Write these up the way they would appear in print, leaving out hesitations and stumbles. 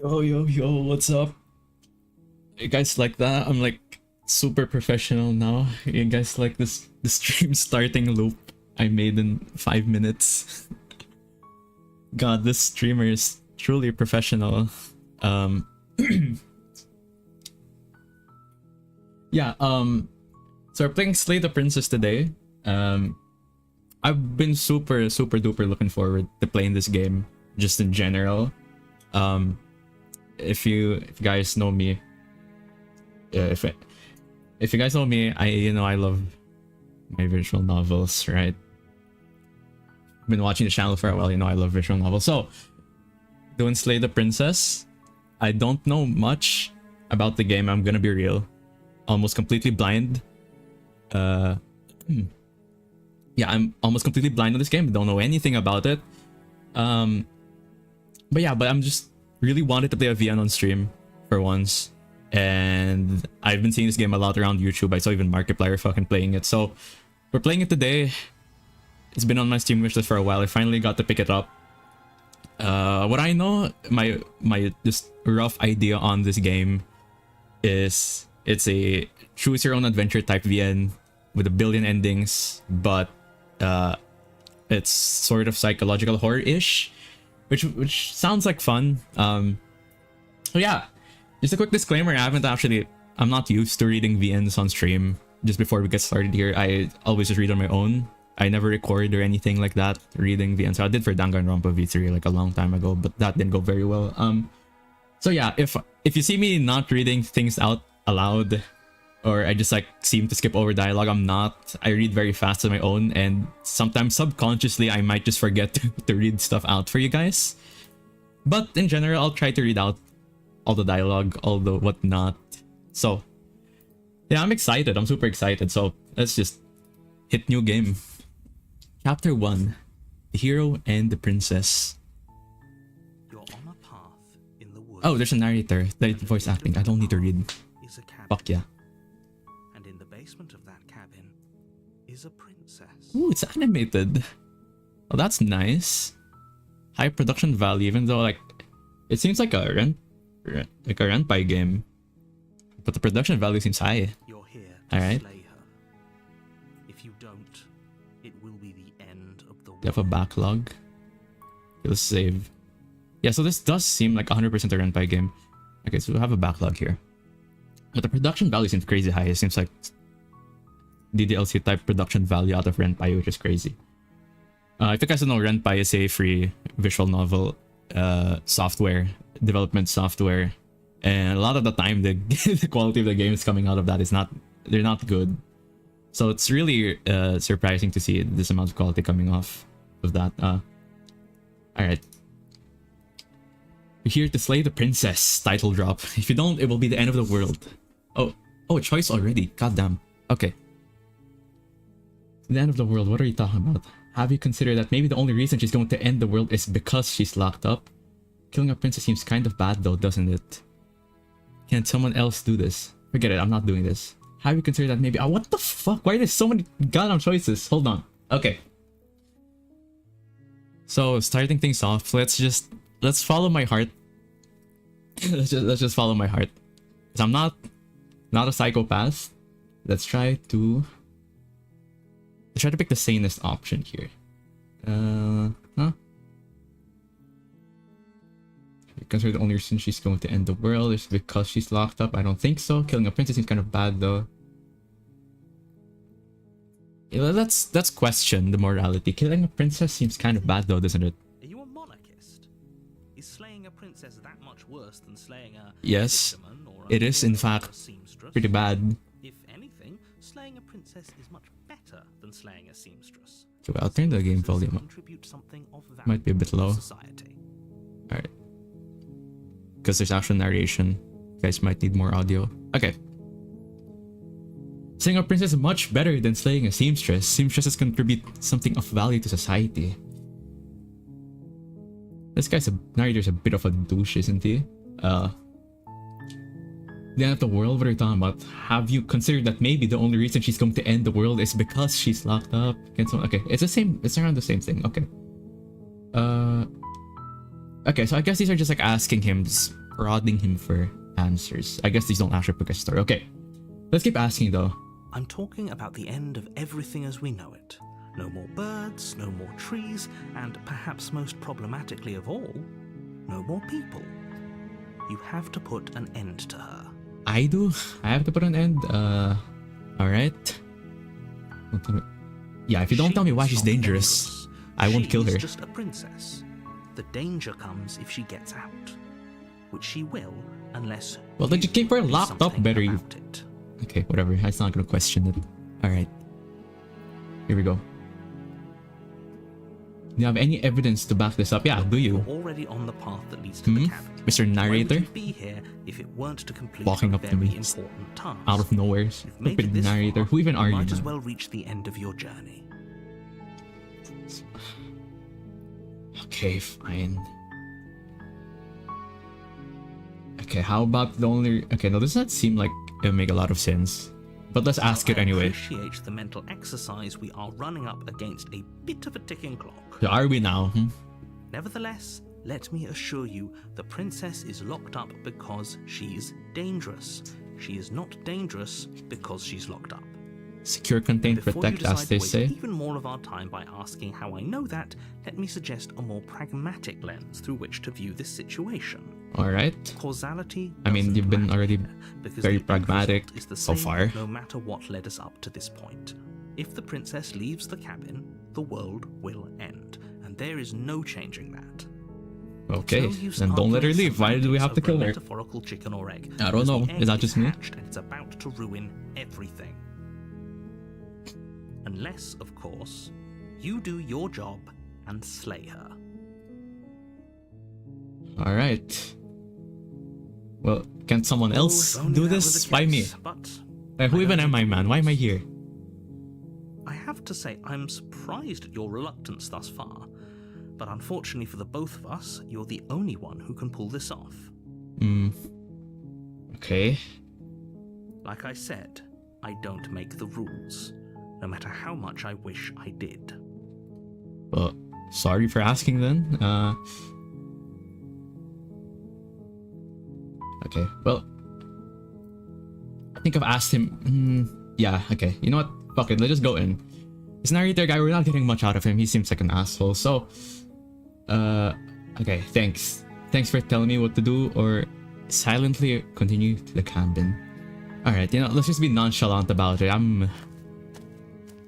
Yo, yo, yo, what's up? You guys like that? I'm like super professional now. You guys like this the stream starting loop I made in 5 minutes? God, this streamer is truly professional. Um yeah, so we're playing Slay the Princess today. I've been super duper looking forward to playing this game just in general. If you guys know me, if you guys know me, I love my visual novels, right? Been watching the channel for a while, I love visual novels. So doing Slay the Princess. I don't know much about the game, I'm gonna be real. Almost completely blind. Yeah, I'm almost completely blind on this game, don't know anything about it. But I'm just really wanted to play a VN on stream for once. And I've been seeing this game a lot around YouTube. I saw even Markiplier fucking playing it. So we're playing it today. It's been on my Steam wishlist for a while. I finally got to pick it up. What I know, my just rough idea on this game is it's a choose your own adventure type VN with a billion endings, but it's sort of psychological horror-ish, which sounds like fun. So yeah, just a quick disclaimer, I'm not used to reading VNs on stream. Just before we get started here, I always just read on my own. I never record or anything like that reading VNs. So I did for Danganronpa V3 like a long time ago, but that didn't go very well. So yeah, if you see me not reading things out aloud, or I just like seem to skip over dialogue, I'm not. I read very fast on my own, and sometimes subconsciously I might just forget to read stuff out for you guys. But in general, I'll try to read out all the dialogue, all the whatnot. So yeah, I'm excited. I'm super excited. So let's just hit new game. Chapter 1, the hero and the princess. You're on a path in the woods. Oh, there's a narrator. The voice acting. I don't need to read. Is a cabin. Fuck yeah. And in the basement of that cabin is a princess. Ooh, it's animated. Oh, that's nice. High production value, even though like it seems like a Renpai game, but the production value seems high. You're here to Alright. slay her. If you don't, it will be the end of the world. You have a backlog. Okay, let's save. Yeah, so this does seem like 100% a Renpai game. Okay, so we have a backlog here. But the production value seems crazy high. It seems like DDLC type production value out of Renpai, which is crazy. If you guys don't know, Renpai is a free visual novel software, development software. And a lot of the time, the quality of the games coming out of that they're not good. So it's really surprising to see this amount of quality coming off of that. Alright. We're here to slay the princess, title drop. If you don't, it will be the end of the world. Oh, choice already. Goddamn. Okay. The end of the world, what are you talking about? Have you considered that maybe the only reason she's going to end the world is because she's locked up? Killing a princess seems kind of bad though, doesn't it? Can someone else do this? Forget it, I'm not doing this. Have you considered that maybe— what the fuck? Why are there so many goddamn choices? Hold on. Okay. So, starting things off, let's follow my heart. let's just follow my heart. Because I'm not a psychopath. Let's try to pick the sanest option here. Consider the only reason she's going to end the world is because she's locked up. I don't think so. Killing a princess seems kind of bad though. Yeah, let's question the morality. Killing a princess seems kind of bad though, doesn't it? Are you a monarchist? Is slaying a princess that much worse than slaying a— Yes, fisherman or it is in fact seamstress? pretty bad. If anything, slaying a princess is much better than slaying a seamstress. Okay, I'll turn the game volume up. Contribute something of value Might be a bit to low. society. Alright. Because there's actual narration. You guys might need more audio. Okay. Slaying a princess is much better than slaying a seamstress. Seamstresses contribute something of value to society. This narrator's a bit of a douche, isn't he? The end of the world, what are you talking about? Have you considered that maybe the only reason she's going to end the world is because she's locked up? Okay, it's around the same thing, okay. Okay, so I guess these are just like asking him prodding him for answers. I guess these don't actually pick a story. Okay, let's keep asking though. I'm talking about the end of everything as we know it. No more birds, no more trees, and perhaps most problematically of all, no more people. You have to put an end to her. I do? I have to put an end? Alright. Yeah, if you don't tell me why she's dangerous, I won't kill her. She's just a princess. The danger comes if she gets out. Which she will, unless... Well, then you keep her locked up better. It. Okay, whatever. I'm not gonna question it. Alright. Here we go. Do you have any evidence to back this up? Yeah, do you? You're already on the path that leads to the cabin. Mr. Narrator? Why would you be here if it weren't to complete walking a up to very me important task? out of nowhere. Stupid narrator. Who even are you? Might as well reach the end of your journey. Okay, fine. Okay, how about the only... Okay, no, does not seem like it would make a lot of sense. But let's ask it anyway. I appreciate the mental exercise. We are running up against a bit of a ticking clock. Are we now? Nevertheless, let me assure you, the princess is locked up because she's dangerous. She is not dangerous because she's locked up. Secure, contain, protect, as they say. Even more of our time by asking how I know that, let me suggest a more pragmatic lens through which to view this situation. Alright. Causality. I mean, you've been already very pragmatic so far. No matter what led us up to this point. If the princess leaves the cabin, the world will end, and there is no changing that. Okay, then don't let her leave. Why do we have to kill her? Metaphorical chicken or egg. I don't know. Is that just me? And it's about to ruin everything. Unless, of course, you do your job and slay her. Alright. Well, can someone else do this? Why me? Who even am I, man? Why am I here? I have to say, I'm surprised at your reluctance thus far. But unfortunately for the both of us, you're the only one who can pull this off. Okay. Like I said, I don't make the rules. No matter how much I wish I did. Well, sorry for asking then. Okay, well, I think I've asked him. Yeah, okay. You know what? Fuck it, let's just go in. This narrator guy, we're not getting much out of him. He seems like an asshole. So, okay, thanks. Thanks for telling me what to do, or silently continue to the cabin. Alright, you know, let's just be nonchalant about it.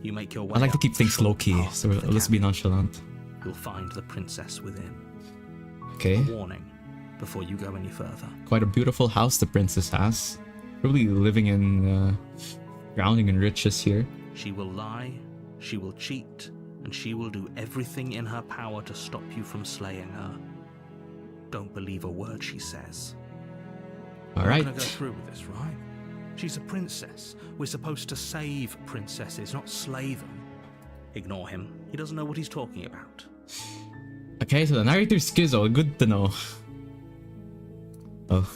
You make your way. I like to keep things low-key, so let's be nonchalant. You'll find the princess within. Okay. A warning before you go any further. Quite a beautiful house the princess has. Probably living in drowning in riches here. She will lie, she will cheat, and she will do everything in her power to stop you from slaying her. Don't believe a word she says. All right. We're gonna go through with this, right? She's a princess. We're supposed to save princesses, not slay them. Ignore him. He doesn't know what he's talking about. Okay, so the narrator's schizo. Good to know. Oh.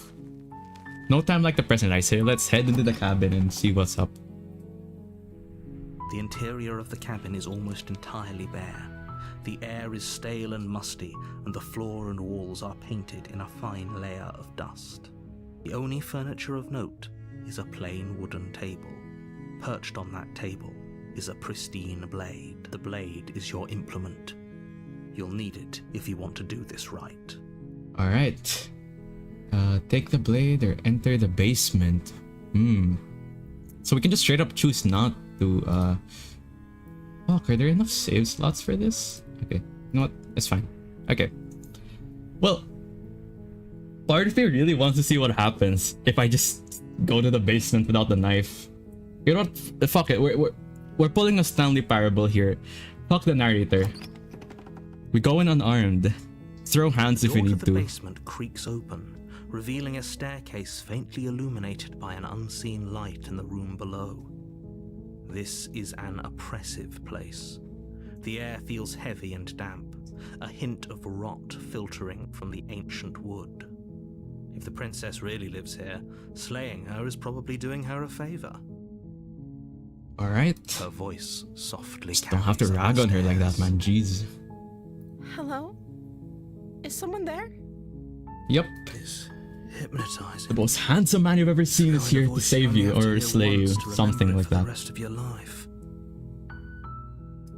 No time like the present, I say. Let's head into the cabin and see what's up. The interior of the cabin is almost entirely bare. The air is stale and musty, and the floor and walls are painted in a fine layer of dust. The only furniture of note is a plain wooden table. Perched on that table is a pristine blade. The blade is your implement. You'll need it if you want to do this right. Alright. Take the blade or enter the basement. So we can just straight up choose not to, Fuck, are there enough save slots for this? Okay, you know what? It's fine. Okay. Well, part of me really wants to see what happens if I just go to the basement without the knife. You know what? Fuck it. We're pulling a Stanley Parable here. Fuck the narrator. We go in unarmed. Throw hands if we need to. The basement creaks open, revealing a staircase faintly illuminated by an unseen light in the room below. This is an oppressive place. The air feels heavy and damp, a hint of rot filtering from the ancient wood. If the princess really lives here, slaying her is probably doing her a favor. Alright. Her voice softly Just don't have to rag on her like that, man. Jeez. Hello? Is someone there? Yep. hypnotizing. The most handsome man you've ever seen is here to save you or slay you, something like For the that. rest of your life.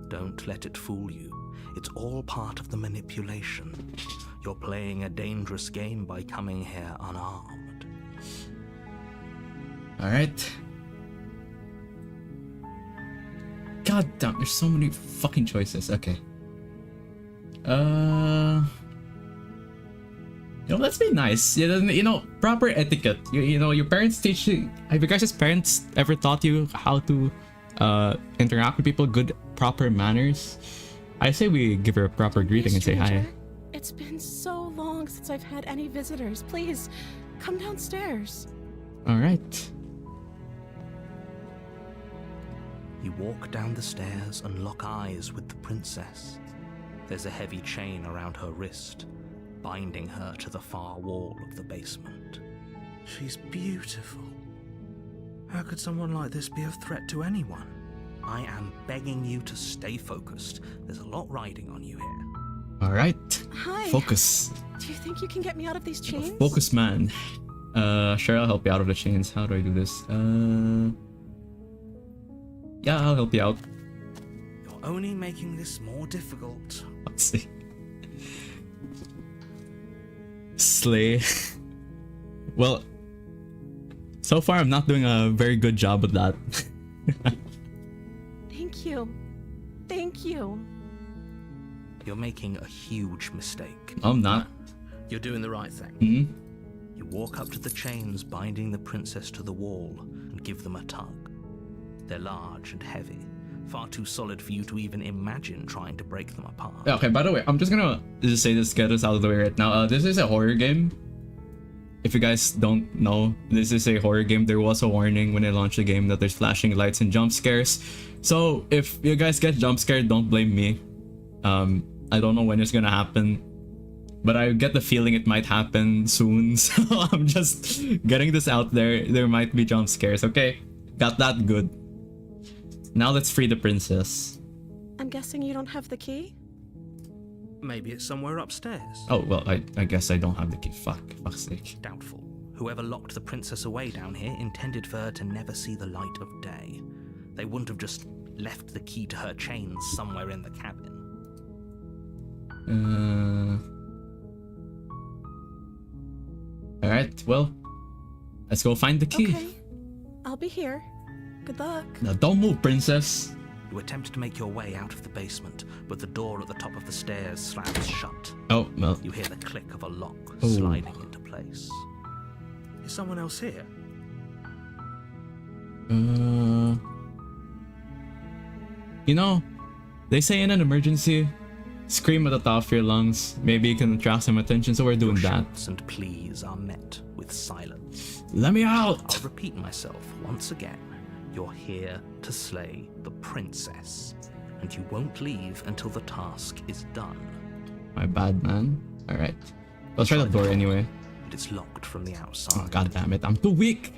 Don't let it fool you. It's all part of the manipulation. You're playing a dangerous game by coming here unarmed. Alright. God damn, there's so many fucking choices. Okay. Let's be nice. Proper etiquette. Your parents teach you. Have you guys' parents ever taught you how to interact with people? Good, proper manners. I say we give her a proper greeting and say hi. It's been so long since I've had any visitors. Please, come downstairs. Alright. You walk down the stairs and lock eyes with the princess. There's a heavy chain around her wrist, binding her to the far wall of the basement. She's beautiful. How could someone like this be of threat to anyone? I am begging you to stay focused. There's a lot riding on you here. Alright. Hi. Focus. Do you think you can get me out of these chains? Focus, man. Sure, I'll help you out of the chains. How do I do this? Yeah, I'll help you out. You're only making this more difficult. Let's see. Slay. Well, so far I'm not doing a very good job with that. Thank you. Thank you. You're making a huge mistake. I'm not. You're doing the right thing. Hmm? You walk up to the chains binding the princess to the wall and give them a tug. They're large and heavy, far too solid for you to even imagine trying to break them apart. Okay, by the way, I'm just gonna say this, get this out of the way right now. This is a horror game. If you guys don't know, this is a horror game. There was a warning when I launched the game that there's flashing lights and jump scares. So if you guys get jump scared, don't blame me. I don't know when it's gonna happen, but I get the feeling it might happen soon. So I'm just getting this out there. There might be jump scares, okay? Got that good. Now let's free the princess. I'm guessing you don't have the key? Maybe it's somewhere upstairs. Oh, well, I guess I don't have the key. Fuck's sake. Doubtful. Whoever locked the princess away down here intended for her to never see the light of day. They wouldn't have just left the key to her chains somewhere in the cabin. Alright, well, let's go find the key. Okay. I'll be here. Good luck. Now don't move, princess. You attempt to make your way out of the basement, but the door at the top of the stairs slams shut. Oh, well. You hear the click of a lock Ooh. sliding into place. Is someone else here? They say in an emergency, scream at the top of your lungs. Maybe you can attract some attention, so we're doing Your that. shouts and pleas are met with silence. Let me out! I'll repeat myself once again. You're here to slay the princess, and you won't leave until the task is done. My bad, man. Alright. I'll try the door anyway. But it's locked from the outside. Oh, god damn it. I'm too weak.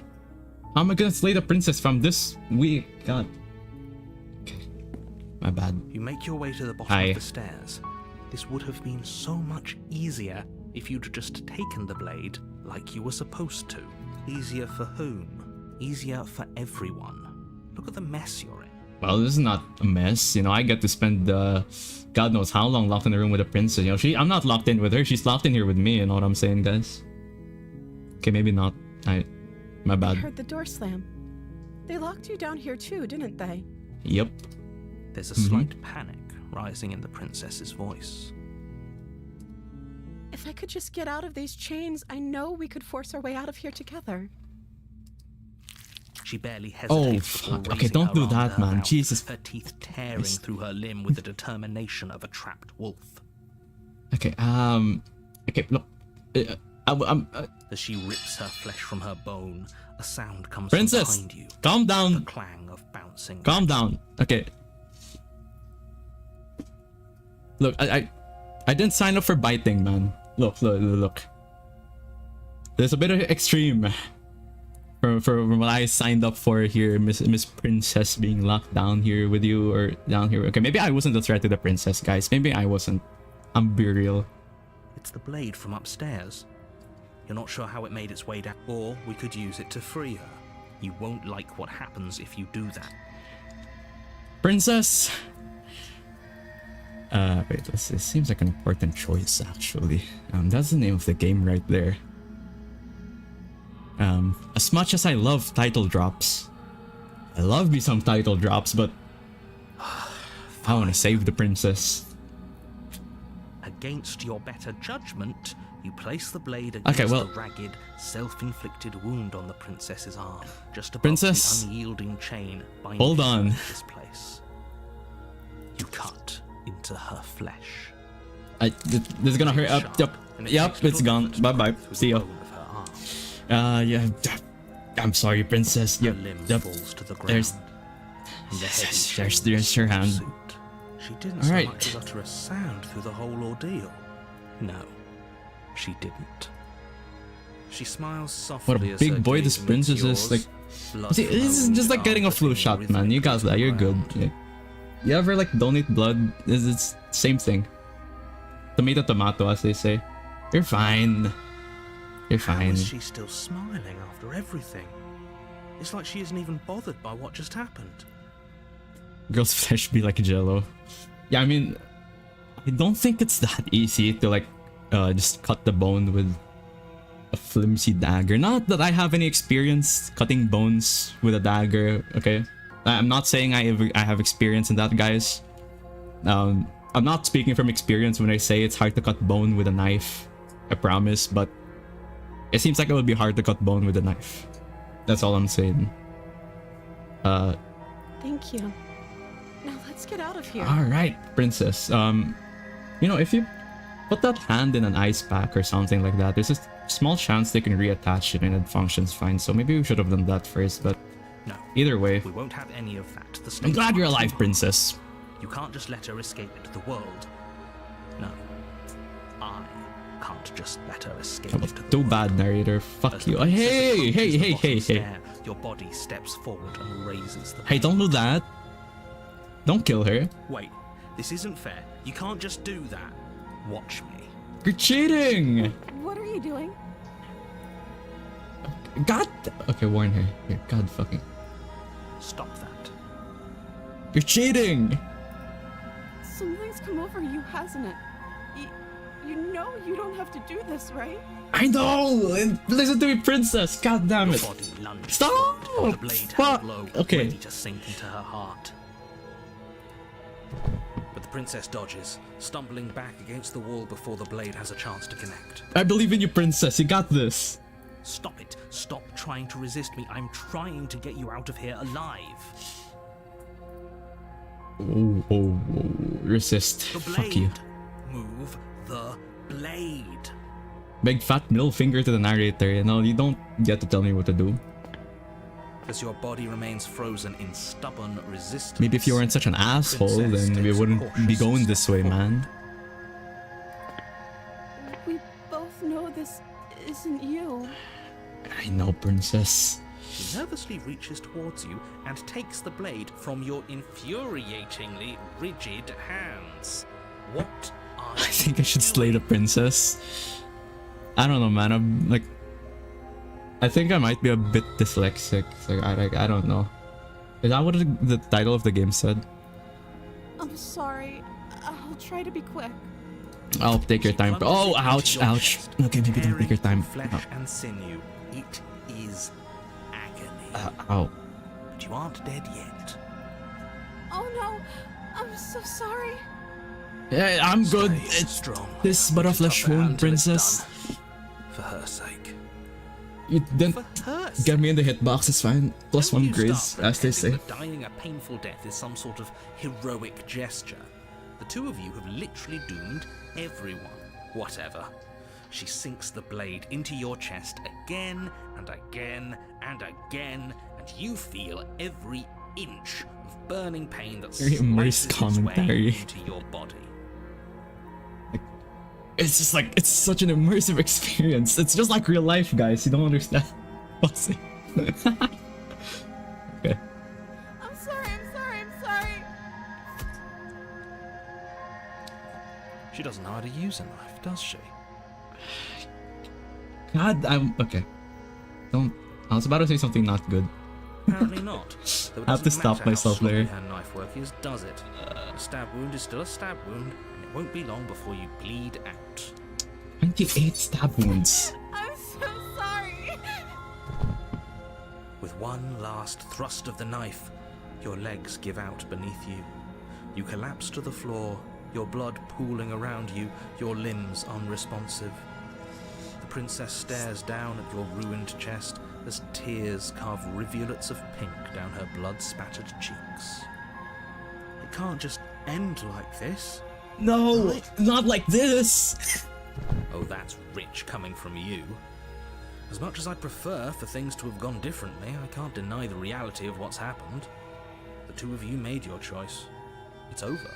How am I gonna slay the princess from this weak? God. Okay. My bad. You make your way to the bottom Hi. of the stairs. This would have been so much easier if you'd just taken the blade like you were supposed to. Easier for whom? Easier for everyone. Look at the mess you're in. Well, this is not a mess. I get to spend God knows how long locked in the room with the princess. I'm not locked in with her. She's locked in here with me. You know what I'm saying, guys? Okay, maybe not. My I bad. heard the door slam. They locked you down here too, didn't they? Yep. There's a slight panic rising in the princess's voice. If I could just get out of these chains, I know we could force our way out of here together. She barely Oh, hesitates before fuck. Okay, raising don't her do arm to that, her man. mouth, Jesus. her teeth tearing through her limb with the determination of a trapped wolf. Okay, okay, look. As she rips her flesh from her bone, a sound comes Princess, from behind you. calm The down. clang of bouncing. Calm down. Okay. Look, I didn't sign up for biting, man. Look. There's a bit of extreme for what I signed up for here, Miss Princess being locked down here with you or down here. Okay, maybe I wasn't a threat to the princess, guys. Maybe I wasn't. I'm be real. It's the blade from upstairs. You're not sure how it made its way down. Or we could use it to free her. You won't like what happens if you do that. Princess! Wait, this seems like an important choice, actually. That's the name of the game right there. As much as I love title drops, I love me some title drops, but I want to save the princess. Against your better judgment, you place the blade against the ragged, self-inflicted wound on the princess's arm, just above Princess, the unyielding chain binding hold on. this place. You cut into her flesh. This is gonna hurt. Yep, it's gone. Bye bye. See ya. Yeah. I'm sorry, princess. Her Yep. limb falls to the ground. There's her hand. Suit. She didn't so much as utter a sound through the whole ordeal. No, she didn't. She smiles softly. What a big boy this princess is. Like, see, this is just like getting a flu shot, man. You got that. You're good. Yeah. You ever like donate blood? It's same thing. Tomato, as they say. You're fine. You're fine. How is she still smiling after everything? It's like she isn't even bothered by what just happened. Girl's flesh be like jello. Yeah, I mean, I don't think it's that easy to like just cut the bone with a flimsy dagger. Not that I have any experience cutting bones with a dagger, okay? I'm not saying I have experience in that, guys. I'm not speaking from experience when I say it's hard to cut bone with a knife. I promise, but it seems like it would be hard to cut bone with a knife. That's all I'm saying. Thank you. Now let's get out of here. Alright, princess. You know, if you put that hand in an ice pack or something like that, there's a small chance they can reattach it and it functions fine. So maybe we should have done that first, but no. Either way, we won't have any of that. I'm glad you're alive, princess. You can't just let her escape into the world. No. I can't just let her escape into the world. Too bad, narrator. Fuck you. Hey. Your body steps forward and raises the... Hey, don't do that. Don't kill her. Wait, this isn't fair. You can't just do that. Watch me. You're cheating! What are you doing? God... Okay, warn her. Here, God fucking... Stop that. You're cheating! Something's come over you, hasn't it? You know you don't have to do this, right? I know! Listen to me, princess! God damn it! Body lunged Stop! forward, the blade held low, ready to sink into her heart. But the princess dodges, stumbling back against the wall before the blade has a chance to connect. I believe in you, princess. You got this. Stop it. Stop trying to resist me. I'm trying to get you out of here alive. Oh. Resist. The blade. Fuck you. Move the blade. Big fat middle finger to the narrator. You know, you don't get to tell me what to do. As your body remains frozen in stubborn resistance. Maybe if you weren't such an asshole, then we wouldn't be going this way, man. We both know this isn't you. I know, princess. She nervously reaches towards you and takes the blade from your infuriatingly rigid hands. What are I think I should slay the princess. I don't know, man. I'm like... I think I might be a bit dyslexic. I don't know. Is that what the title of the game said? I'm sorry. I'll try to be quick. I'll take your time. Oh, ouch. Okay, maybe don't take your time. Flesh and sinew. It is agony. Ow. But you aren't dead yet. Oh no, I'm so sorry. Yeah, I'm good. It's strong. This but a flesh wound, princess. For her sake. You didn't get me in the hitbox, it's fine. Plus one grace, as they say. Dying a painful death is some sort of heroic gesture. The two of you have literally doomed everyone. Whatever. She sinks the blade into your chest again and again and again, and you feel every inch of burning pain that Very immersed commentary. into your body. It's just like, it's such an immersive experience. It's just like real life, guys. You don't understand. What's it? Okay. I'm sorry. She doesn't know how to use a knife, does she? God, I'm okay. Don't. I was about to say something not good. Apparently not. Though it I have to doesn't stop matter how myself sloppy there. her knife work is, does it? A stab wound is still a stab wound, and it won't be long before you bleed out. 28 stab wounds. I'm so sorry. With one last thrust of the knife, your legs give out beneath you. You collapse to the floor, your blood pooling around you, your limbs unresponsive. The princess stares down at your ruined chest as tears carve rivulets of pink down her blood-spattered cheeks. It can't just end like this. No, Right. not like this. Oh, that's rich coming from you. As much as I'd prefer for things to have gone differently, I can't deny the reality of what's happened. The two of you made your choice. It's over.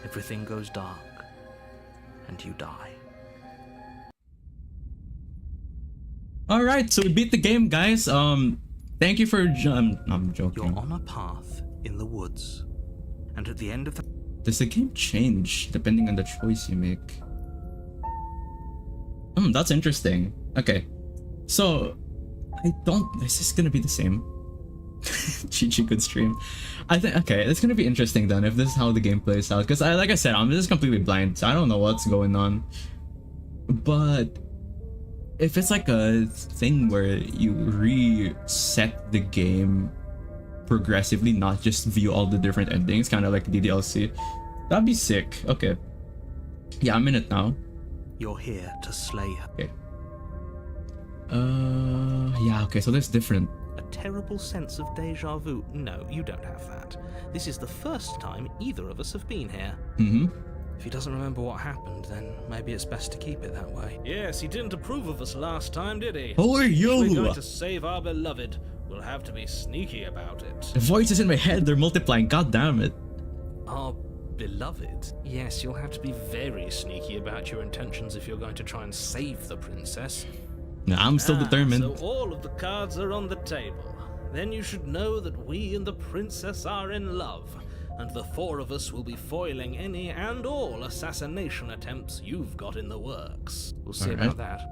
Everything goes dark. And you die. All right, so we beat the game, guys. Thank you for. I'm joking. You're on a path in the woods. And at the end of the... Does the game change depending on the choice you make? That's interesting. Okay, so I don't. Is this gonna be the same? Chi could stream. I think okay, it's gonna be interesting then if this is how the game plays out. Because like I said, I'm just completely blind, so I don't know what's going on. But if it's like a thing where you reset the game progressively, not just view all the different endings, kind of like DDLC, that'd be sick. Okay, yeah, I'm in it now. You're here to slay her. Okay. Yeah, okay, so that's different. A terrible sense of deja vu. No, you don't have that. This is the first time either of us have been here. If he doesn't remember what happened, then maybe it's best to keep it that way. Yes, he didn't approve of us last time, did he? Who are you? We're going to save our beloved. We'll have to be sneaky about it. The voices in my head, they're multiplying, god damn it. Our beloved? Yes, you'll have to be very sneaky about your intentions if you're going to try and save the princess. Nah, I'm still determined. So all of the cards are on the table. Then you should know that we and the princess are in love, and the four of us will be foiling any and all assassination attempts you've got in the works. We'll see about that.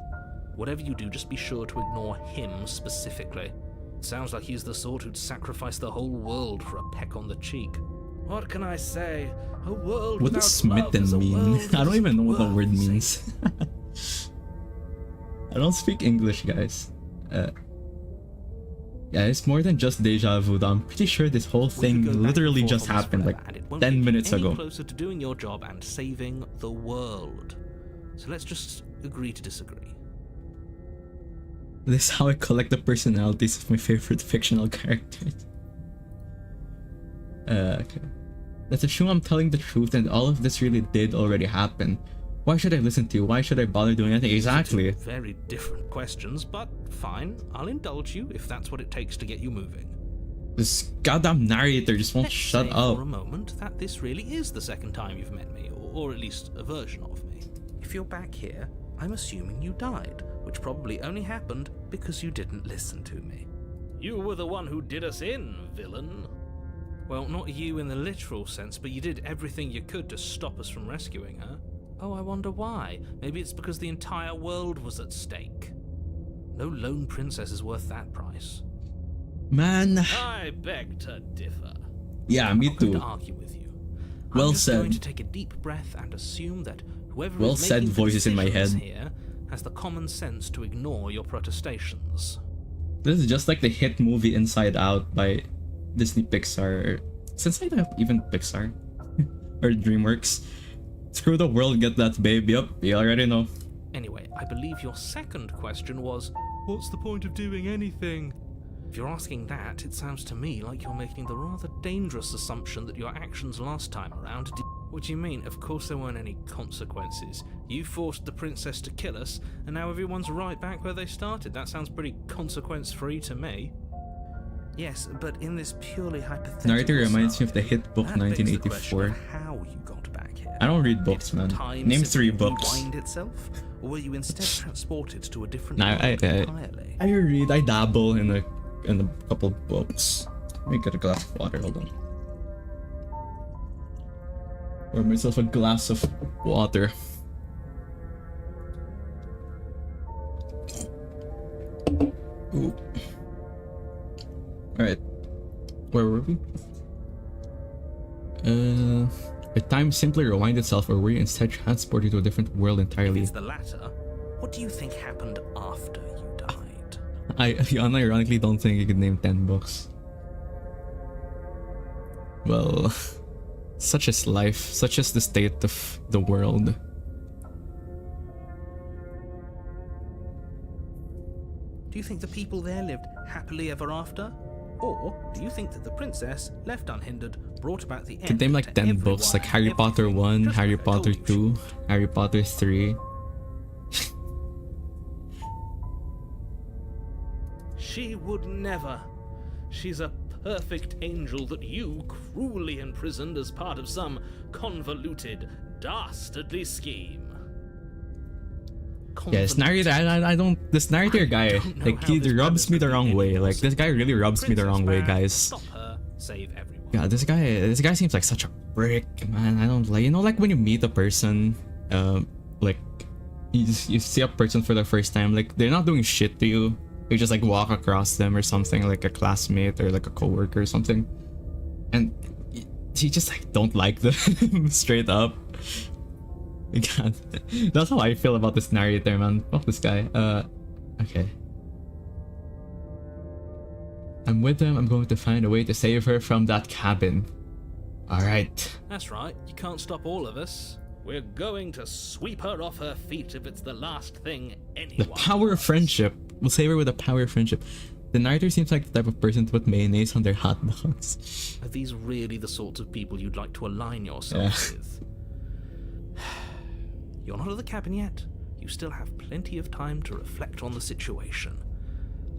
Whatever you do, just be sure to ignore him specifically. It sounds like he's the sort who'd sacrifice the whole world for a peck on the cheek. What can I say? A world What without does love is smitten a mean? world I don't even know what the worth word saving. means. I don't speak English, guys. Yeah, it's more than just deja vu. I'm pretty sure this whole We could thing go back and literally forth just on this happened like forever, and it won't 10 get you minutes any ago. closer to doing your job and saving the world. So let's just agree to disagree. This is how I collect the personalities of my favorite fictional characters. Okay. Let's assume I'm telling the truth and all of this really did already happen. Why should I listen to you? Why should I bother doing anything? Exactly. Very different questions, but fine. I'll indulge you if that's what it takes to get you moving. This goddamn narrator just won't Let's shut say up. for a moment that this really is the second time you've met me, or at least a version of me. If you're back here, I'm assuming you died, which probably only happened because you didn't listen to me. You were the one who did us in, villain. Well, not you in the literal sense, but you did everything you could to stop us from rescuing her. Oh, I wonder why. Maybe it's because the entire world was at stake. No lone princess is worth that price. Man. I beg to differ. Yeah, me I'm not going too. to argue with you. Well I'm just said. going to take a deep breath and assume that whoever Well is said, making the voices in my decisions head. here has the common sense to ignore your protestations. This is just like the hit movie Inside Out by Disney Pixar. Since I don't have even Pixar or DreamWorks. Screw the world, get that babe. Yup, you already know. Anyway, I believe your second question was, what's the point of doing anything? If you're asking that, it sounds to me like you're making the rather dangerous assumption that your actions last time around did... What do you mean? Of course there weren't any consequences. You forced the princess to kill us, and now everyone's right back where they started. That sounds pretty consequence-free to me. Yes, but in this purely hypothetical Narrator reminds me of the hit book that begs the question 1984. of how you got back here. I don't read books, Did man. time Name simply 3 books. rewind itself, or were you instead transported to a different Nah, world entirely? I read, I dabble in a couple books. Let me get a glass of water, hold on. Pour myself a glass of water. Where were we? A time simply rewind itself, or were you instead transported to a different world If entirely? it's the latter, what do you think happened after you died? I unironically don't think you could name 10 books. Well, such is life, such is the state of the world. Do you think the people there lived happily ever after? Or do you think that the princess, left unhindered, brought about the end? Could name like 10 books, like Harry Potter 1, Harry Potter 2, Harry Potter 3. She would never. She's a perfect angel that you cruelly imprisoned as part of some convoluted, dastardly scheme. Yeah, this narrator, I don't, this narrator guy, like, he rubs me the wrong way. Like, this guy really rubs me the wrong way, guys. Stop her, save everyone. Yeah, this guy seems like such a prick, man. I don't like, you know, like when you meet a person, like, you see a person for the first time, like, they're not doing shit to you. You just like walk across them or something, like a classmate or like a coworker or something, and you just like don't like them straight up. God, that's how I feel about this narrator, man. Fuck this guy. Okay. I'm with him. I'm going to find a way to save her from that cabin. All right. That's right. You can't stop all of us. We're going to sweep her off her feet if it's the last thing anyone. The power of friendship. We'll save her with the power of friendship. The narrator seems like the type of person to put mayonnaise on their hot dogs. Are these really the sorts of people you'd like to align yourself with? You're not at the cabin yet. You still have plenty of time to reflect on the situation.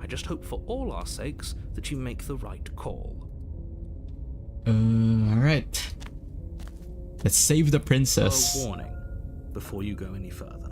I just hope for all our sakes that you make the right call. Alright. Let's save the princess. A warning before you go any further.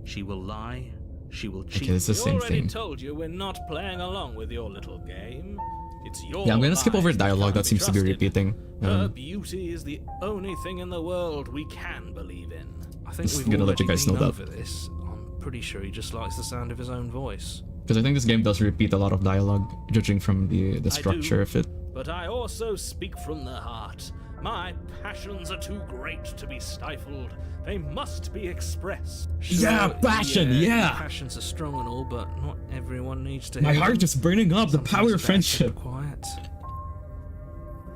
She will lie, she will cheat. Okay, it's the same We already thing. told you we're not playing along with your little game. It's your Yeah, I'm gonna skip over lies dialogue that can't seems to be trusted. repeating. Her beauty is the only thing in the world we can believe in. I think Just we've gonna let you already guys know been that. over this. I'm pretty sure he just likes the sound of his own voice. Because I think this game does repeat a lot of dialogue, judging from the structure of it. But I also speak from the heart. My passions are too great to be stifled. They must be expressed. Yeah, passion, yeah. Passions are strong and all, but not everyone needs to My hear heart them. is burning up. The Sometimes power of best to friendship. be quiet.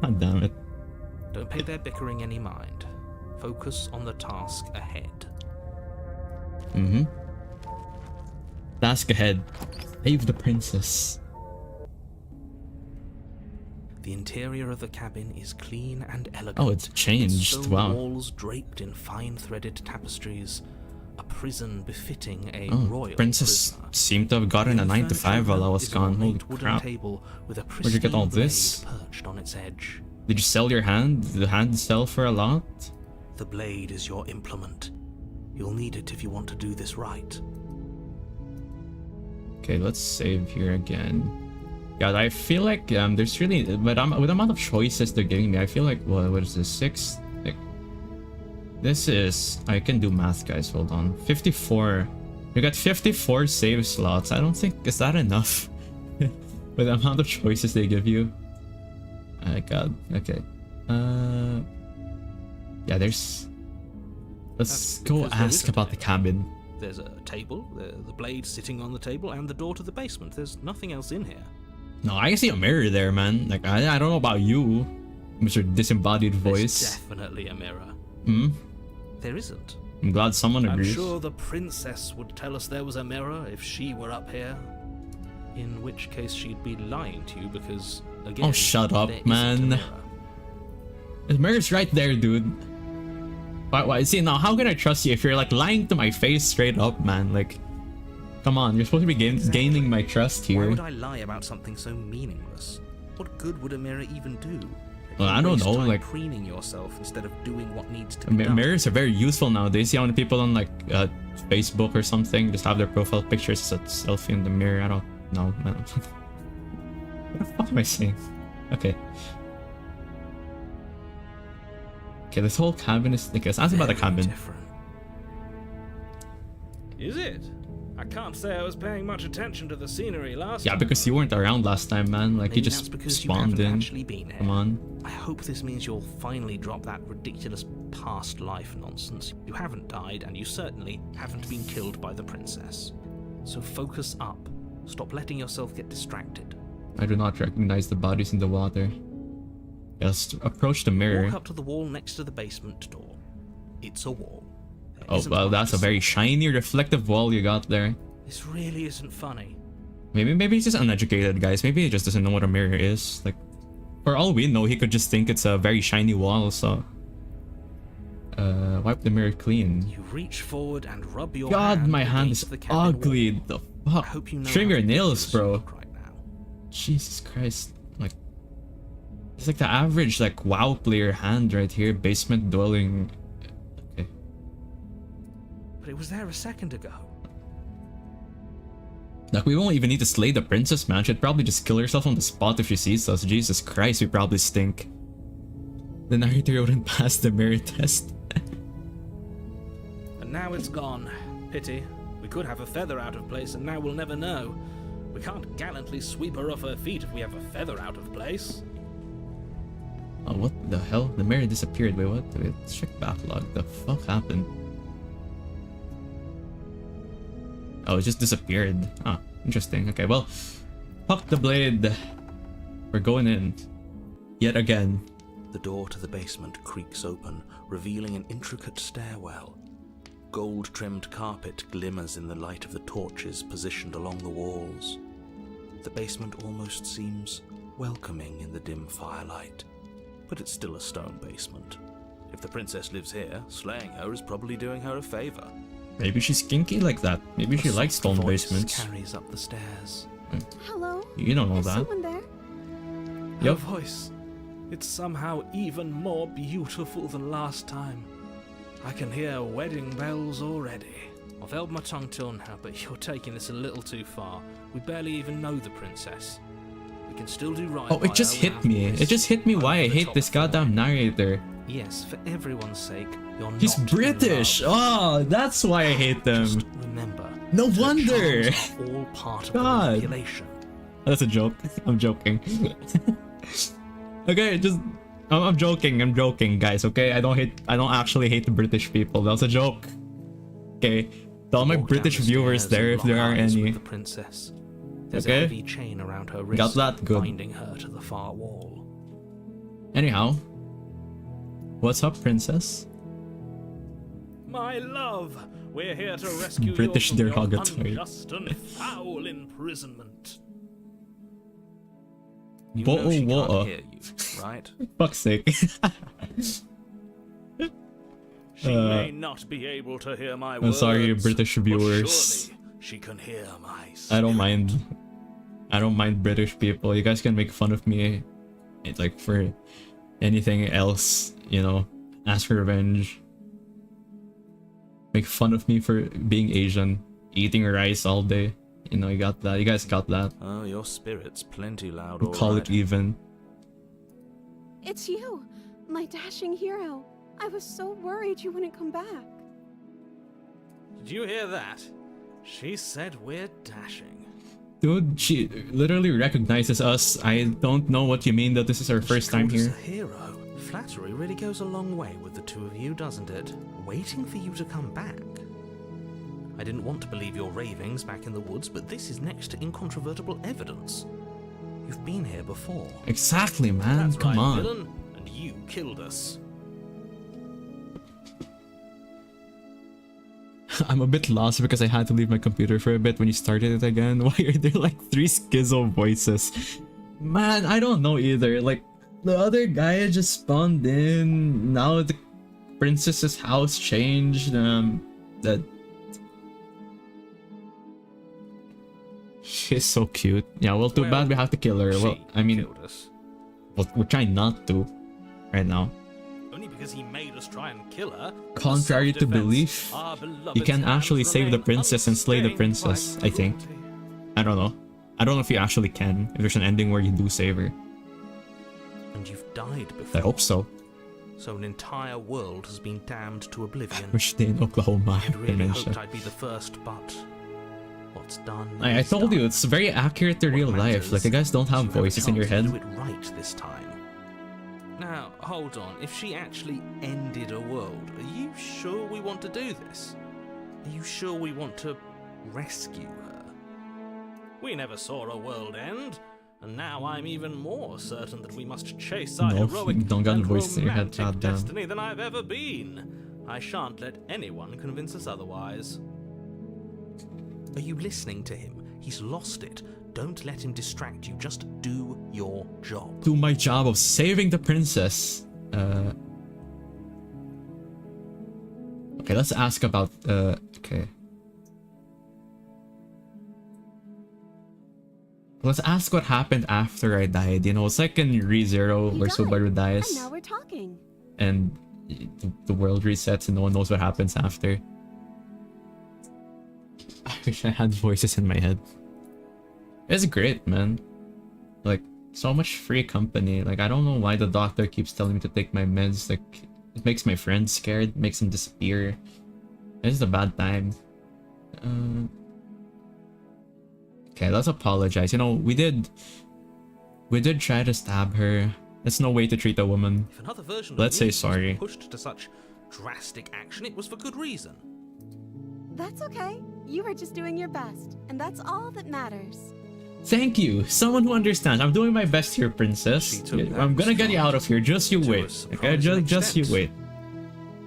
God damn it. Don't pay their bickering any mind. Focus on the task ahead. Task ahead. Save the princess. The interior of the cabin is clean and elegant. Oh, it's changed. Stone Wow. walls draped in fine threaded tapestries. A prison befitting a Oh, royal princess prisoner. seemed to have gotten a 9 to 5 while I was Is an gone. Holy ornate wooden crap. table with a Where'd you get all pristine this? blade perched on its edge. Did you sell your hand? Did the hand sell for a lot? The blade is your implement. You'll need it if you want to do this right. Okay, let's save here again. God, I feel like there's really, but with the amount of choices they're giving me, I feel like what is this, 6? Like, this is, I can do math, guys. Hold on, 54. You got 54 save slots. I don't think is that enough with the amount of choices they give you. My God. Okay. Yeah, there's. Let's That's go because there ask isn't about any. the cabin. There's a table, the blade sitting on the table, and the door to the basement. There's nothing else in here. No, I can see a mirror there, man. Like, I don't know about you, Mr. Disembodied There's Voice. definitely a mirror. Hmm? There isn't. I'm glad someone I'm agrees. sure the princess would tell us there was a mirror if she were up here. In which case she'd be lying to you because, again, Oh, shut up, there isn't a man. mirror. The mirror's right there, dude. Why? See, now, how can I trust you if you're, like, lying to my face straight up, man? Like, come on, you're supposed to be gaining my trust Why here. would I lie about something so meaningless? What good would a mirror even do? Well, I don't Waste know, time like- preening yourself instead of doing what needs to be done. Mirrors are very useful nowadays. See how many people on, like, Facebook or something just have their profile pictures as a selfie in the mirror? I don't know, man. What the fuck am I saying? Okay. Okay, this whole cabin is... Okay, let's ask about the Very cabin. different. Is it? I can't say I was paying much attention to the scenery last Yeah, time. because you weren't around last time, man. Like, you Maybe that's just because you spawned haven't in. actually been here. Come on. I hope this means you'll finally drop that ridiculous past life nonsense. You haven't died, and you certainly haven't been killed by the princess. So focus up. Stop letting yourself get distracted. I do not recognize the bodies in the water. Just approach the mirror. Walk up to the wall next to the basement door. It's a wall. There Oh, isn't well, much that's to a very see. shiny, reflective wall you got there. This really isn't funny. Maybe he's just uneducated, guys. Maybe he just doesn't know what a mirror is. Like, for all we know, he could just think it's a very shiny wall, so... wipe the mirror clean. You reach forward and rub your God, hand my hand is against the cabin ugly. wall. The I fuck? hope you know Trim how your nails, ridiculous you bro. look right now. Jesus Christ. Like, it's like the average, like, WoW player hand right here. Basement dwelling. Okay. But it was there a second ago. Like, we won't even need to slay the princess, man. She'd probably just kill herself on the spot if she sees us. Jesus Christ, we probably stink. The narrator wouldn't pass the mirror test. And now it's gone. Pity. We could have a feather out of place, and now we'll never know. We can't gallantly sweep her off her feet if we have a feather out of place. Oh, what the hell? The mirror disappeared. Wait, what? Wait, let's check backlog. The fuck happened? Oh, it just disappeared. Ah, interesting. Okay, well, fuck the blade. We're going in. Yet again. The door to the basement creaks open, revealing an intricate stairwell. Gold-trimmed carpet glimmers in the light of the torches positioned along the walls. The basement almost seems welcoming in the dim firelight, but it's still a stone basement. If the princess lives here, slaying her is probably doing her a favor. Maybe she's kinky like that. Maybe she A likes soft stone voice basements. carries up the stairs. Hello? You don't know Is that. someone there? Her Yup. voice. It's somehow even more beautiful than last time. I can hear wedding bells already. I've held my tongue till now, but you're taking this a little too far. We barely even know the princess. We can still do right Oh, by it just her hit without me. this It just hit me why I over the hate top this goddamn thing. narrator. Yes, for everyone's sake, you're He's not in British. love. Oh, that's why I hate them. Just remember. No the wonder. charms are all part of God. the manipulation. That's a joke. I'm joking. Okay, just I'm joking, guys. Okay, I don't actually hate the British people. That was a joke. Okay, to all my Walk down British the viewers stairs there, and if there lock are eyes with any. The princess. There's Okay. a heavy chain around her wrist, Got that? Good. binding her to the far wall. Anyhow, what's up, princess? My love, we're here to rescue British you from your derogatory. unjust and foul imprisonment. You Whoa, know she whoa, can't hear you, right? Fuck's sake. She may not be able to hear my I'm words. sorry, British but viewers. surely she can hear my I don't spirit. mind. I don't mind British people. You guys can make fun of me, it's like for anything else, you know. Ask for revenge. Make fun of me for being Asian, eating rice all day. You know, you got that. You guys got that. Oh, your spirit's plenty loud, We all call right. it even. It's you, my dashing hero. I was so worried you wouldn't come back. Did you hear that? She said we're dashing. Dude, she literally recognizes us. I don't know what you mean that this is our first She time called us here. a hero. Flattery really goes a long way with the two of you, doesn't it? Waiting for you to come back. I didn't want to believe your ravings back in the woods, but this is next to incontrovertible evidence. You've been here before. Exactly, man. That's Come right, on. villain. And you killed us. I'm a bit lost because I had to leave my computer for a bit when you started it again. Why are there like 3 schizo voices? Man, I don't know either. Like, the other guy just spawned in. Now the princess's house changed. That she's so cute. Yeah, well, too bad we have to kill her. Well, She I mean, killed us. we're trying not to right now. Only because he made us try and kill her. Contrary to Self-defense, belief, our beloved you can actually hands save the remain princess and slay the unstained princess, by I think. cruelty. I don't know. I don't know if you actually can. If there's an ending where you do save her. And you've died I before. hope so. So an entire world has been damned to oblivion. Wish they in Oklahoma. I'd really Dementia. hoped I'd be the first, but What's done. I is told you, done. it's very accurate to What real life. matters Like, you guys don't is have you a voices in your chance head. to do it right this time. Now, hold on. If she actually ended a world, are you sure we want to do this? Are you sure we want to rescue her? We never saw a world end, and now I'm even more certain that we must chase our No, heroic don't got and voices in your head, romantic goddamn. destiny than I've ever been. I shan't let anyone convince us otherwise. Are you listening to him? He's lost it. Don't let him distract you. Just do your job. Do my job of saving the princess. Okay, let's ask about, okay. Let's ask what happened after I died. You know, it's like in ReZero where Subaru dies. And now we're talking. And the world resets and no one knows what happens after. I wish I had voices in my head. It's great, man. Like, so much free company. Like, I don't know why the doctor keeps telling me to take my meds. Like, it makes my friends scared, makes them disappear. It's a bad time. Okay, let's apologize. You know, we did try to stab her. That's no way to treat a woman. If another version Let's of say me was sorry. pushed to such drastic action, it was for good reason. That's okay. You were just doing your best, and that's all that matters. Thank you, someone who understands. I'm doing my best here, She princess. took that I'm gonna get you out of here. Just you to a wait. Okay, surprising just you extent. wait.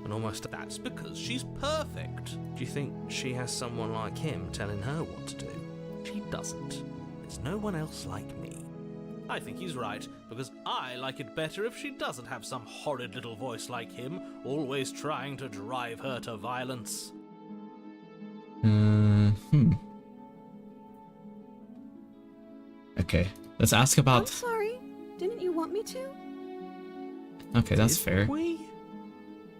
And almost that's because she's perfect. Do you think she has someone like him telling her what to do? She doesn't. There's no one else like me. I think he's right, because I like it better if she doesn't have some horrid little voice like him, always trying to drive her to violence. Okay, let's ask I'm about. sorry. Didn't you want me to? Okay, that's Did fair. we?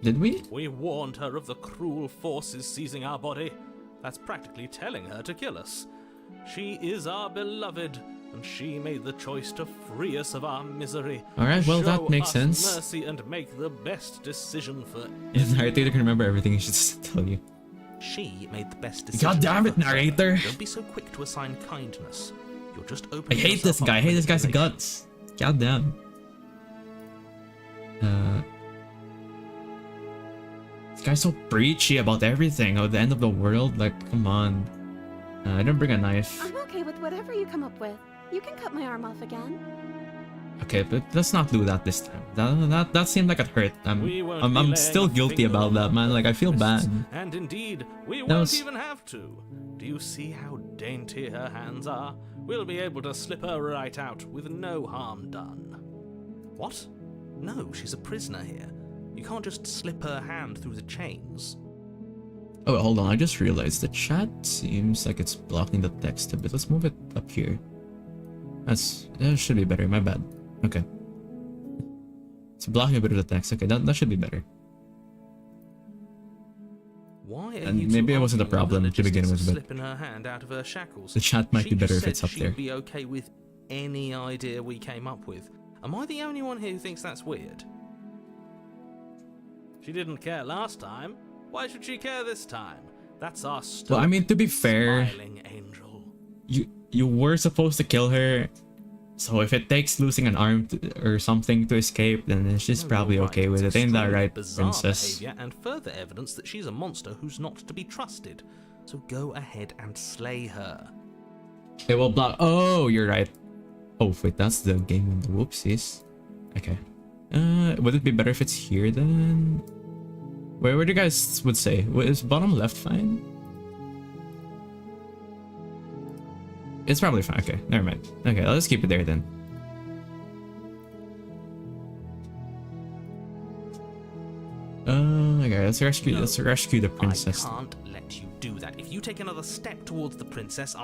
Did we? We warned her of the cruel forces seizing our body. That's practically telling her to kill us. She is our beloved, and she made the choice to free us of our misery. Alright, well, that Show makes us sense. mercy and make the best decision for If narrator can remember everything, he should just tell you. She made the best decision. God damn it, for her. narrator! Don't be so quick to assign kindness. You're just I opening hate this yourself guy. I up hate to this guy's manipulation. guts. God damn. This guy's so preachy about everything. Oh, the end of the world. Like, come on. I didn't bring a knife. I'm okay with whatever you come up with. You can cut my arm off again. Okay, but let's not do that this time. That seemed like it hurt. We won't I'm be laying still a guilty finger about on that, man. her Like, I feel wrists. bad. And indeed, we That won't was- even have to. Do you see how dainty her hands are? We'll be able to slip her right out with no harm done. What? No, she's a prisoner here. You can't just slip her hand through the chains. Oh, hold on. I just realized the chat seems like it's blocking the text a bit. Let's move it up here. That should be better. My bad. Okay. It's blocking a bit of the text. Okay, that should be better. Why are And you maybe two it wasn't a arguing over problem to begin logistics with, of but slipping her hand out of her shackles? the chat might She be better just if it's said up there. She'd be okay with any idea we came up with. Am I the only one here who thinks that's weird? She didn't care last time. Why should she care this time? That's our stoic, Well, I mean, to be fair, smiling angel. you were supposed to kill her, so if it takes losing an arm or something to escape, then she's No, probably you're right. okay with It's it. Ain't that extremely right, bizarre princess? behavior and further evidence that she's a monster who's not to be trusted. So go ahead and slay her. It will block. Oh, you're right. Oh, wait, that's the game. Whoopsies. Okay. Would it be better if it's here then? Where would you guys would say? Is bottom left fine? It's probably fine. Okay, never mind. Okay, let's keep it there then. Okay, let's rescue. No, Let's rescue the princess. I can't let you do that. If you take another step towards the princess,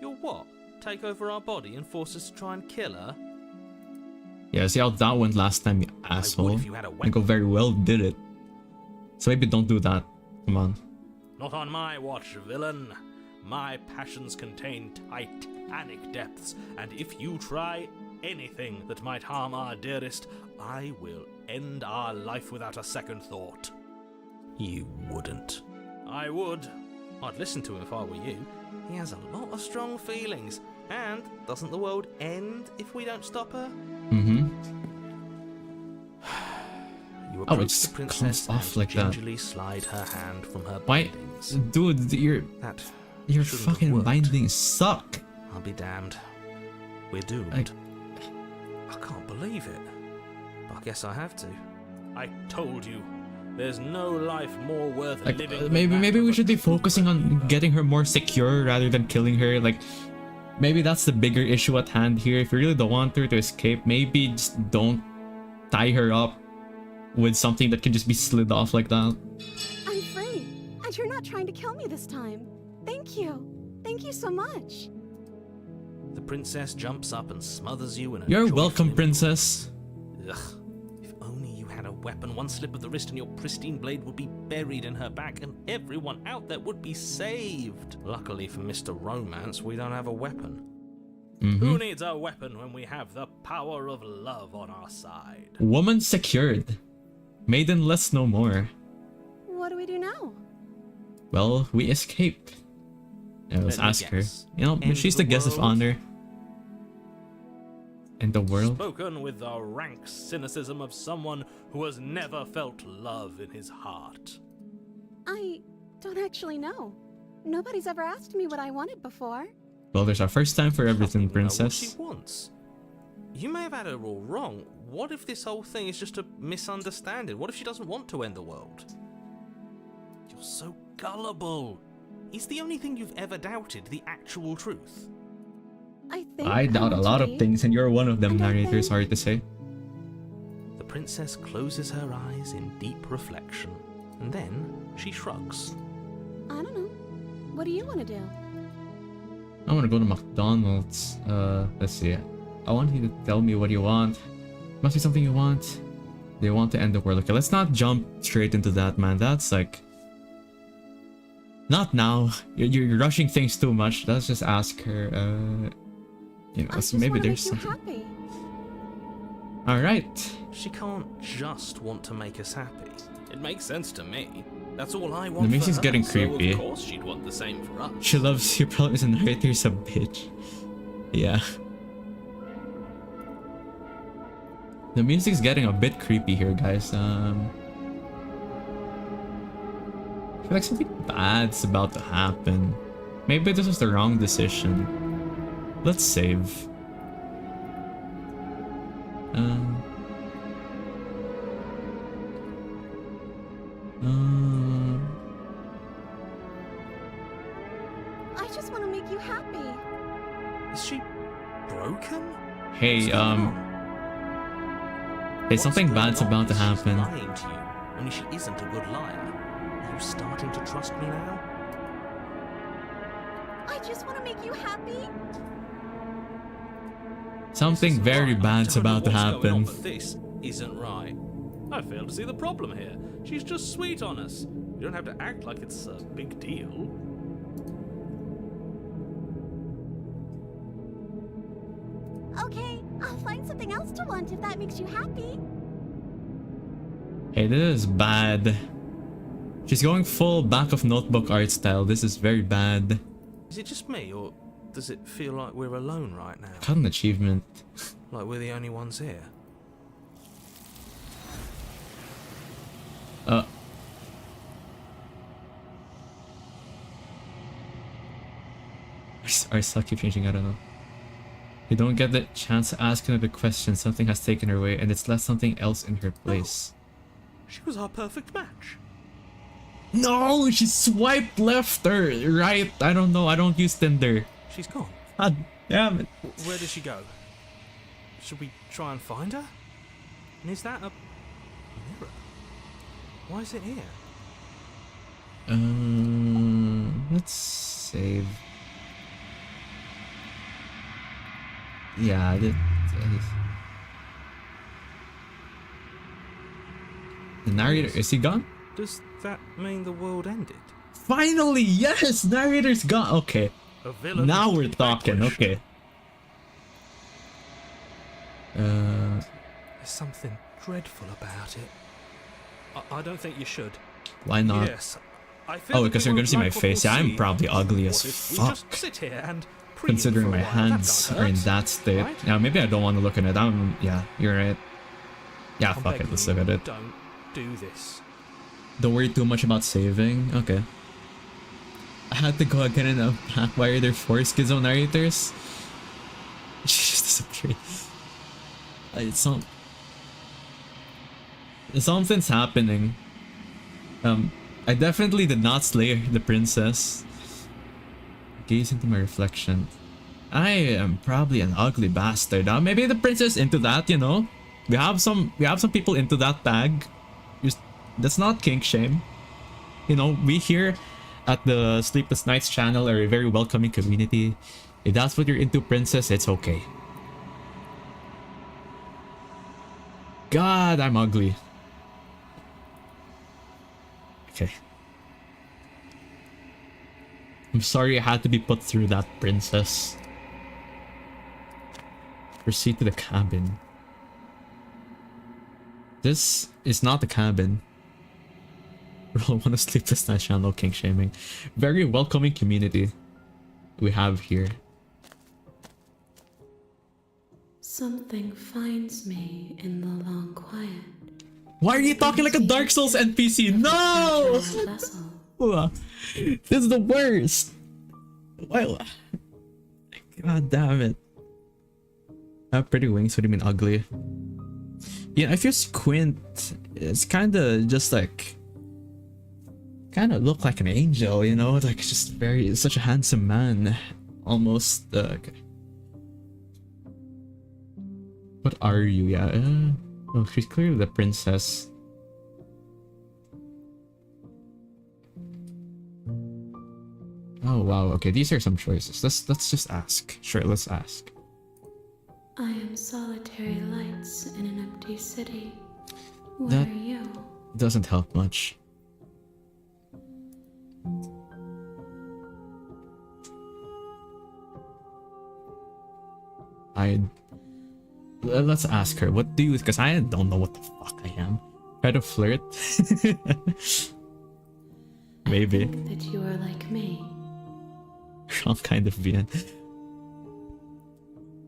You'll what? Take over our body and force us to try and kill her? Yeah, see how that went last time, you asshole. if you had a I weapon. go very well did it. So maybe don't do that. Come on. Not on my watch, villain. My passions contain titanic depths, and if you try anything that might harm our dearest, I will end our life without a second thought. You wouldn't. I would. I'd listen to him if I were you. He has a lot of strong feelings. And doesn't the world end if we don't stop her? Mm-hmm. You Oh, it approach just the princess comes off and like that. gingerly slide her hand from her Why, bindings. dude? Your That your shouldn't have fucking worked. bindings suck. I'll be damned. We're doomed. I can't believe it. But I guess I have to. I told you. There's no life more worth Like living than maybe that we of should a be focusing on true getting her more secure rather than killing her. Like maybe that's the bigger issue at hand here. If you really don't want her to escape, maybe just don't tie her up with something that can just be slid off like that. I'm free, and you're not trying to kill me this time. Thank you. Thank you so much. The princess jumps up and smothers you in a You're joyful welcome, embrace. princess. Ugh. If only you had a weapon, one slip of the wrist and your pristine blade would be buried in her back and everyone out there would be saved. Luckily for Mr. Romance, we don't have a weapon. Who needs a weapon when we have the power of love on our side? Woman secured. Maidenless no more. What do we do now? Well, we escape. Yeah, let's Let me ask her. guess. You know, End she's the the guest of world? honor. In the world? Spoken with the rank cynicism of someone who has never felt love in his heart. I don't actually know. Nobody's ever asked me what I wanted before. Well, there's our first time for everything, Know what she princess. wants. You may have had her all wrong. What if this whole thing is just a misunderstanding? What if she doesn't want to end the world? You're so gullible. Is the only thing you've ever doubted the actual truth? I think I doubt a want to lot of be. things, and you're one of them, And I narrator, think- sorry to say. The princess closes her eyes in deep reflection, and then she shrugs. I don't know. What do you want to do? I want to go to McDonald's. Let's see. I want you to tell me what you want. Must be something you want. They want to end the world. Okay, let's not jump straight into that, man. That's like... Not now. You're rushing things too much. Let's just ask her, you know, I just maybe want to there's make you something. happy. Alright. She can't just want to make us happy. It makes sense to me. That's all I The want. music's for her, getting so creepy. of course she'd want the same for us. She loves your problem is the narrator's a bitch. Yeah. The music's getting a bit creepy here, guys. I feel like something bad's about to happen. Maybe this was the wrong decision. Let's save. I just want to make you happy. Is she broken? Hey, What's going on? hey, What's something going bad's on? about to She's happen. lying to you, only she isn't a good liar. Are you starting to trust me now? I just want to make you happy. Something This very isn't right. I bad's don't know about to what's going on, happen. but this isn't right. I fail to see the problem here. She's just sweet on us. You don't have to act like it's a big deal. Okay, I'll find something else to want if that makes you happy. Hey, this is bad. She's going full back of notebook art style. This is very bad. Is it just me, or does it feel like we're alone right now? Got an achievement. Like we're the only ones here? Our style keep changing, I don't know. You don't get the chance to ask another question. Something has taken her away, and it's left something else in her place. She was our perfect match. No, she swiped left or right. I don't know. I don't use Tinder. She's gone. God damn it. Where did she go? Should we try and find her? And is that a mirror? Why is it here? Let's save. Yeah, the narrator, is he gone? Does that mean the world ended? Finally, yes, narrator's gone. Okay, A villain now we're vanquished. talking. Okay. There's something dreadful about it. I don't think you should. Why not? Yes, I feel Oh, that because we you're gonna won't see my like what face. we'll Yeah, I'm see. probably ugly as What if we fuck. just sit here and preen Considering for a my while? That hands can't are in hurt, that state. right? Yeah, maybe I don't want to look at it. Yeah, you're right. Yeah, I'm fuck it, begging let's you, look at it. don't do this. Don't worry too much about saving. Okay. I had to go again and unpack their 4 schizo narrators. She just disappeared. Something's happening. I definitely did not slay the princess. Gaze into my reflection. I am probably an ugly bastard. Maybe the princess into that, you know? We have some people into that tag. That's not kink shame. You know, we here at the Sleepless Nights channel are a very welcoming community. If that's what you're into, princess, it's okay. God, I'm ugly. Okay. I'm sorry I had to be put through that, princess. Proceed to the cabin. This is not the cabin. Roll one of Sleepless Night channel kink shaming. Very welcoming community we have here. Something finds me in the long quiet. Why are you talking like a Dark Souls NPC? No! This is the worst. Why? God damn it. I have pretty wings. What do you mean ugly? Yeah, if you squint, it's kind of just like, kind of look like an angel, you know? Like just such a handsome man, almost. Okay. What are you? Yeah. Oh, she's clearly the princess. Oh wow. Okay, these are some choices. Let's just ask. Sure, let's ask. I am solitary lights in an empty city. Where That- are you? Doesn't help much. Let's ask her. What do you? Because I don't know what the fuck I am. Try to flirt. Maybe. I think that you are like me. Wrong kind of VN.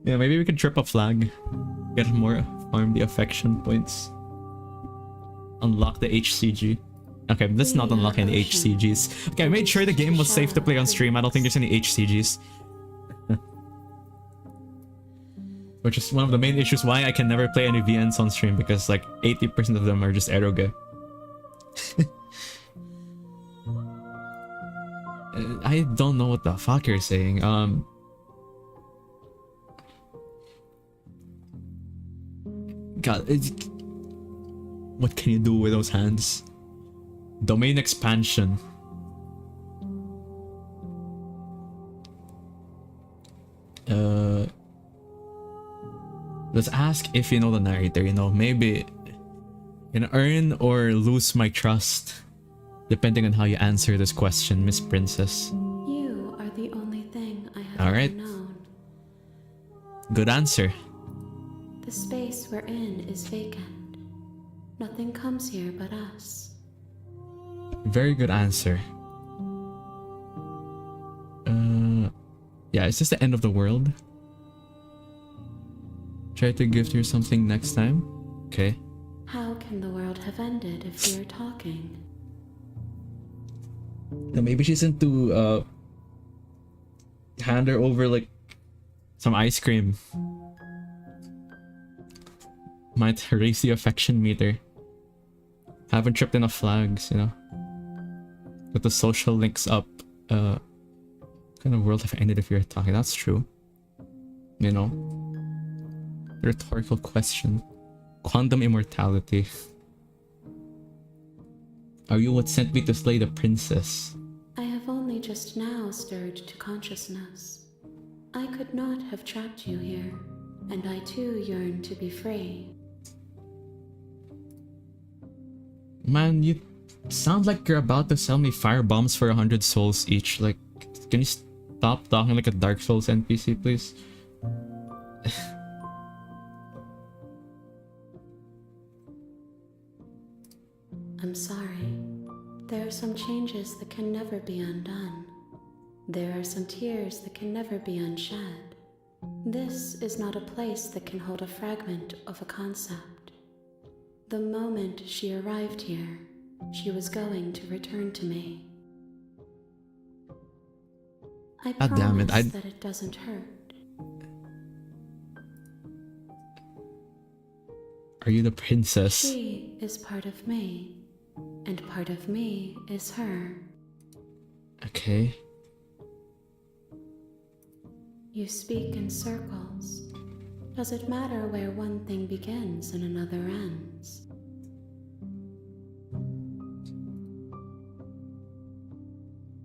Yeah, maybe we could trip a flag. Get more, farm the affection points. Unlock the HCG. Okay, let's not unlock any HCGs. Okay, I made sure the game was safe to play on stream. I don't think there's any HCGs. Which is one of the main issues why I can never play any VNs on stream, because like 80% of them are just eroge. I don't know what the fuck you're saying. God, what can you do with those hands? Domain expansion. Let's ask if you know the narrator, you know, maybe you earn or lose my trust, depending on how you answer this question, Miss Princess. You are the only thing I have All ever right. known. Good answer. The space we're in is vacant. Nothing comes here but us. Very good answer. Yeah, is this the end of the world? Try to gift her something next time? Okay. How can the world have ended if we are talking? Now maybe she's into hand her over like some ice cream. Might raise the affection meter. Haven't tripped enough flags, you know. With the social links up. What kind of world have ended if you're talking? That's true. You know. Rhetorical question. Quantum immortality. Are you what sent me to slay the princess? I have only just now stirred to consciousness. I could not have trapped you here, and I too yearn to be free. Man, you sound like you're about to sell me fire bombs for 100 souls each. Like, can you stop talking like a Dark Souls NPC, please? I'm sorry. There are some changes that can never be undone. There are some tears that can never be unshed. This is not a place that can hold a fragment of a concept. The moment she arrived here, she was going to return to me. I God damn it, promise that it doesn't hurt. Are you the princess? She is part of me, and part of me is her. Okay. You speak in circles. Does it matter where one thing begins and another ends?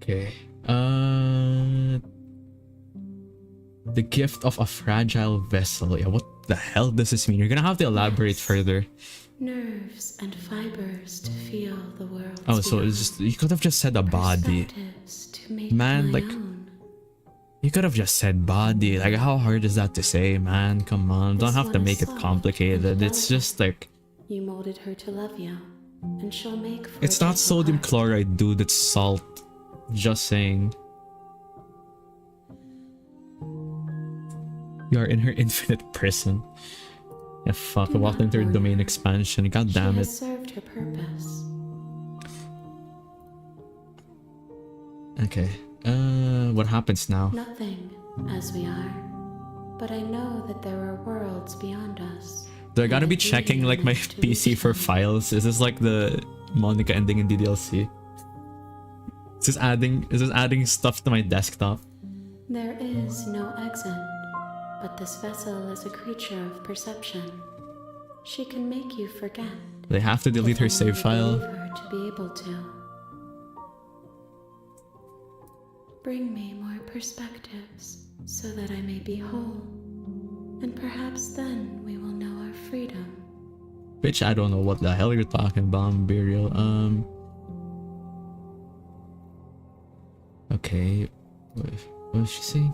Okay. The gift of a fragile vessel. Yeah, what the hell does this mean? You're gonna have to elaborate Yes. further. Nerves and fibers to feel the world. Oh, so it's just, you could have just said a body. To make Man, my like, own. you could have just said body. Like, how hard is that to say, man? Come on, don't This have to one make is it soft complicated. and It's delicate. just like, You molded her to love you, and she'll make for it's a not gentle sodium heart. chloride, dude. It's salt. Just saying. You are in her infinite prison. Yeah, fuck. Do Walked not into her mourn domain her. expansion. God She damn it. has served her purpose. Okay. What happens now? Nothing, as we are. But I know that there are worlds beyond us. Do I gotta and be that we checking like my managed to PC reach for them. files? Is this like the Monica ending in DDLC? Is this adding stuff to my desktop? There is no exit, but this vessel is a creature of perception. She can make you forget. They have to delete if her only save you file. believe her to be able to. Bring me more perspectives so that I may be whole, and perhaps then we will know our freedom. Bitch, I don't know what the hell you're talking about, Burial. Okay. What is she saying?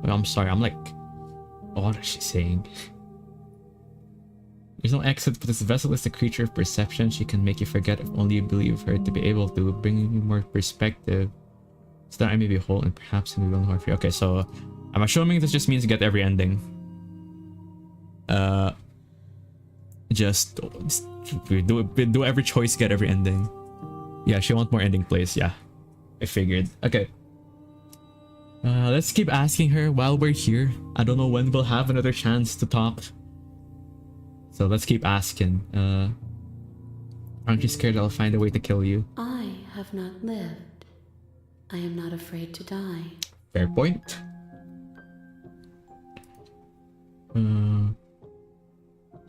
Oh, I'm sorry, I'm like, what is she saying? There's no exit, but this vessel is a creature of perception. She can make you forget if only you believe her to be able to, bring you more perspective so that I may be whole and perhaps we will know her free. Okay, so I'm assuming this just means get every ending. Just do every choice, get every ending. Yeah, she wants more ending plays. Yeah, I figured. Okay. Let's keep asking her while we're here. I don't know when we'll have another chance to talk. So let's keep asking. Aren't you scared I'll find a way to kill you? I have not lived. I am not afraid to die. Fair point.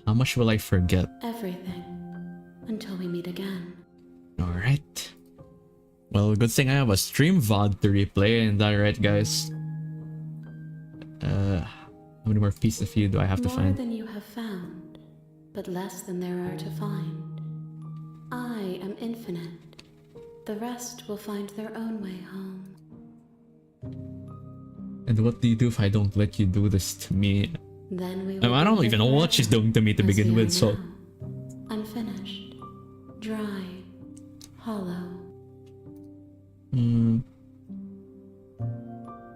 How much will I forget? Everything. Until we meet again. Alright. Well, good thing I have a stream VOD to replay, and that right, guys? How many more pieces of you do I have to More find? than you have found, but less than there are to find. I am infinite. The rest will find their own way home. And what do you do if I don't let you do this to me? Then we I will don't be even know here what she's forever, doing to me to as begin we with, are so... now. Unfinished. Dry. Hollow.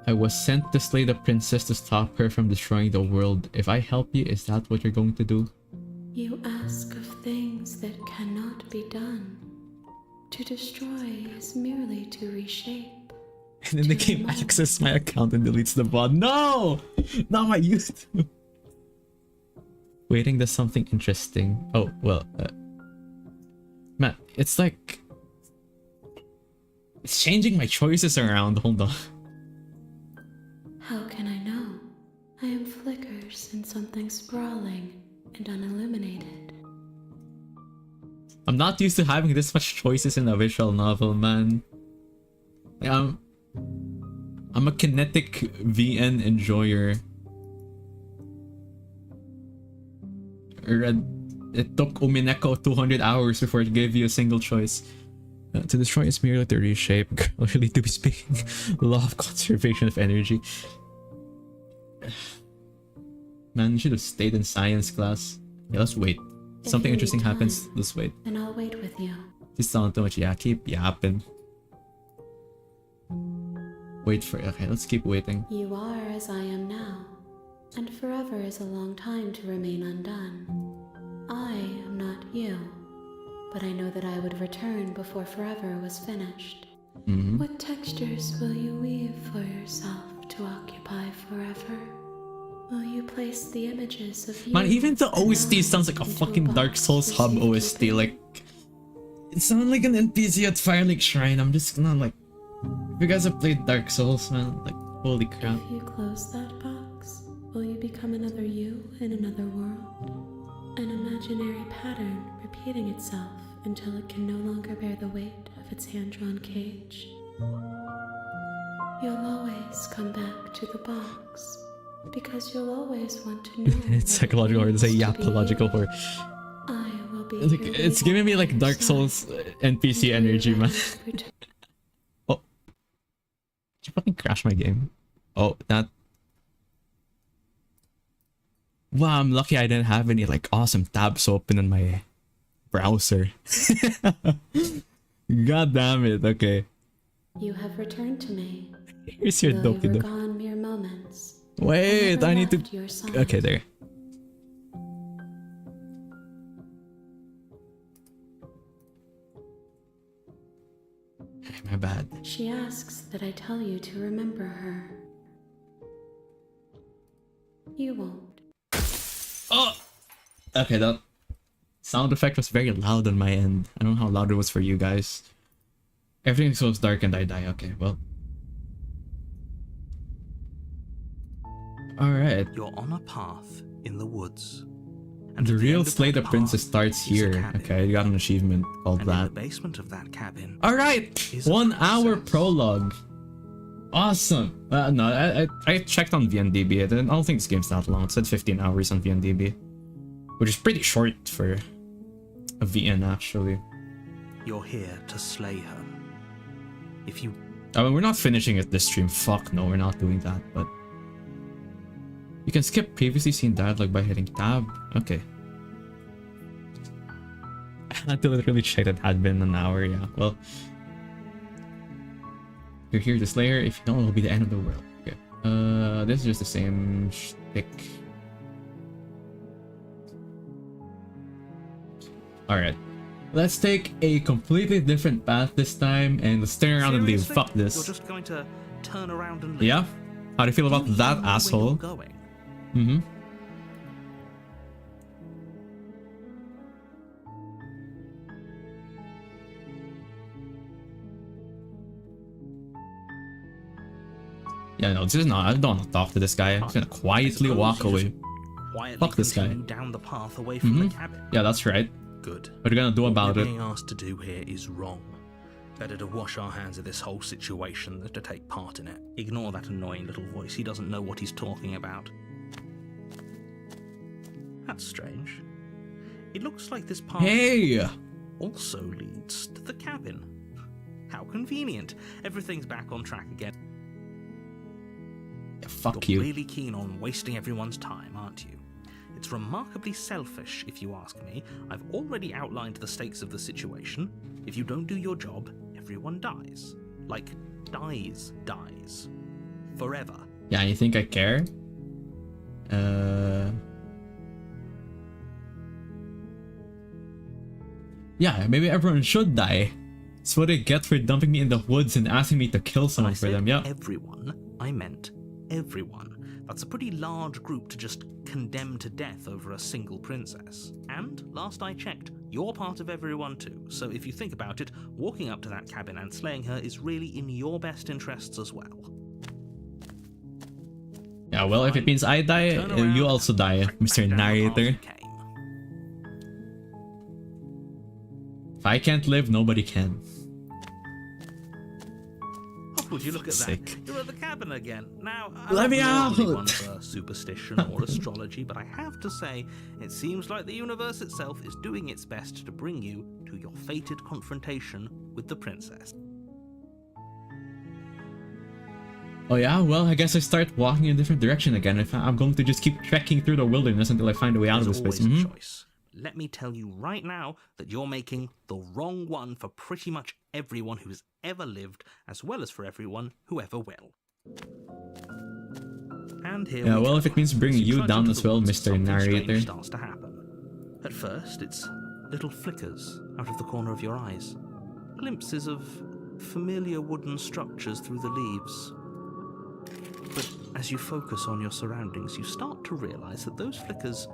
I was sent to slay the princess to stop her from destroying the world. If I help you, is that what you're going to do? You ask of things that cannot be done. To destroy is merely to reshape. And then the game accesses my account and deletes the VOD. No! Not my YouTube! Waiting, there's something interesting. Oh, well, man, it's like... It's changing my choices around. Hold on. How can I know? I am flickers in something sprawling and unilluminated. I'm not used to having this much choices in a visual novel, man. Like, I'm a kinetic VN enjoyer. It took Umineko 200 hours before it gave you a single choice. To destroy is merely to reshape. Really, to be speaking, law of conservation of energy. Man, you should have stayed in science class. Yeah, let's wait. If Something you interesting need happens. time, Let's wait. Then I'll wait with you. Just sound too much. Yeah, keep yapping. Wait for it. Okay, let's keep waiting. You are as I am now, and forever is a long time to remain undone. I am not you, but I know that I would return before forever was finished. What textures will you weave for yourself to occupy forever? Will you place the images of you? Man, even the OST sounds like a into fucking Dark box Souls for hub OST. safekeeping? Like, it sounds like an NPC at Firelink Shrine. I'm just not like. If you guys have played Dark Souls, man, like, holy crap. If you close that box, will you become another you in another world? An imaginary pattern repeating itself until it can no longer bear the weight of its hand-drawn cage. You'll always come back to the box, because you'll always want to know. It's psychological horror to say yapological horror. I will be. Like, it's giving me like Dark Souls NPC energy, man. Oh. Did you fucking crash my game? Oh, that. Wow, I'm lucky I didn't have any like awesome tabs open in my browser. God damn it, okay. You have returned to me. Here's your Though you doki were doki. gone mere moments. Wait, never I need to. left your side. Okay, there. My bad. She asks that I tell you to remember her. You won't. Oh! Okay, that sound effect was very loud on my end. I don't know how loud it was for you guys. Everything goes dark and I die. Okay, well. Alright. You're on a path in the woods. The at the real end of Slay the that Princess path starts is a here. cabin. Okay, I got an achievement called And in the that. basement of that cabin Alright! is a 1 hour princess. prologue. Awesome! No, I checked on VNDB. I don't think this game's that long. It said 15 hours on VNDB. Which is pretty short for a VN, actually. You're here to slay her. If you I mean, we're not finishing it this stream. Fuck no, we're not doing that, but... You can skip previously seen dialogue by hitting tab. Okay. I had to literally check that had been an hour, yeah. Well... You're here to slay her. If you don't, it'll be the end of the world. Okay. This is just the same shtick. Alright. Let's take a completely different path this time and let's turn around and leave. seriously, Fuck this. You're just going to turn around and leave. Yeah? How do you feel about You that know where asshole? you're going. Mm-hmm. Yeah, no, this is not. I don't want to talk to this guy. I'm just gonna quietly Suppose walk you away. just quietly Fuck this guy. continue down the path away from the cabin. Yeah, that's right. Good. What are you gonna do about What we're it? being asked to do here is wrong. Better to wash our hands of this whole situation than to take part in it. Ignore that annoying little voice. He doesn't know what he's talking about. That's strange. It looks like this path Hey! also leads to the cabin. How convenient. Everything's back on track again. Yeah, fuck You're you. really keen on wasting everyone's time, aren't you? It's remarkably selfish, if you ask me. I've already outlined the stakes of the situation. If you don't do your job, everyone dies. Like, dies. Forever. Yeah, you think I care? Yeah, maybe everyone should die. It's what they get for dumping me in the woods and asking me to kill When I someone for said them, yeah. everyone, I meant everyone. That's a pretty large group to just condemn to death over a single princess. And, last I checked, you're part of everyone too. So if you think about it, walking up to that cabin and slaying her is really in your best interests as well. Yeah, well, if it means I die, Turn around you also die, and track Mr. back down the path Narrator. you came. If I can't live, nobody can. Oh, would you look at Sick. that? You're at the cabin again. Now, Let me I'm not out! one for superstition or astrology, but I have to say, it seems like the universe itself is doing its best to bring you to your fated confrontation with the princess. Oh yeah, well, I guess I start walking in a different direction again. If I'm going to just keep trekking through the wilderness until I find a way out of There's this place. always a Mhm. choice. let me tell you right now that you're making the wrong one for pretty much everyone who has ever lived, as well as for everyone who ever will. And here Yeah, we well, go. if it means bringing As you trudge down into as the well, woods, Mr. something Narrator. strange starts to happen. At first, it's little flickers out of the corner of your eyes, glimpses of familiar wooden structures through the leaves. But as you focus on your surroundings, you start to realize that those flickers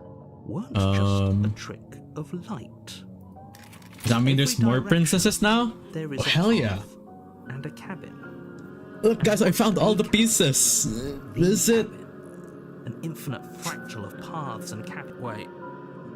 weren't just a trick of light. Does that mean there's Every more direction, princesses now? There is Oh, a hell yeah. path and a cabin. Look, guys, I found all the pieces. This is it. An infinite fractal of paths and cabin. Wait,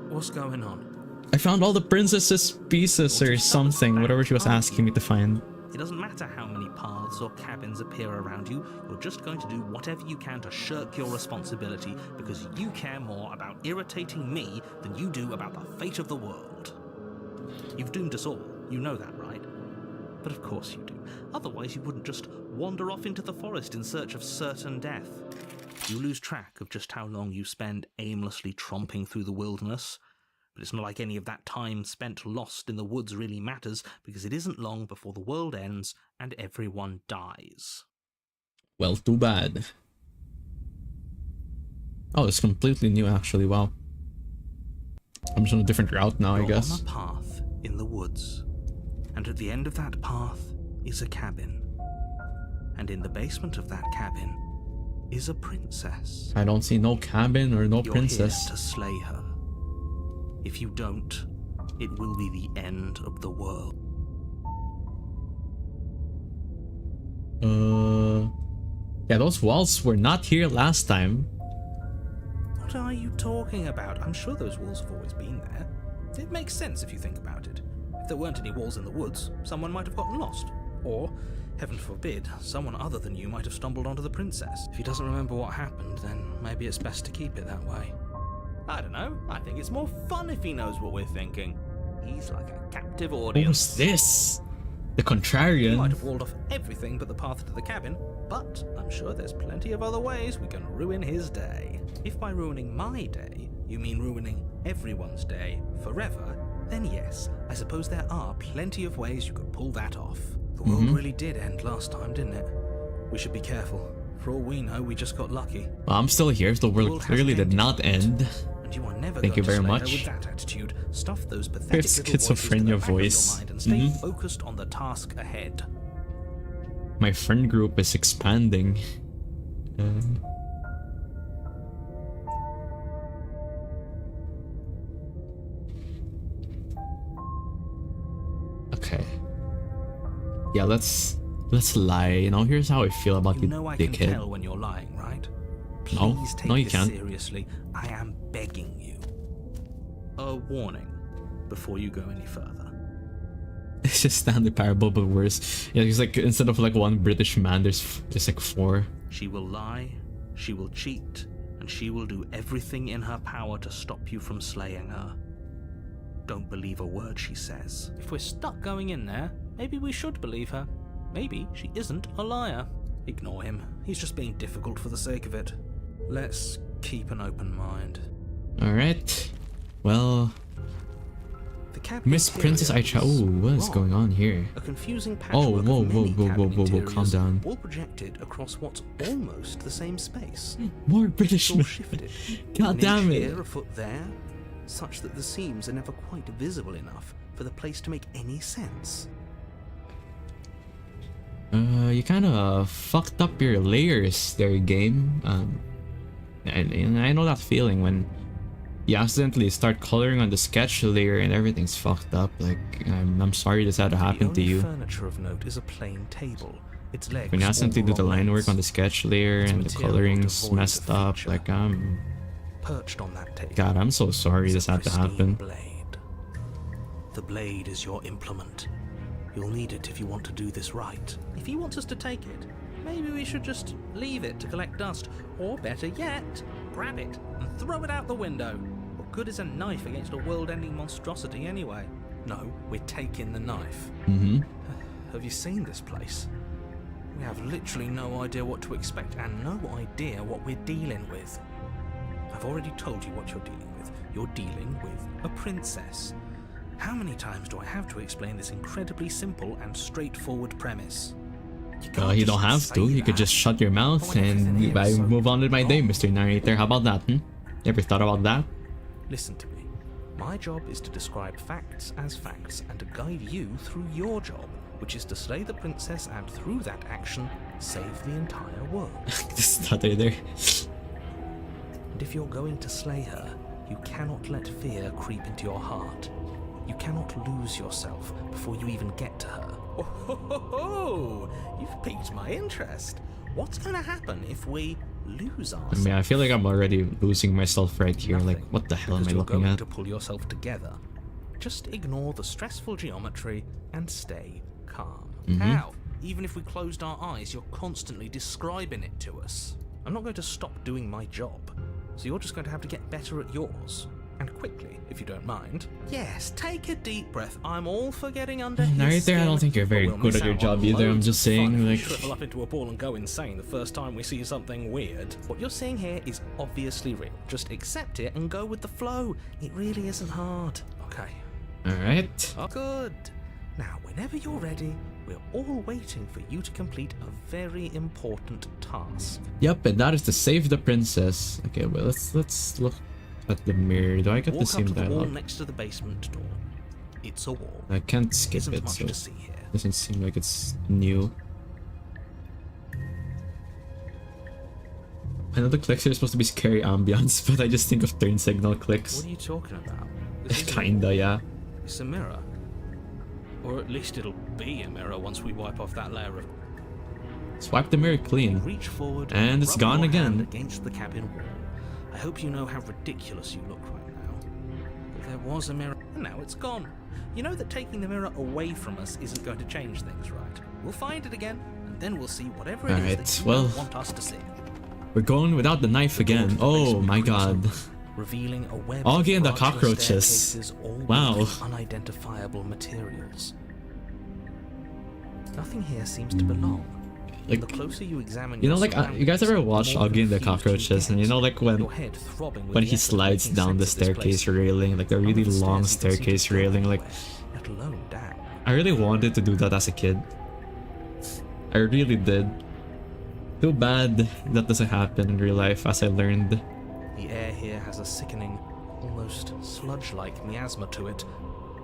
what's going on? I found all the princesses' pieces or something, whatever she was asking me to find. It doesn't matter how many paths or cabins appear around you, you're just going to do whatever you can to shirk your responsibility because you care more about irritating me than you do about the fate of the world. You've doomed us all, you know that, right? But of course you do. Otherwise you wouldn't just wander off into the forest in search of certain death. You lose track of just how long you spend aimlessly tromping through the wilderness. But it's not like any of that time spent lost in the woods really matters, because it isn't long before the world ends and everyone dies. Well, too bad. Oh, it's completely new actually, wow. I'm just on a different route now, I guess. You're on a path in the woods, and at the end of that path is a cabin. And in the basement of that cabin is a princess. I don't see no cabin or no You're princess. here to slay her. If you don't, it will be the end of the world. Yeah, those walls were not here last time. What are you talking about? I'm sure those walls have always been there. It makes sense if you think about it. If there weren't any walls in the woods, someone might have gotten lost. Or, heaven forbid, someone other than you might have stumbled onto the princess. If he doesn't remember what happened, then maybe it's best to keep it that way. I don't know. I think it's more fun if he knows what we're thinking. He's like a captive What audience. was this? The He might contrarian? have walled off everything but the path to the cabin, but I'm sure there's plenty of other ways we can ruin his day. If by ruining my day, you mean ruining everyone's day forever, then yes, I suppose there are plenty of ways you could pull that off. The world really did end last time, didn't it? We should be careful. For all we know, we just got lucky. Well, I'm still here, the world world clearly hasn't did not end. And you are never Thank going you very to slay her much. with that attitude. Stuff those Your pathetic little voices to the schizophrenia back of your voice. mind and stay focused on the task ahead. My friend group is expanding. Okay. Yeah, let's lie. You know, here's how I feel about You you, know I can dickhead. tell when you're lying, right? No. Please take No, you this can't. seriously. I am begging you. A warning before you go any further. It's just standard parable, but worse. Yeah, it's like instead of like one British man, there's like 4. She will lie, she will cheat, and she will do everything in her power to stop you from slaying her. Don't believe a word she says. If we're stuck going in there, maybe we should believe her. Maybe she isn't a liar. Ignore him. He's just being difficult for the sake of it. Let's keep an open mind. Alright. Well, The cabin Miss Princess interior Aicha. is Oh, what is wrong. going on here? A confusing Oh, patchwork whoa, of many whoa, whoa, cabin whoa, whoa, calm interiors, down. all projected across what's almost the same space. More It's British all men. shifted. God An damn inch it. here, a foot there, such that the seams are never quite visible enough for the place to make any sense. You kind of fucked up your layers there, game. And I know that feeling when you accidentally start coloring on the sketch layer and everything's fucked up. Like, I'm sorry this had to happen to The only you. furniture of note is a plain table. Its legs When you accidentally all do the wrong line work lengths. on the sketch layer Its and the material coloring's devoid of messed up, feature. like, Perched on that table. God, I'm so sorry is a this had to pristine happen. Blade. The blade is your implement. You'll need it if you want to do this right. If he wants us to take it, maybe we should just leave it to collect dust. Or better yet, grab it and throw it out the window. What good is a knife against a world-ending monstrosity anyway? No, we're taking the knife. Have you seen this place? We have literally no idea what to expect and no idea what we're dealing with. I've I've already told you what you're dealing with. You're dealing with a princess. How many times do I have to explain this incredibly simple and straightforward premise? You don't have to. You could just shut your mouth and I move on with my day, Mr. Narrator. How about that, You ever thought about that? Listen to me. My job is to describe facts as facts and to guide you through your job, which is to slay the princess and through that action, save the entire world. The stutter there. And if you're going to slay her, you cannot let fear creep into your heart. You cannot lose yourself before you even get to her. Oh, you've piqued my interest. What's going to happen if we lose I ourselves? mean, I feel like I'm already losing myself right here. Like, Nothing, what the hell am I because looking you're going at? to pull yourself together. Just ignore the stressful geometry and stay calm. How? Even if we closed our eyes, you're constantly describing it to us. I'm not going to stop doing my job, so you're just going to have to get better at yours. And quickly, if you don't mind. Yes, take a deep breath. I'm all for getting under his Narrator, skin, I don't think you're very but we'll good miss at your out job on either. I'm loads just of fun saying, if we like, Shrivel up into a ball and go insane the first time we see something weird. What you're seeing here is obviously real. Just accept it and go with the flow. It really isn't hard. Okay. alright. Oh, good. Now, whenever you're ready, we're all waiting for you to complete a very important task. Yep, and that is to save the princess. Okay, well, let's look at the mirror. Do I get the Walk same up to the wall dialogue? next to the basement door. It's a wall. I can't skip Isn't it, much so to see here. doesn't seem like it's new. I know the clicks are supposed to be scary ambience, but I just think of turn signal clicks. What are you talking about? This isn't a Kinda, wall. yeah. It's a mirror. Or at least it'll be a mirror once we wipe off that layer of... Swipe the mirror clean. Reach forward And it's rub gone your again. hand against the cabin wall. I hope you know how ridiculous you look right now. But there was a mirror, and now it's gone. You know that taking the mirror away from us isn't going to change things, right? We'll find it again, and then we'll see whatever it is Alright, that you well, don't want us to see. We're going without the knife again. Oh my god. Revealing a web Augie and the of arduous cockroaches. staircases, all Wow. with unidentifiable materials. Nothing here seems to belong. Like, the closer you examine you know, your like, you guys ever watch surroundings, the more Augie and the confused you cockroaches? And you get. know, like when Your head throbbing with when the he effort of slides making down the sense of this place. staircase railing, like a None of really the long stairs even seem to staircase go railing, like anywhere, let alone down. I really wanted to do that as a kid. I really did. Too bad that doesn't happen in real life, as I learned. The air here has a sickening, almost sludge-like miasma to it.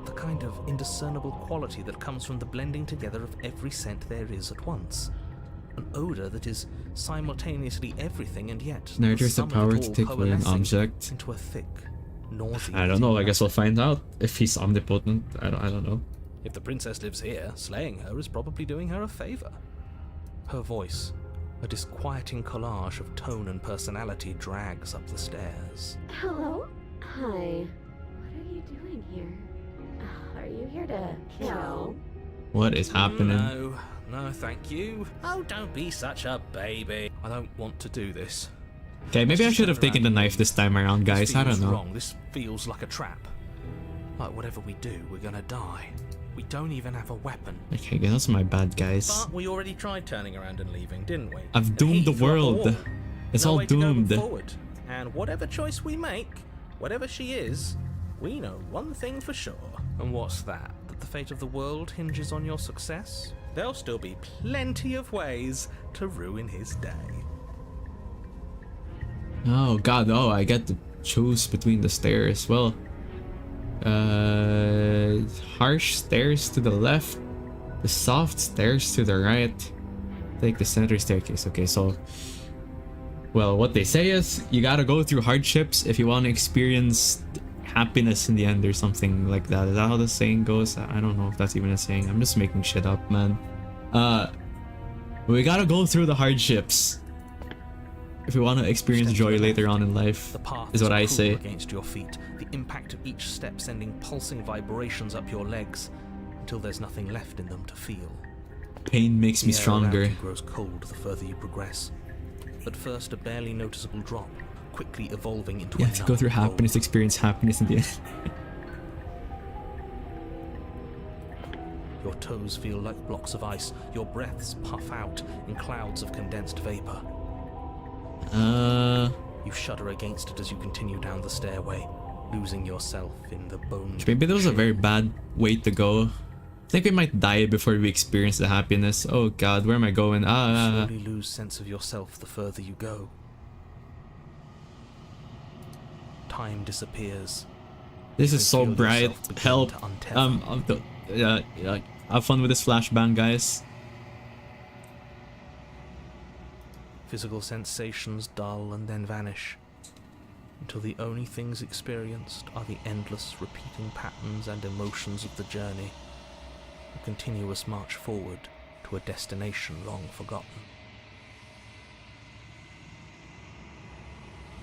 The kind of indiscernible quality that comes from the blending together of every scent there is at once. An odor that is simultaneously everything and yet Narrator has the sum of power it to all take away an coalescing object. into a thick, nauseating I don't know, I guess we'll mass. find out if he's omnipotent. I don't know. If the princess lives here, slaying her is probably doing her a favor. Her voice, a disquieting collage of tone and personality, drags up the stairs. Hello? Hi. What are you doing here? Are you here to kill? What is happening? No, thank you. Oh, don't be such a baby. I don't want to do this. Okay, maybe I should have taken the knife this time around, guys. This I don't feels know. wrong. This feels like a trap. Like whatever we do, we're gonna die. We don't even have a weapon. Okay, that's my bad, guys. But we already tried turning around and leaving, didn't we? I've And doomed he the threw up a world. wall. It's No all way to go but doomed. forward. And whatever choice we make, whatever she is, we know one thing for sure. And what's that? That the fate of the world hinges on your success? There'll still be plenty of ways to ruin his day. Oh god, oh, I get to choose between the stairs. Well, harsh stairs to the left, the soft stairs to the right. Take the center staircase. Okay, so, well, what they say is you gotta go through hardships if you want to experience happiness in the end or something like that. Is that how the saying goes? I don't know if that's even a saying. I'm just making shit up, man. We gotta go through the hardships if we want to experience Step to joy the later left. on in life, The path is what I cruel say. against your feet, the impact of each step sending pulsing vibrations up your legs until there's nothing left in them to feel. Pain makes me The air around stronger. you grows cold the further you progress. At first, a barely noticeable drop, quickly evolving into You have to go through happiness, experience happiness in the end. Your toes feel like blocks of ice. Your breaths puff out in clouds of condensed vapor. You shudder against it as you continue down the stairway, losing yourself in the bones. Maybe that was a very bad way to go. I think we might die before we experience the happiness. Oh god, where am I going? You slowly lose sense of yourself the further you go. Time disappears. This You is so feel bright. yourself begin Help. to untether. Yeah, have fun with this flashbang, guys. Physical sensations dull and then vanish, until the only things experienced are the endless repeating patterns and emotions of the journey, a continuous march forward to a destination long forgotten.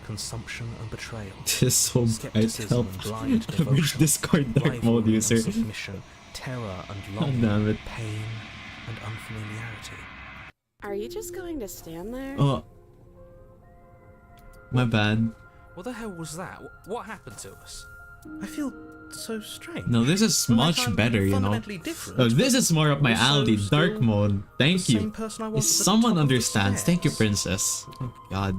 Consumption and betrayal. This is so bright. Skepticism Help. and blind I've reached devotion. Discord dark mode Rivalry and user. submission, terror and God longing, damn it. pain and unfamiliarity. Are you just going to stand there? Oh. My bad. What the hell was that? What happened to us? I feel so strange. No, this is Like much I'm better, you know. fundamentally different, Oh, this but is more up my also alley. Dark still mode. Thank the you. same person I If was at the someone top of the understands, thank you, stairs. princess. Oh god.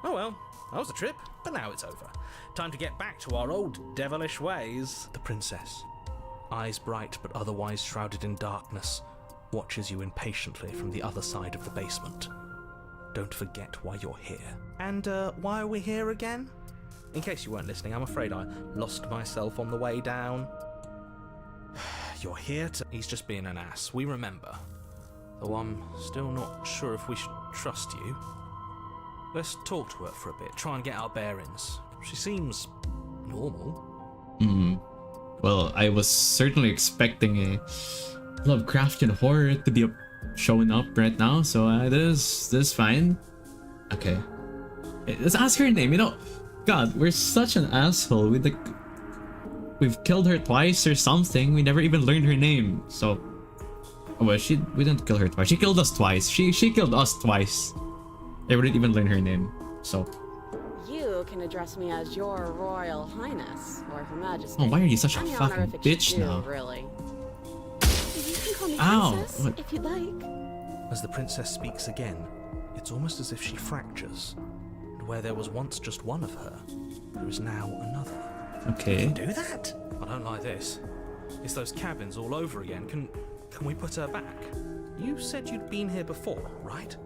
Oh well, that was a trip, but now it's over. Time to get back to our old devilish ways. The princess, eyes bright but otherwise shrouded in darkness, watches you impatiently from the other side of the basement. Don't forget why you're here. And why are we here again? In case you weren't listening, I'm afraid I lost myself on the way down. You're here to... He's just being an ass, we remember. Though I'm still not sure if we should trust you. Let's talk to her for a bit, try and get our bearings. She seems normal. Well, I was certainly expecting a Lovecraftian horror to be showing up right now, so this is fine. Okay. Let's ask her name, you know. God, we're such an asshole. We've killed her twice or something. We never even learned her name. So, well, we didn't kill her twice. She killed us twice. She killed us twice. They wouldn't even learn her name. So, You can address me as Your Royal Highness or Her Majesty. oh, why are you such a I'm the fucking honorific bitch you, now? Really. You can call me Ow, Princess what? if you'd like. As the princess speaks again, it's almost as if she fractures. And where there was once just one of her, there is now another. Okay. Do that? I don't like this. It's those cabins all over again. Can we put her back? You said you'd been here before, right?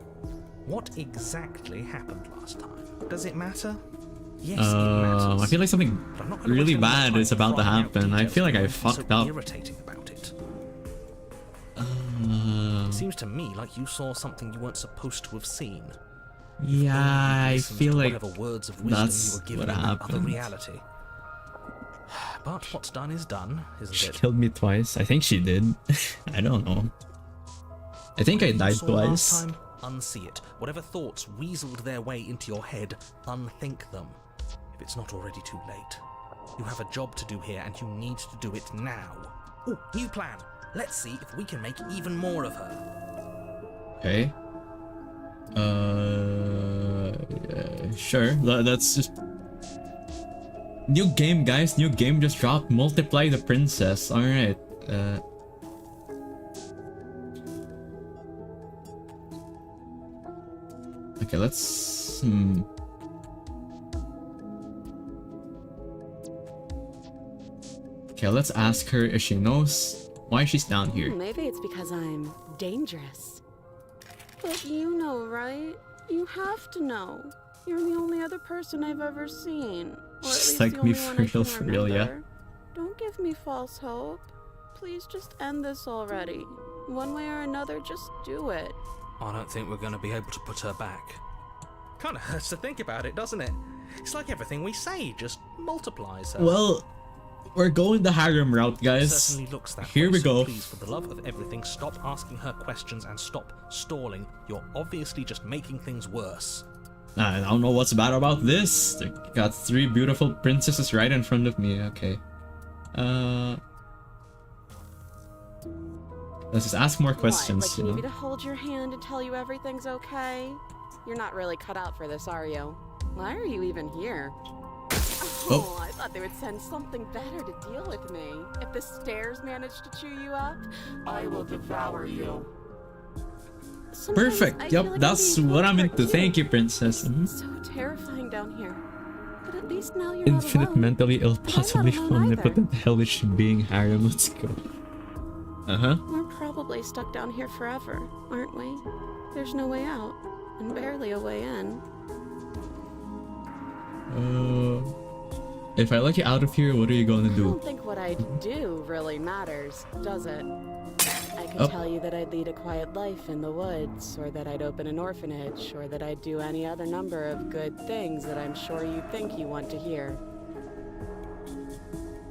What exactly happened last time? Does it matter? Yes, it matters. I feel like something But I'm not gonna really waste any more bad time is about to frying out happen. I details feel like I about what's fucked so up. irritating about it. It seems to me like you saw something you weren't supposed to have seen. Yeah, I Listened feel to like whatever words of wisdom that's you were given what in that other happened. reality. But what's done is done, isn't She it? killed me twice. I think she did. I don't know. I think I You died saw twice. last time, unsee it. Whatever thoughts weaseled their way into your head, unthink them. If it's not already too late. You have a job to do here, and you need to do it now. Ooh, new plan. Let's see if we can make even more of her. Okay. Sure. That's just new game, guys. New game just dropped. Multiply the princess. All right. Okay. Let's. Okay. Let's ask her if she knows why she's down here. Maybe it's because I'm dangerous. But you know, right? You have to know. You're the only other person I've ever seen. Or at Just least like the me only one I for real, can for real, yeah. remember. Don't give me false hope. Please just end this already. One way or another, just do it. I don't think we're going to be able to put her back. Kind of hurts to think about it, doesn't it? It's like everything we say just multiplies her. Well, we're going the harem route, guys. Certainly looks that Here way, we so go. Please, for the love of everything, stop asking her questions and stop stalling. You're obviously just making things worse. I don't know what's bad about this. They got 3 beautiful princesses right in front of me. Okay. Let's just ask more questions. What, like you need me to hold your hand and tell you everything's okay? You're not really cut out for this, are you? Why are you even here? Oh, I thought they would send something better to deal with me. If the stairs manage to chew you up, I will devour you. Sometimes I Perfect. feel Yep, like that's I'm being what I'm hurt into. too. Thank you, princess. So terrifying. least now you're Infinite not alone. mentally ill, But I'm not possibly alone either. omnipotent, hellish being Harem. Let's go. Uh-huh. We're probably stuck down here forever, aren't we? There's no way out, and barely a way in. If I let you out of here, what are you gonna I do? don't think what I do really matters, does it? I could tell you that I'd lead a quiet life in the woods, or that I'd open an orphanage, or that I'd do any other number of good things that I'm sure you think you want to hear.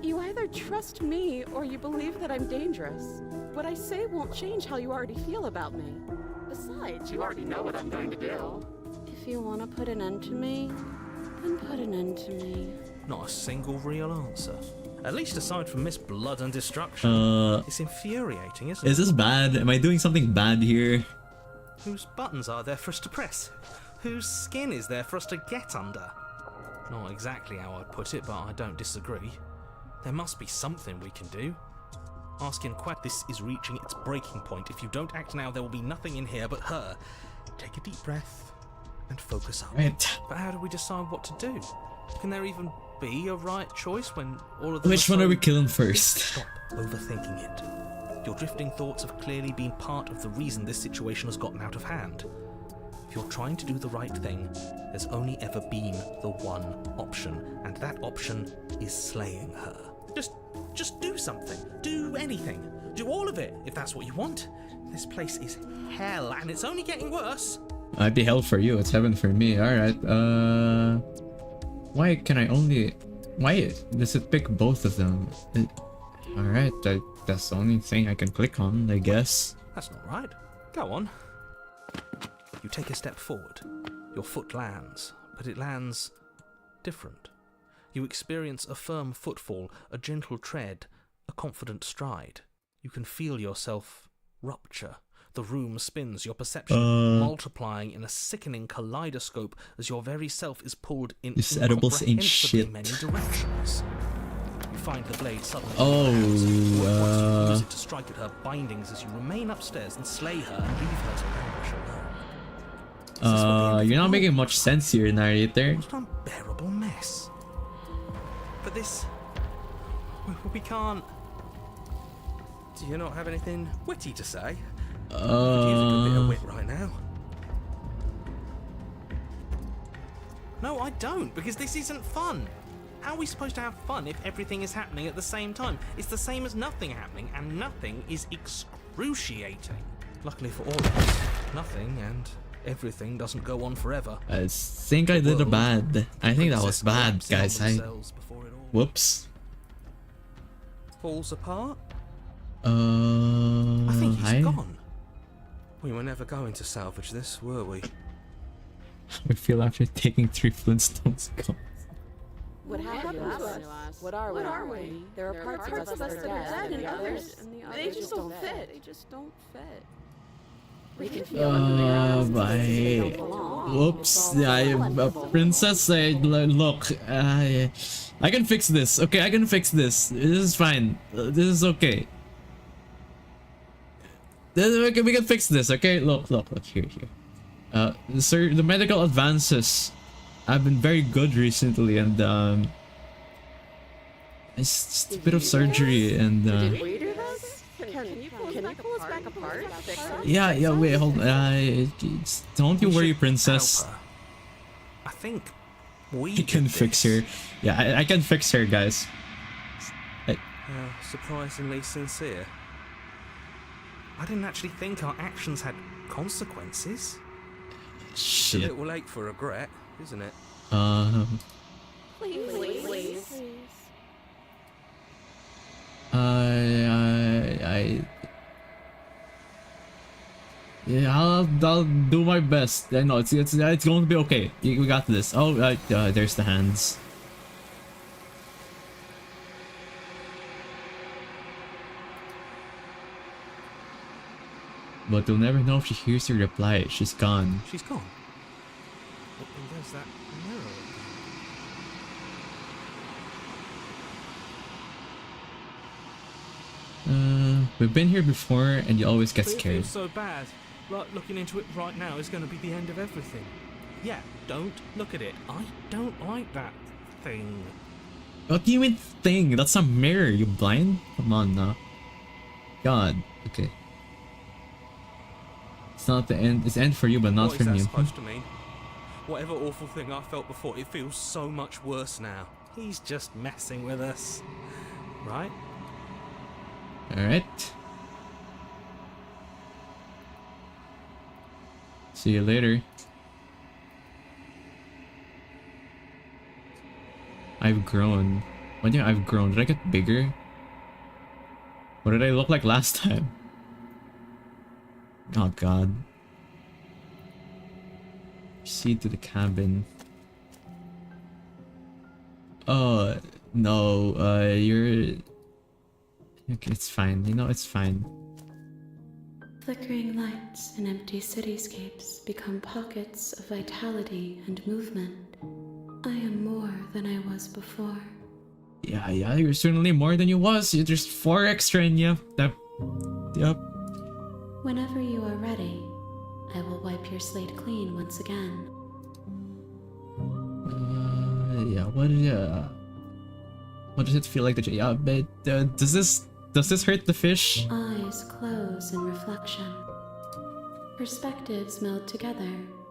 You either trust me, or you believe that I'm dangerous. What I say won't change how you already feel about me. Besides, you already know what I'm going to do. If you want to put an end to me, then put an end to me. Not a single real answer. At least aside from Miss Blood and Destruction. It's infuriating, isn't it? Is this bad? Am I doing something bad here? Whose buttons are there for us to press? Whose skin is there for us to get under? Not exactly how I'd put it, but I don't disagree. There must be something we can do. Asking Quack, this is reaching its breaking point. If you don't act now, there will be nothing in here but her. Take a deep breath and focus up. Right. But how do we decide what to do? Can there even be a right choice when all of them Which are one so... are we killing first? Stop overthinking it. Your drifting thoughts have clearly been part of the reason this situation has gotten out of hand. If you're trying to do the right thing, there's only ever been the one option, and that option is slaying her. Just do something. Do anything. Do all of it, if that's what you want. This place is hell, and it's only getting worse. Might be hell for you, it's heaven for me. Alright, why can I only... Why does it pick both of them? Alright, that's the only thing I can click on, I guess. That's not right. Go on. You take a step forward. Your foot lands, but it lands different. You experience a firm footfall, a gentle tread, a confident stride. You can feel yourself rupture. The room spins, your perception multiplying in a sickening kaleidoscope as your very self is pulled in This edibles ain't incomprehensibly shit. many directions. You find the blade suddenly. Oh, use it to strike at her bindings as you remain upstairs and slay her and leave her to ambush alone. you're not making much sense here, narrator. What an unbearable mess. But this... we can't... Do you not have anything witty to say? Could use a good bit of wit right now. No, I don't, because this isn't fun. How are we supposed to have fun if everything is happening at the same time? It's the same as nothing happening, and nothing is excruciating. Luckily for all of us, nothing and everything doesn't go on forever. I think I did a bad. I think that was bad, guys. Whoops. Falls apart? I think he's gone. We were never going to salvage this, were we? I feel after taking 3 Flintstones. What happened to us? What are we? There are parts of us that are dead, and others, they just don't fit. They just don't fit. We can feel Whoops. Princess said, look, I can fix this. Okay, I can fix this. This is fine. This is okay. We can fix this, okay? Look, here. Sir, the medical advances have been very good recently, and it's just a bit of surgery, and Did we do this? Can you pull us back apart? yeah, wait, hold on. Don't you worry, princess. I think we can did fix this. her. Yeah, I can fix her, guys. Surprisingly sincere. I didn't actually think our actions had consequences. It's a Shit. little late for regret, isn't it? Please. Yeah, I'll do my best. I know it's going to be okay. We got this. Oh, there's the hands. But you'll never know if she hears your reply. She's gone. She's gone. And there's that mirror again. We've been here before, and you always get But it scared. feels so bad. Like looking into it right now is going to be the end of everything. Yeah, don't look at it. I don't like that thing. What do you mean thing? That's a mirror, you blind? Come on now. God. Okay. It's not the end. It's the end for you, but not What for is that me. supposed to mean? Whatever awful thing I felt before, it feels so much worse now. He's just messing with us. Right? Alright. See you later. I've grown. What do you mean I've grown? Did I get bigger? What did I look like last time? Oh god. Proceed to the cabin. Oh no, you're okay, it's fine. You know, it's fine. Flickering lights and empty cityscapes become pockets of vitality and movement. I am more than I was before. Yeah, you're certainly more than you was. You're just 4 extra in you. Yep. Whenever you are ready, I will wipe your slate clean once again. Yeah, what does it feel like to yeah, but does this hurt the fish? Eyes close in reflection. Perspectives meld together,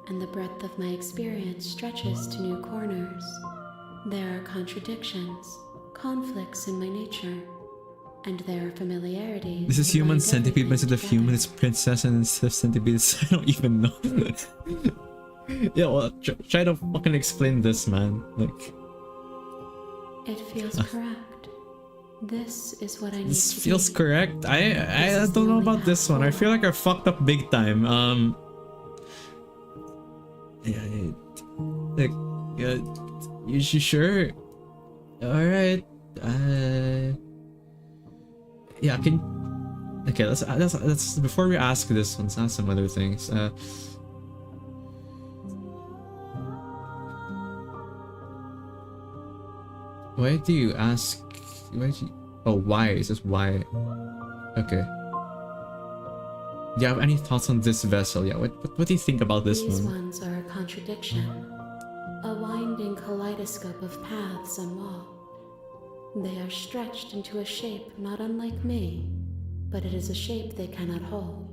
and the breadth of my experience stretches to new corners. There are contradictions, conflicts in my nature, and there are familiarities. This is that human bind centipede, but everything instead of human, together. it's princess, and instead of centipede, it's, I don't even know. Yeah, well, try to fucking explain this, man. Like, It feels correct. This is what I need this to feels be. correct. I don't know about this one. I feel like I fucked up big time. Yeah, like, you sure? All right. Yeah, okay, let's before we ask this one, let's ask some other things. Why do you ask? Why? Is this why? Okay. Do you have any thoughts on this vessel? Yeah, what do you think about this These one? ones are a contradiction, a winding kaleidoscope of paths unwalked. They are stretched into a shape not unlike me, but it is a shape they cannot hold.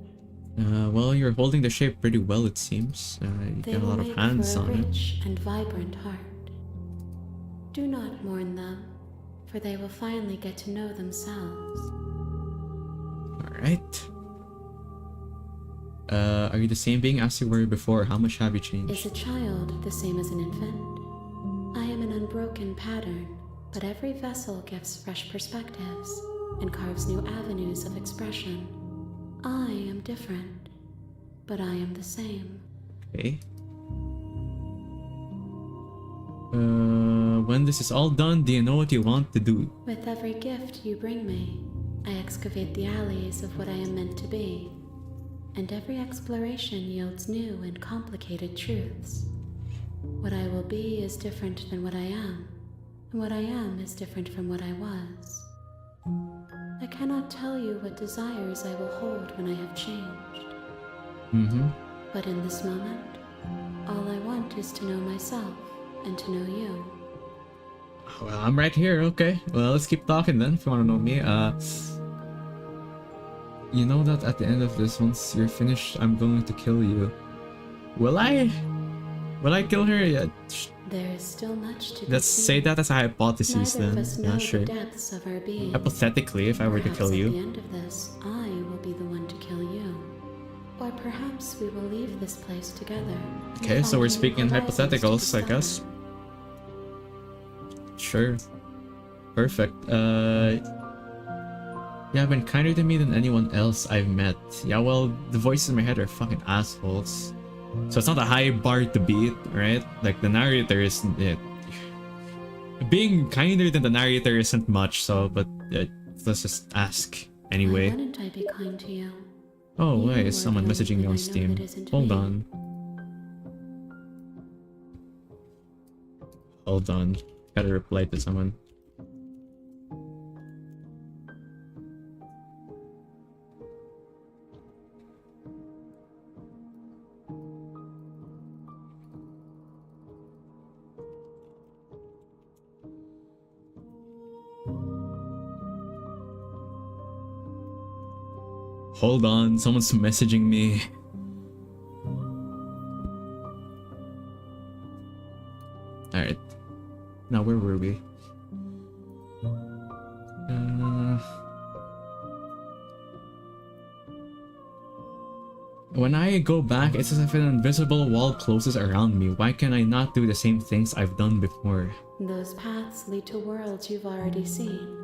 Well, you're holding the shape pretty well, it seems. You They got a will lot of make hands for a on it. rich and vibrant heart. Do not mourn them, for they will finally get to know themselves. Alright. Are you the same being as you were before? How much have you Is changed? a child the same as an infant? I am an unbroken pattern, but every vessel gives fresh perspectives and carves new avenues of expression. I am different, but I am the same. Okay. When this is all done, do you know what you want to do? With every gift you bring me, I excavate the alleys of what I am meant to be, and every exploration yields new and complicated truths. What I will be is different than what I am, and what I am is different from what I was. I cannot tell you what desires I will hold when I have changed. But in this moment, all I want is to know myself and to know you. Well, I'm right here, okay. Well, let's keep talking then, if you want to know me. You know that at the end of this, once you're finished, I'm going to kill you. Will I? Will I kill her? Yeah. There is still much to be Let's say seen. that as a hypothesis Neither of then. us know Yeah, sure. the depths of our being. Hypothetically, if I were to Perhaps kill at the you. end of this, I will be the one to kill you. Or perhaps we will leave this place together. and Okay, so find we're new speaking in horizons to hypotheticals, I discover. guess. Sure. Perfect. You have been kinder to me than anyone else I've met. Yeah, well, the voices in my head are fucking assholes. So it's not a high bar to beat, right? Like, the narrator isn't it. Being kinder than the narrator isn't much, so, but let's just ask Why anyway. wouldn't I be kind to you? Oh, You wait, are is someone the messaging me only on thing I know Steam? that isn't Hold me. on. Hold on. Gotta reply to someone. Hold on, someone's messaging me. Alright. Now where were we? When I go back, it's as if an invisible wall closes around me. Why can I not do the same things I've done before? Those paths lead to worlds you've already seen,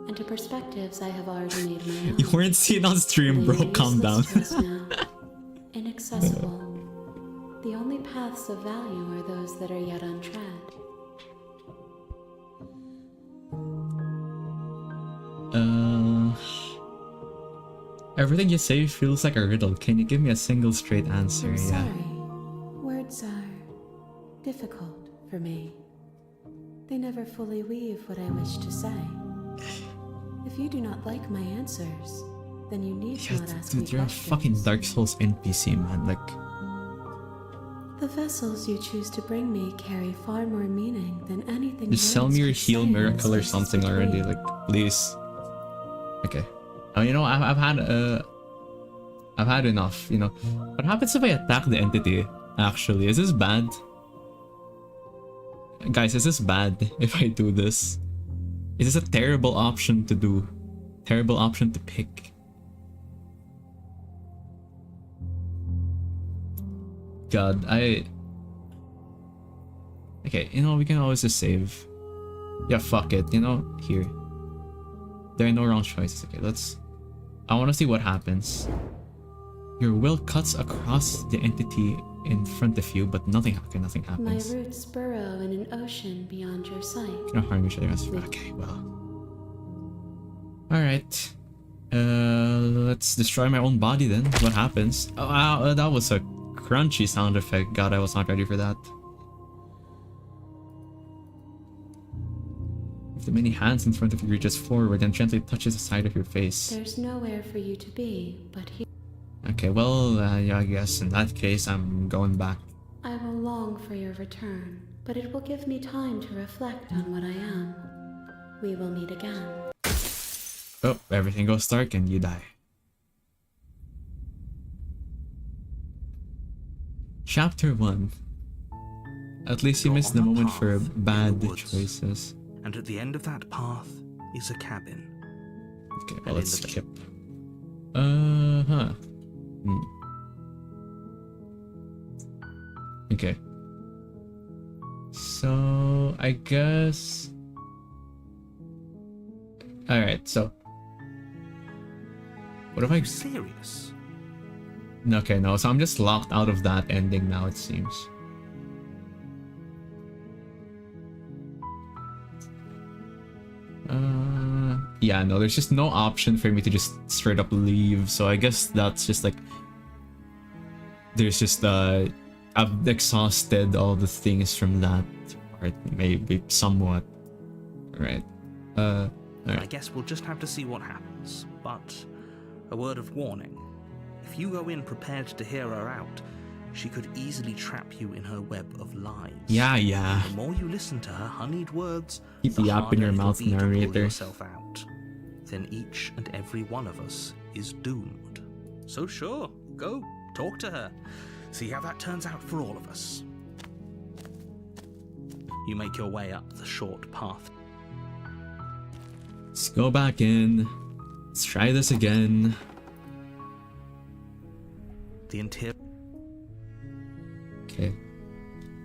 and to perspectives I have already made my own. You weren't seen on stream, They bro. are Calm down. useless to us now. Inaccessible. The only paths of value are those that are yet untread. Everything you say feels like a riddle. Can you give me a single straight answer? I'm Yeah. sorry. Words are difficult for me. They never fully weave what I wish to say. If you do not like my answers, then you need not ask me Dude, you're a questions. fucking Dark Souls NPC, man. Like, The vessels you choose to bring me carry far more meaning than anything. just sell words me your could heal say in miracle or its something degree. already. Like, please. Okay. Oh, you know, I've had enough. You know, what happens if I attack the entity? Actually, is this bad? Guys, is this bad if I do this? Is this a terrible option to do? Terrible option to pick? God, okay, you know, we can always just save. Yeah, fuck it, you know, here. There are no wrong choices. Okay, I want to see what happens. Your will cuts across the entity in front of you, but nothing My happens. roots burrow in an ocean beyond your sight. Cannot harm each other. Okay, well. Alright. Let's destroy my own body then. What happens? Oh, wow, that was a crunchy sound effect. God, I was not ready for that. If the many hands in front of you reaches forward and gently touches the side of your face. There's nowhere for you to be but here. Okay, well, yeah, I guess in that case, I'm going back. I will long for your return, but it will give me time to reflect on what I am. We will meet again. Oh, everything goes dark and you die. Chapter 1. At least you You're missed on the a moment for path in the bad woods. choices. And at the end of that path is a cabin. Okay, And well, in let's the- skip. Huh. Okay. So, I guess... Alright, so... What if Are I... you serious? Okay, no, so I'm just locked out of that ending now, it seems. Yeah, no, there's just no option for me to just straight up leave, so I guess that's just like... There's just, I've exhausted all the things from that part, maybe somewhat. Right. I Alright. guess we'll just have to see what happens. But a word of warning. If you go in prepared to hear her out, she could easily trap you in her web of lies. Yeah. The more you listen to her honeyed words, Keep the the yap in harder your it'll mouth, be to pull narrator. yourself out. Then each and every one of us is doomed. So sure, go, talk to her. See how that turns out for all of us. You make your way up the short path. Let's go back in. Let's try this again. The interior. Okay.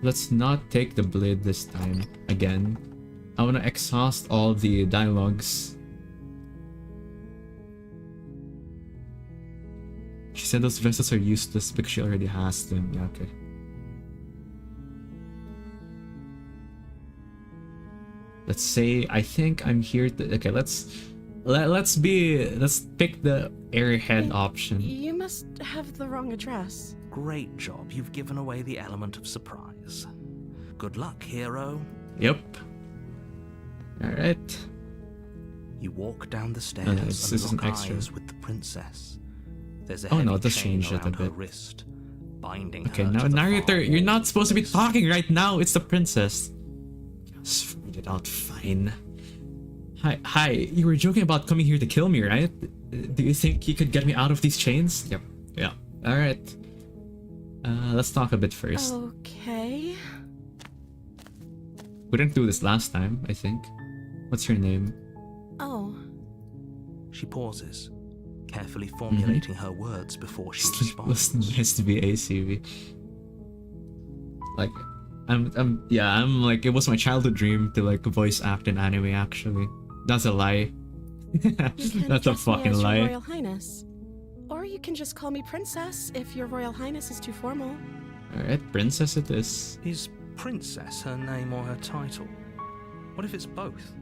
Let's not take the blade this time. Again. I want to exhaust all the dialogues. She said those vessels are useless because she already has them. Yeah, okay. Let's say I think I'm here to... Okay, let's pick the airhead option. You must have the wrong address. Great job, you've given away the element of surprise. Good luck, hero. Yep. Alright. You walk down the stairs this and is an lock extra. eyes with the princess. There's a Oh, heavy no, it does chain change it a around her bit. wrist, binding Okay, her now to the narrator, far you're wall not supposed to be walls. talking right now. It's the princess. Just read it out fine. Hi, you were joking about coming here to kill me, right? Do you think you could get me out of these chains? Yep. Yeah. All right. Let's talk a bit first. Okay. We didn't do this last time, I think. What's your name? Oh, She pauses, carefully formulating her words before she responds. Listen, nice to be ACV. Like, I'm like, it was my childhood dream to like voice act in anime. Actually, that's a lie. you can That's a address me fucking as lie. Your Royal Highness. Or you can just call me Princess if Your Royal Highness is too formal. All right, princess it is. Is Princess her name or her title? What if it's both?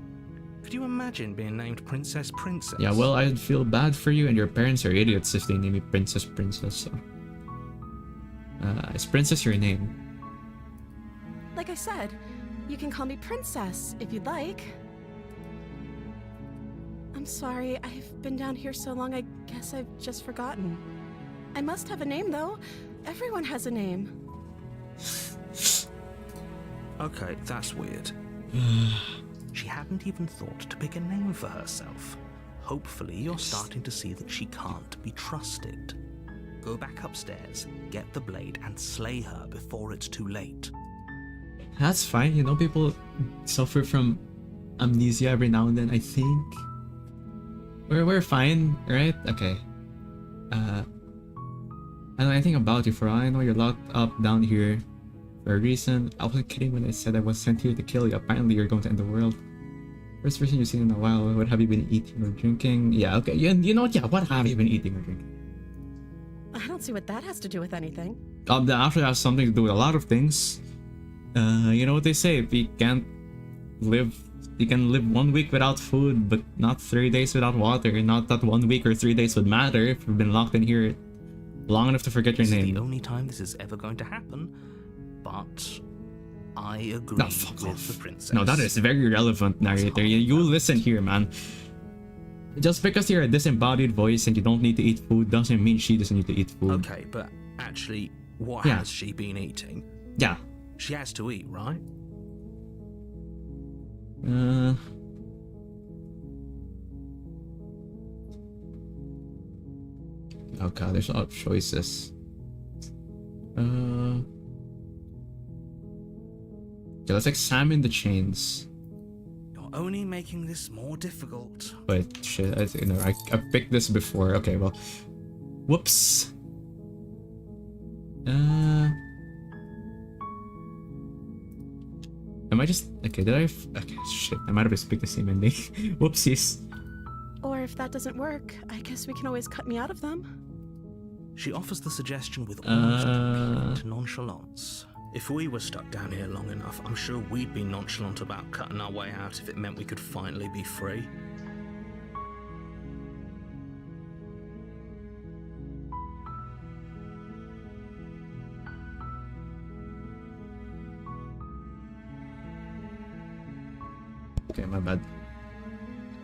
Could you imagine being named Princess? Yeah, well, I'd feel bad for you, and your parents are idiots if they name you Princess. So, is Princess your name? Like I said, you can call me Princess if you'd like. I'm sorry, I've been down here so long, I guess I've just forgotten. I must have a name, though. Everyone has a name. Okay, that's weird. She hadn't even thought to pick a name for herself. Hopefully you're starting to see that she can't be trusted. Go back upstairs, get the blade, and slay her before it's too late. That's fine. You know, people suffer from amnesia every now and then. I think we're fine, right? Okay. I don't know anything about you. For all I know, you're locked up down here for a reason. I wasn't kidding when I said I was sent here to kill you. Apparently, you're going to end the world. First person you've seen in a while. What have you been eating or drinking? Yeah, okay. You know what? Yeah, what have you been eating or drinking? I don't see what that has to do with anything. That actually has something to do with a lot of things. You know what they say? If you can live 1 week without food, but not 3 days without water. Not that 1 week or 3 days would matter if you've been locked in here long enough to forget your This is name. the only time this is ever going to happen, but I agree No, fuck with off. the princess. No, that is very relevant, narrator. You listen here, man. Just because you're a disembodied voice and you don't need to eat food doesn't mean she doesn't need to eat food. Okay, but actually, what Yeah. has she been eating? Yeah. She has to eat, right? Oh god, there's a lot of choices. Okay, let's examine the chains. You're only making this more difficult. Wait, shit, I picked this before. Okay, well, whoops. Am I just okay? Okay, shit. I might have just picked the same ending. Whoopsies. Or if that doesn't work, I guess we can always cut me out of them. She offers the suggestion with almost complete nonchalance. If we were stuck down here long enough, I'm sure we'd be nonchalant about cutting our way out if it meant we could finally be free. Okay, my bad.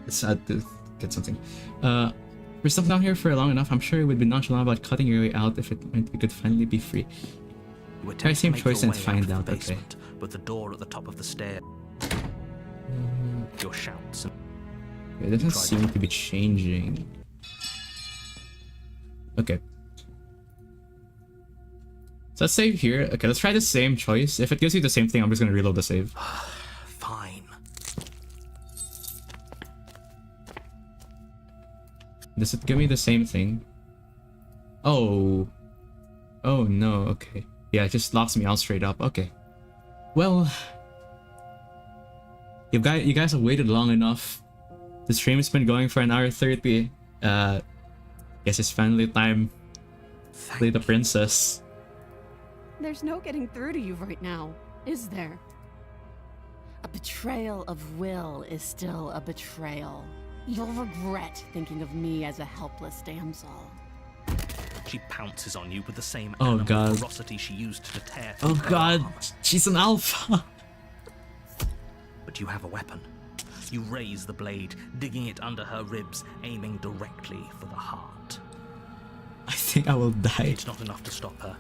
It's sad to get something. We're stuck down here for long enough. I'm sure it would be nonchalant about cutting your way out if it meant we could finally be free. You Try attempt to same make choice your and way find out of out. the Okay. basement, but the door at the top of the stair. Your shouts and It doesn't Try seem to be changing. Okay. So let's save here. Okay, let's try the same choice. If it gives you the same thing, I'm just gonna reload the save. fine. Does it give me the same thing? Oh. Oh no, okay. Yeah, it just locks me out straight up. Okay. Well, you guys have waited long enough. The stream has been going for an hour 30. Guess it's finally time to play the princess. There's no getting through to you right now, is there? A betrayal of will is still a betrayal. You'll regret thinking of me as a helpless damsel. She pounces on you with the same Oh, animal God. ferocity she used to tear Oh through her god, armor. she's an alpha. But you have a weapon. You raise the blade, digging it under her ribs, aiming directly for the heart. I think I will die. It's not enough to stop her.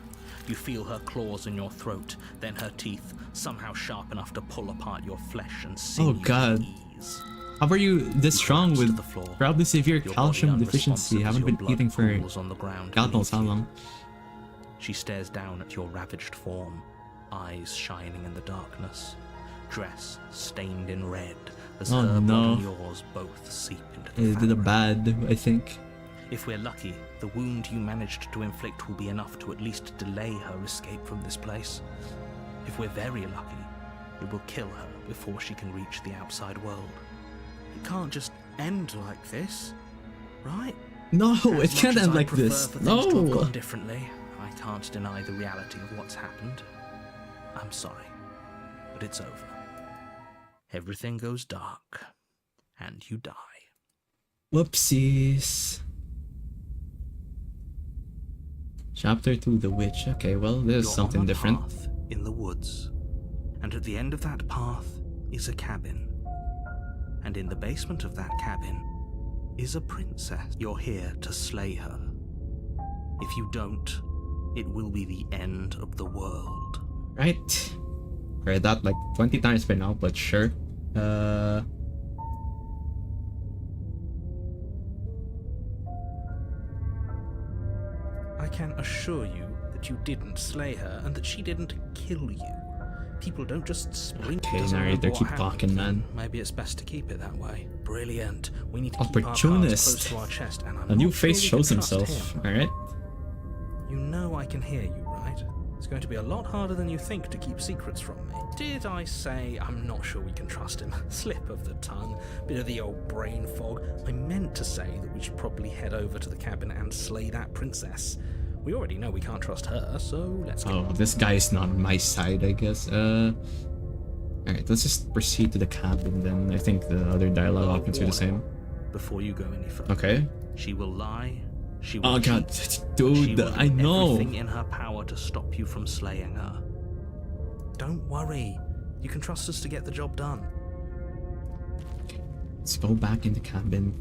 You feel her claws in your throat, then her teeth, somehow sharp enough to pull apart your flesh and sinew God. with ease. How are you this You strong collapse to with the floor, probably severe your body calcium deficiency? unresponsive as Haven't your been blood eating for pools on the ground God knows how beneath you. long. She stares down at your ravaged form, eyes shining in the darkness, dress stained in red as Oh, her no. blood and yours both seep into the It did a fabric. bad, I think. If we're lucky, the wound you managed to inflict will be enough to at least delay her escape from this place. If we're very lucky, it will kill her before she can reach the outside world. It can't just end like this, right? No, As it much can't as end I'd like prefer this. for things to have No. gone differently, I can't deny the reality of what's happened. I'm sorry, but it's over. Everything goes dark, and you die. Whoopsies. Chapter 2, The Witch. Okay, well, there's You're something on a different. path in the woods, and at the end of that path is a cabin. And in the basement of that cabin is a princess. You're here to slay her. If you don't, it will be the end of the world. Right. Heard that like 20 times by now, but sure. I can assure you that you didn't slay her and that she didn't kill you. People don't just spring. Okay, Doesn't narrator, remember what keep happened, talking, man. then Maybe it's best to keep it that way. Brilliant. We need to keep our cards Opportunist. close to our chest, and I'm A new not sure face we can shows trust himself. him. Alright. You know I can hear you, right? It's going to be a lot harder than you think to keep secrets from me. Did I say I'm not sure we can trust him? Slip of the tongue, bit of the old brain fog. I meant to say that we should probably head over to the cabin and slay that princess. We already know we can't trust her, so let's go. Oh, this guy is not on my side, I guess. Alright, let's just proceed to the cabin then. I think the other dialogue options are the same. Before you go any further, Okay. she will lie. She will Oh god, cheat, she dude, will do I know. everything in her power to stop you from slaying her. Don't worry. You can trust us to get the job done. Let's go back in the cabin.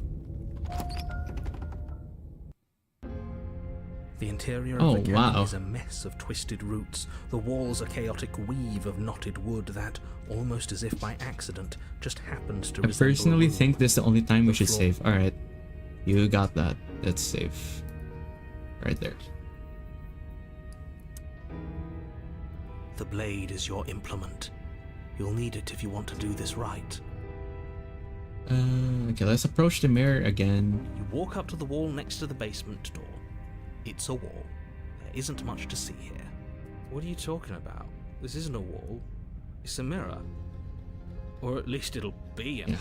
The interior Oh, of the cabin wow. is a mess of twisted roots. The walls a chaotic weave of knotted wood that, almost as if by accident, just happened to I resemble a personally room. think this is the only time we The should floor. save. Alright. You got that. That's safe. Right there. The blade is your implement. You'll need it if you want to do this right. Okay, let's approach the mirror again. You walk up to the wall next to the basement door. It's a wall. There isn't much to see here. What are you talking about? This isn't a wall. It's a mirror. Or at least it'll be a Yeah.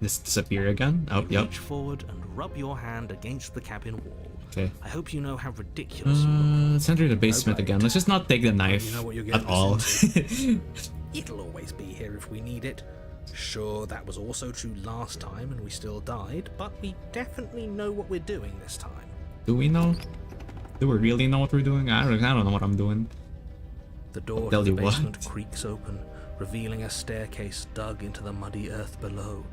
This disappear again? Oh, You yep. reach forward and rub your hand against the cabin wall. Okay. I hope you know how ridiculous you look. Let's enter the basement again. Let's just not take the knife You know what you're at getting all. It'll always be here if we need it. Sure, that was also true last time and we still died, but we definitely know what we're doing this time. Do we know? Do we really know what we're doing? I don't know what I'm doing. The door Tell to the you what. basement creaks open, revealing a staircase dug into the muddy earth below.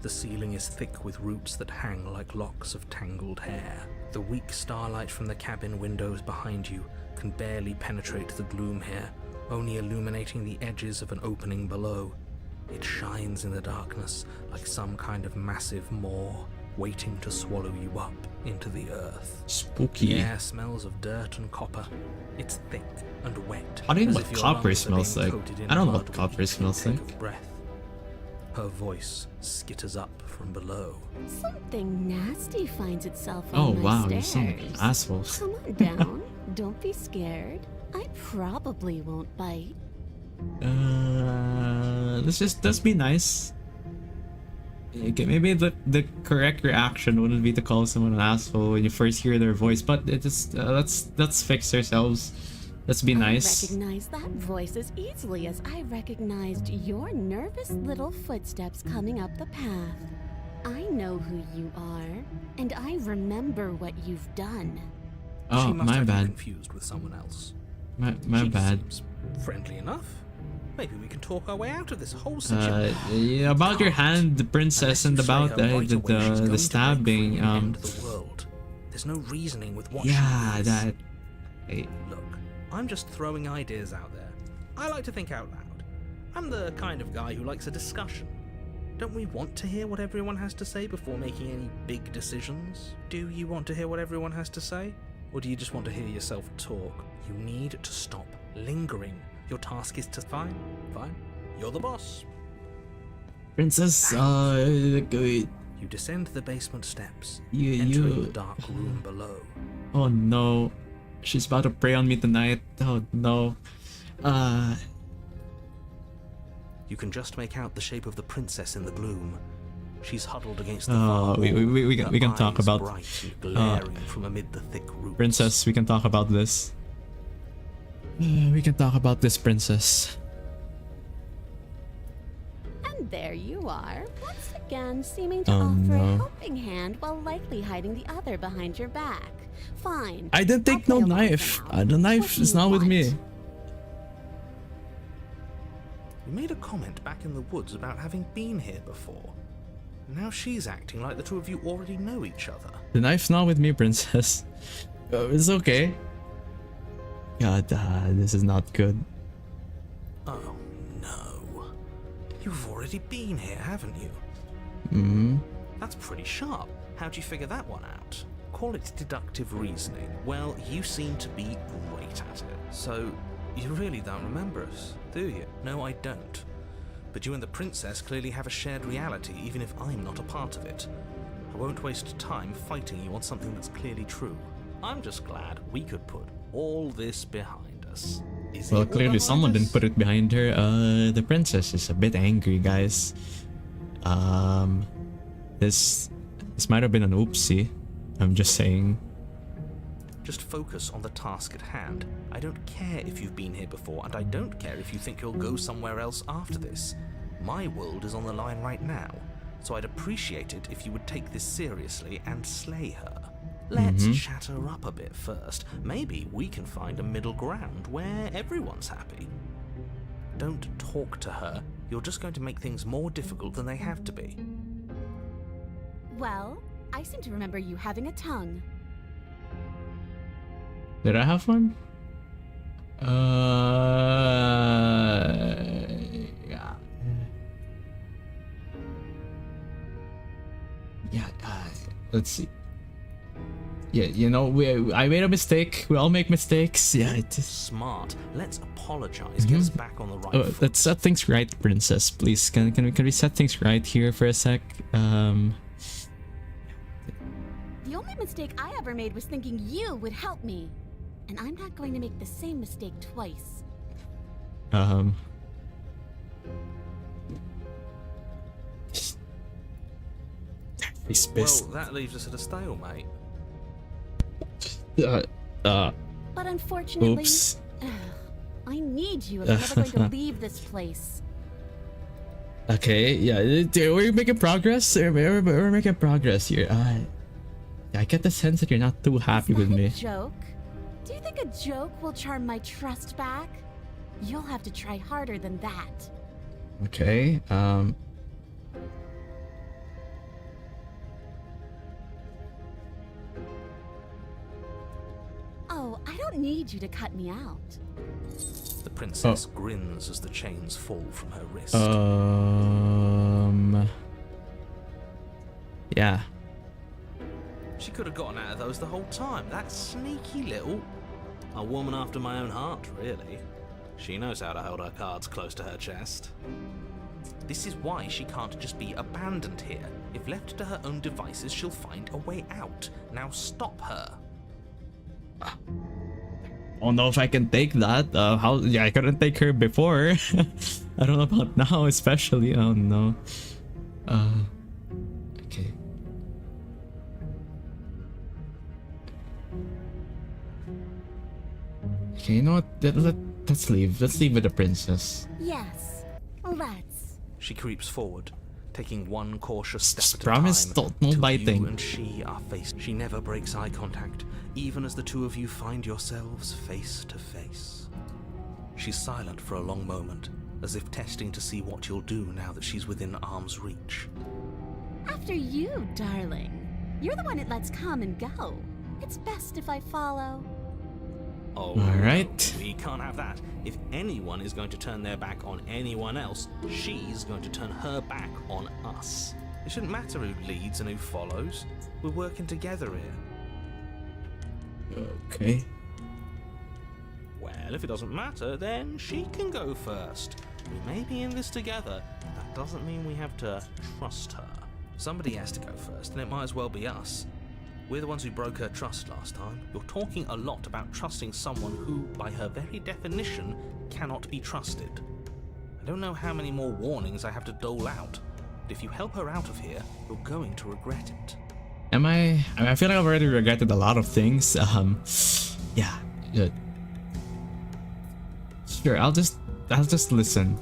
The ceiling is thick with roots that hang like locks of tangled hair. The weak starlight from the cabin windows behind you can barely penetrate the gloom here, only illuminating the edges of an opening below. It shines in the darkness like some kind of massive maw, waiting to swallow you up into the earth. Spooky. The air smells of dirt and copper. It's thick and wet. How do you know as what if your copper lungs are smells being like? coated in I don't know mud what with copper each smells intake like. of breath. Her voice skitters up from below. Something nasty finds itself Oh on my wow, you stairs. sound like an asshole. Come on down. Don't be scared. I probably won't bite. Let's be nice. Okay, maybe the correct reaction wouldn't be to call someone an asshole when you first hear their voice, but it is let's fix ourselves. Let's be nice. I recognize that voice as easily as I recognized your nervous little footsteps coming up the path. I know who you are, and I remember what you've done. Oh, She must my have been bad. confused with someone else. My She bad. seems friendly enough. Maybe we can talk our way out of this whole Yeah, situation. about your hand, the princess, and about the stabbing. The world. There's no reasoning with what Yeah, she is. that. Hey, Look, I'm just throwing ideas out there. I like to think out loud. I'm the kind of guy who likes a discussion. Don't we want to hear what everyone has to say before making any big decisions? Do you want to hear what everyone has to say? Or do you just want to hear yourself talk? You need to stop lingering. Your task is to... Fine. You're the boss. Princess, good. You descend the basement steps, You- entering you- the dark room below. Oh no. She's about to prey on me tonight. Oh no. You can just make out the shape of the princess in the gloom. She's huddled against the Oh, far we wall, can her talk eyes about bright and glaring from amid the thick roots. Princess, we can talk about this. We can talk about this, Princess. And there you are, once again seeming to Oh, offer a no. helping hand while likely hiding the other behind your back. Fine. I didn't take I'll no play along knife. for now. The What knife do is you not with want? me. You made a comment back in the woods about having been here before. Now she's acting like the two of you already know each other. The knife's not with me, Princess. It's okay. God, this is not good. Oh no. You've already been here, haven't you? Hmm. That's pretty sharp. How'd you figure that one out? Call it deductive reasoning. Well, you seem to be great at it. So, you really don't remember us, do you? No, I don't. But you and the princess clearly have a shared reality, even if I'm not a part of it. I won't waste time fighting you on something that's clearly true. I'm just glad we could put all this behind us. Is Well, it all clearly behind someone us? didn't put it behind her. The princess is a bit angry, guys. This might have been an oopsie. I'm just saying. Just focus on the task at hand. I don't care if you've been here before, and I don't care if you think you'll go somewhere else after this. My world is on the line right now, so I'd appreciate it if you would take this seriously and slay her. Let's chat her up a bit first. Maybe we can find a middle ground where everyone's happy. Don't talk to her. You're just going to make things more difficult than they have to be. Well, I seem to remember you having a tongue. Did I have one? Yeah. Yeah. Let's see. Yeah, you know, I made a mistake. We all make mistakes. Yeah, it is. Smart. Let's apologize. Get us back on the right foot. Let's set things right, Princess. Please, can we set things right here for a sec? The only mistake I ever made was thinking you would help me. And I'm not going to make the same mistake twice. He's Well, pissed. that leaves us at a stalemate. But unfortunately, Oops. I need you if I'm ever going to leave this place. Okay, yeah, we're making progress. We're making progress here. I get the sense that you're not too happy Is with that me. a joke? Do you think a joke will charm my trust back? You'll have to try harder than that. Okay, Oh, I don't need you to cut me out. The princess grins as the chains fall from her wrist. yeah. She could have gotten out of those the whole time. That sneaky little... A woman after my own heart, really. She knows how to hold her cards close to her chest. This is why she can't just be abandoned here. If left to her own devices, she'll find a way out. Now stop her. I don't know if I can take that. I couldn't take her before. I don't know about now, especially. Oh no. Okay. Okay, you know what? Let's leave. Let's leave with the princess. Yes, let's. She creeps forward, taking one cautious step at Promise, a time. don't- no till biting. You and she are faced. She never breaks eye contact, even as the two of you find yourselves face to face. She's silent for a long moment, as if testing to see what you'll do now that she's within arm's reach. After you, darling. You're the one it lets come and go. It's best if I follow. Oh, Alright. no, we can't have that. If anyone is going to turn their back on anyone else, she's going to turn her back on us. It shouldn't matter who leads and who follows. We're working together here. Okay. Well, if it doesn't matter, then she can go first. We may be in this together. That doesn't mean we have to trust her. Somebody has to go first, and it might as well be us. We're the ones who broke her trust last time. You're talking a lot about trusting someone who, by her very definition, cannot be trusted. I don't know how many more warnings I have to dole out, but if you help her out of here, you're going to regret it. Am I? I feel like I've already regretted a lot of things. Yeah, good. Sure, I'll just listen.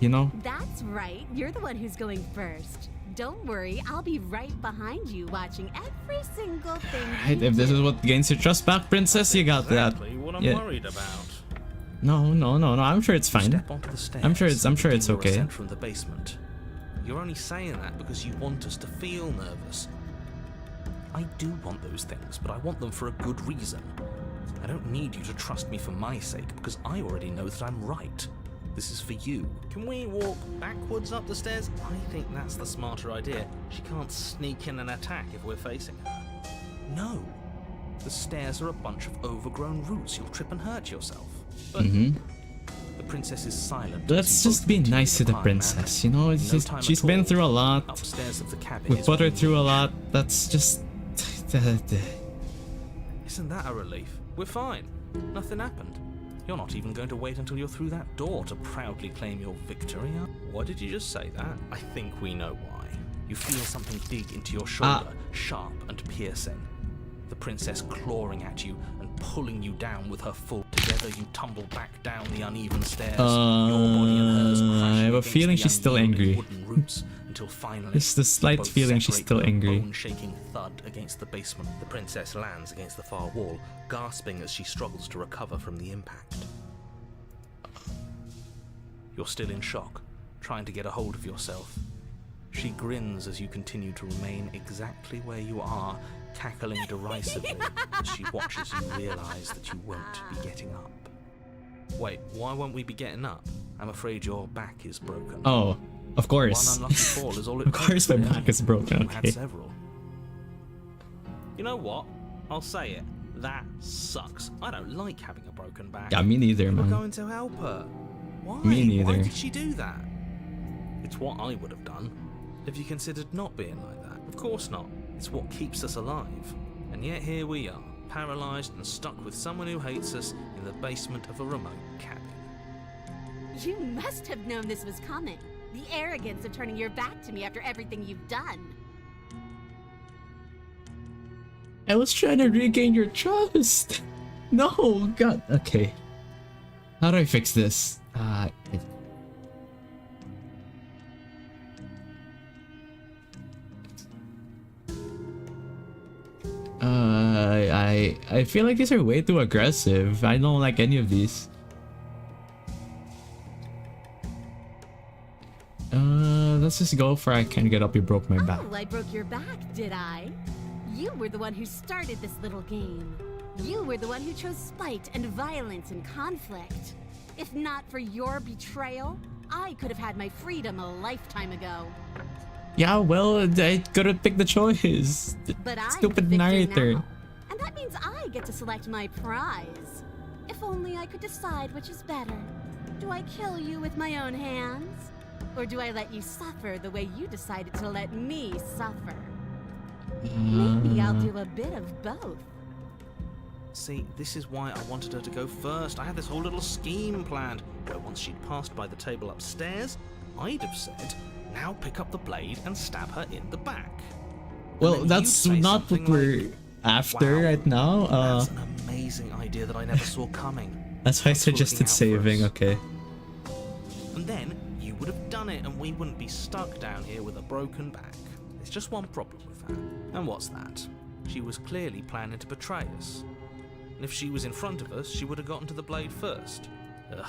You know? That's right. You're the one who's going first. Don't worry, I'll be right behind you, watching every single thing. Right, if this is what gains your trust back, princess, you got Exactly that. what I'm Yeah. worried about. No. I'm sure it's fine. Step onto the stairs. I'm sure it's Your okay. ascent from the basement. You're only saying that because you want us to feel nervous. I do want those things, but I want them for a good reason. I don't need you to trust me for my sake because I already know that I'm right. This is for you. Can we walk backwards up the stairs? I think that's the smarter idea. She can't sneak in and attack if we're facing her. No. The stairs are a bunch of overgrown roots. You'll trip and hurt yourself. But the princess is silent. Let's just be nice to the princess, you know? It's just, she's been through a lot. Upstairs of the cabin. We put her through a lot. That's just... Isn't that a relief? We're fine. Nothing happened. You're not even going to wait until you're through that door to proudly claim your victory, huh? Why did you just say that? I think we know why. You feel something dig into your shoulder, sharp and piercing. The princess clawing at you and pulling you down with her full. Together you tumble back down the uneven stairs. Your body and hers crashing I have a against feeling the she's still unyielding angry. wooden roots until finally It's the slight both feeling she's separate still with a angry. bone-shaking thud against the basement. The princess lands against the far wall, gasping as she struggles to recover from the impact. You're still in shock, trying to get a hold of yourself. She grins as you continue to remain exactly where you are, cackling derisively as she watches you realize that you won't be getting up. Wait, why won't we be getting up? I'm afraid your back is broken. Oh, of course. One unlucky fall is all it Of course my takes, back is broken, You've had okay. several. You know what? I'll say it. That sucks. I don't like having a broken back. Yeah, me neither, We're man. going to help her. Why? Me neither. Why did she do that? It's what I would have done. Have you considered not being like that? Of course not. It's what keeps us alive. And yet here we are, paralysed and stuck with someone who hates us in the basement of a remote cabin. You must have known this was coming. The arrogance of turning your back to me after everything you've done. I was trying to regain your trust. No, God. Okay. How do I fix this? I feel like these are way too aggressive. I don't like any of these. Let's just go for I can't get up, you broke my back. Oh, I broke your back, did I? You were the one who started this little game. You were the one who chose spite and violence and conflict. If not for your betrayal, I could have had my freedom a lifetime ago. Yeah, well, I couldn't pick the choice. But I'm Stupid the victor narrator. now, and that means I get to select my prize. If only I could decide which is better. Do I kill you with my own hands? Or do I let you suffer the way you decided to let me suffer? Maybe I'll do a bit of both. See, this is why I wanted her to go first. I had this whole little scheme planned, where once she'd passed by the table upstairs, I'd have said, now pick up the blade and stab her in the back. And Well, then that's you'd say not what something we're like, after "Wow, right now. that's an amazing idea that I never saw coming. That's why I Thanks for looking suggested out for saving, us." okay. And then you would have done it and we wouldn't be stuck down here with a broken back. There's just one problem with that. And what's that? She was clearly planning to betray us. And if she was in front of us, she would have gotten to the blade first. Ugh,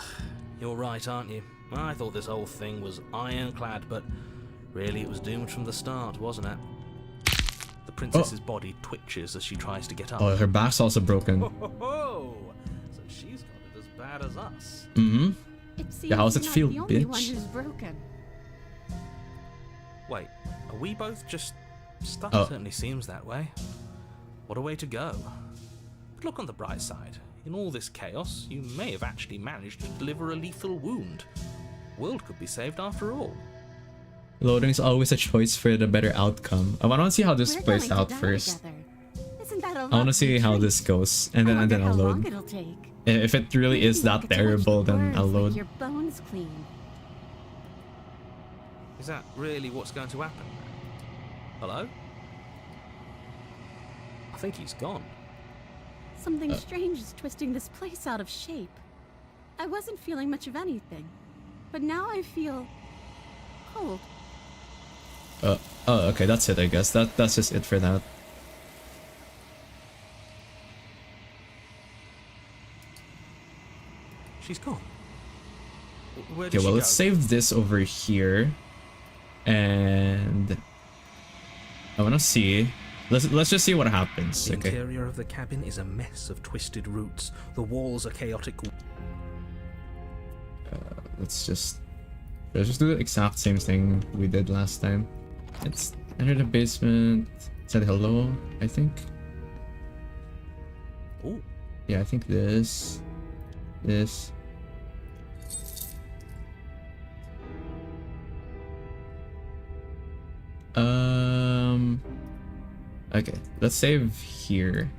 you're right, aren't you? I thought this whole thing was ironclad, but really it was doomed from the start, wasn't it? The princess's body twitches as she tries to get up. Oh, her back's also broken. Ho, ho, ho! So as us. Mm-hmm. It seems Yeah, how's it you're feel, not the only one bitch? who's broken. Wait, are we both just stuck? Oh. Certainly seems that way. What a way to go. But look on the bright side. In all this chaos, you may have actually managed to deliver a lethal wound. World could be saved after all. Loading is always a choice for the better outcome. I want to see how this We're plays going to out die first. together. Isn't that a I want to see how this goes, and then how I'll long load. it'll take. If it really Maybe is I that get to watch terrible, the then words I'll lick load. your bones clean. Is that really what's going to happen? Hello? I think he's gone. Something strange is twisting this place out of shape. I wasn't feeling much of anything, but now I feel cold. Oh, okay, that's it. I guess that's just it for that. She's gone. Where Okay, did well, she let's go? save this over here, and I want to see. Let's just see what happens. The Okay. interior of the cabin is a mess of twisted roots. The walls are chaotic. Let's just do the exact same thing we did last time. Let's enter the basement. Said hello, I think. Oh, Yeah, I think this. Okay, let's save here.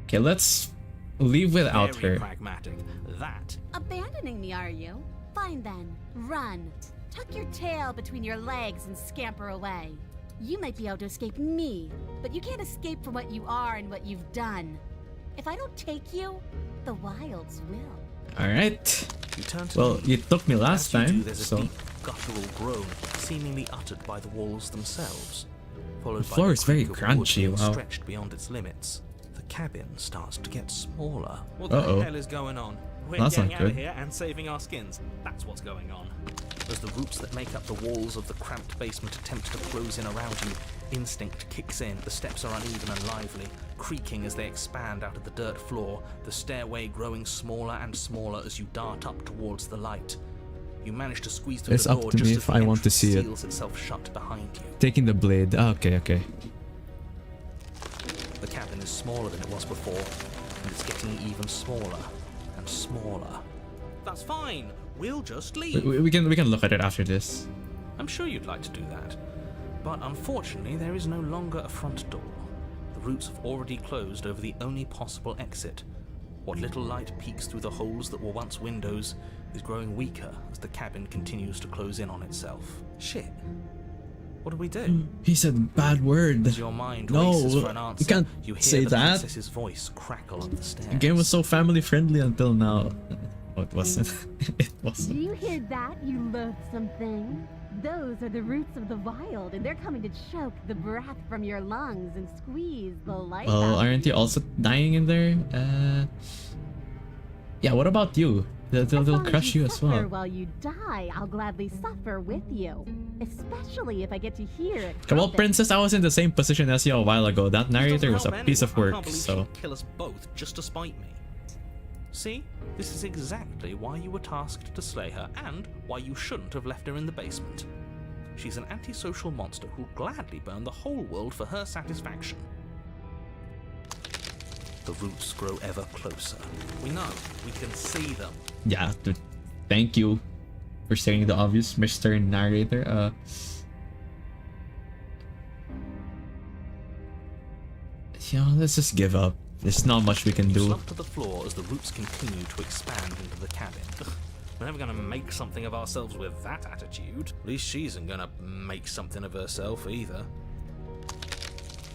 Okay, let's leave without very her. pragmatic. That Abandoning me, are you? Fine then. Run. Tuck your tail between your legs and scamper away. You might be able to escape me, but you can't escape from what you are and what you've done. If I don't take you, the wilds will. Alright. you turn to Well, me. you took me last As you do, time, there's a so deep guttural groan, seemingly uttered by the walls themselves, followed The by floor the is very creak of wood crunchy, being wow. stretched beyond its limits. The cabin starts to get smaller. What Uh-oh. the hell is going on? We're That's getting not out of good. here and saving our skins. That's what's going on. As the roots that make up the walls of the cramped basement attempt to close in around you, instinct kicks in. The steps are uneven and lively, creaking as they expand out of the dirt floor, the stairway growing smaller and smaller as you dart up towards the light. You manage to squeeze through It's the up door to just me as if the I want to entrance see it. seals itself shut behind you. taking the blade. Okay. The cabin is smaller than it was before, and it's getting even smaller and smaller. That's fine. We'll just leave. We can look at it after this. I'm sure you'd like to do that, but unfortunately there is no longer a front door. The roots have already closed over the only possible exit. What little light peeks through the holes that were once windows is growing weaker as the cabin continues to close in on itself. Shit. What do we do? He said bad word. As your mind No, races for an answer, you can't you hear say the that. princess's voice crackle up the stairs. The game was so family friendly until now. Oh, it wasn't. It Do wasn't. you hear that, you loathsome thing? Those are the roots of the wild, and they're coming to choke the breath from your lungs and squeeze the life Well, out of aren't you also dying in there? Yeah. What about you? They'll As long crush you as suffer well. While you die, I'll gladly suffer with you. Especially if I get to hear it. Come on, happen. princess. I was in the same position as you a while ago. That narrator was a Help piece of anyone. I work. can't believe So she'd kill us both just to spite me. See, this is exactly why you were tasked to slay her, and why you shouldn't have left her in the basement. She's an antisocial monster who'll gladly burn the whole world for her satisfaction. The roots grow ever closer. We know. We can see them. yeah. Thank you for saying the obvious, Mr. Narrator. Yeah, let's just give up. There's not much we can You do. slump to the floor as the roots continue to expand into the cabin. We're never gonna make something of ourselves with that attitude. At least she isn't gonna make something of herself either.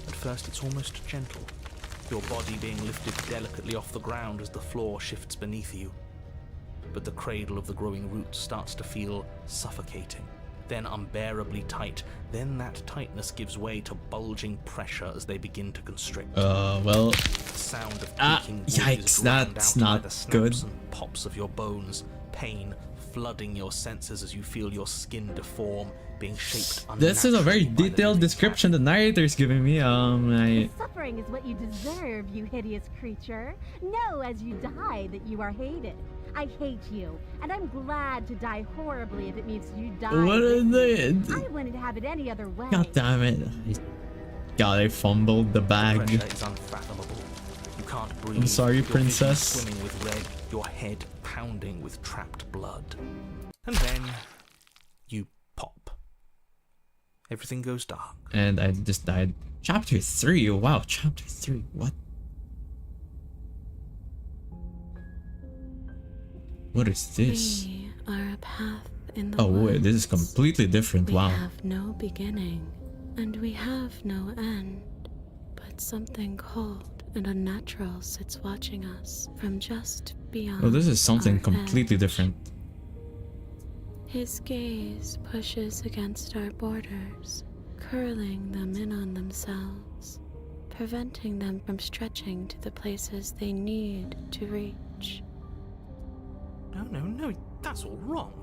At first it's almost gentle, your body being lifted delicately off the ground as the floor shifts beneath you. But the cradle of the growing roots starts to feel suffocating, then unbearably tight. Then that tightness gives way to bulging pressure as they begin to constrict. Well, The sound of Ah, creaking wood yikes, is drowned that's out by not the snaps good. and pops of your bones, pain flooding your senses as you feel your skin deform, being shaped This is a very unnaturally by the detailed living description the cabin. narrator's giving me. Suffering is what you deserve, you hideous creature. Know as you die that you are hated. I hate you, and I'm glad to die horribly if it means you die. What is with me. it? I wouldn't have it any other way. God damn it. God, I fumbled the The bag. pressure is unfathomable. You can't breathe. I'm sorry, Your vision princess. Swimming with red, your head pounding with trapped blood. And then you pop. Everything goes dark. And I just died. Chapter 3. Wow, chapter 3. What? What is this? We are a path in the Oh wait, this is woods. completely different. We Wow. have no beginning, and we have no end. But something cold and unnatural sits watching us from just beyond. Oh, this is something our completely edge. different. His gaze pushes against our borders, curling them in on themselves, preventing them from stretching to the places they need to reach. No, that's all wrong.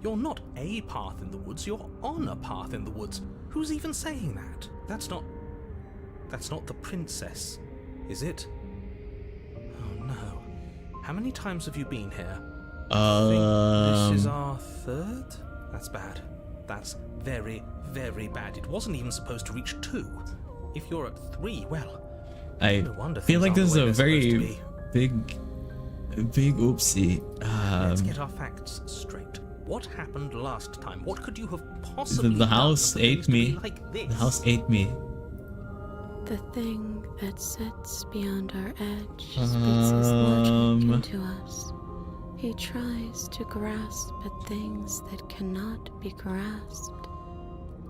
You're not a path in the woods, you're on a path in the woods. Who's even saying that? That's not the princess, is it? Oh no. How many times have you been here? I think this is our third? That's bad. That's very, very bad. It wasn't even supposed to reach 2. If you're at 3, well, I no wonder feel things like aren't this is the way a they're supposed to very be. big oopsie. Let's get our facts straight. What happened last time? What could you have possibly The house done for ate things to me. be like this? The house ate me. The thing that sits beyond our edge speaks his logic into us. He tries to grasp at things that cannot be grasped.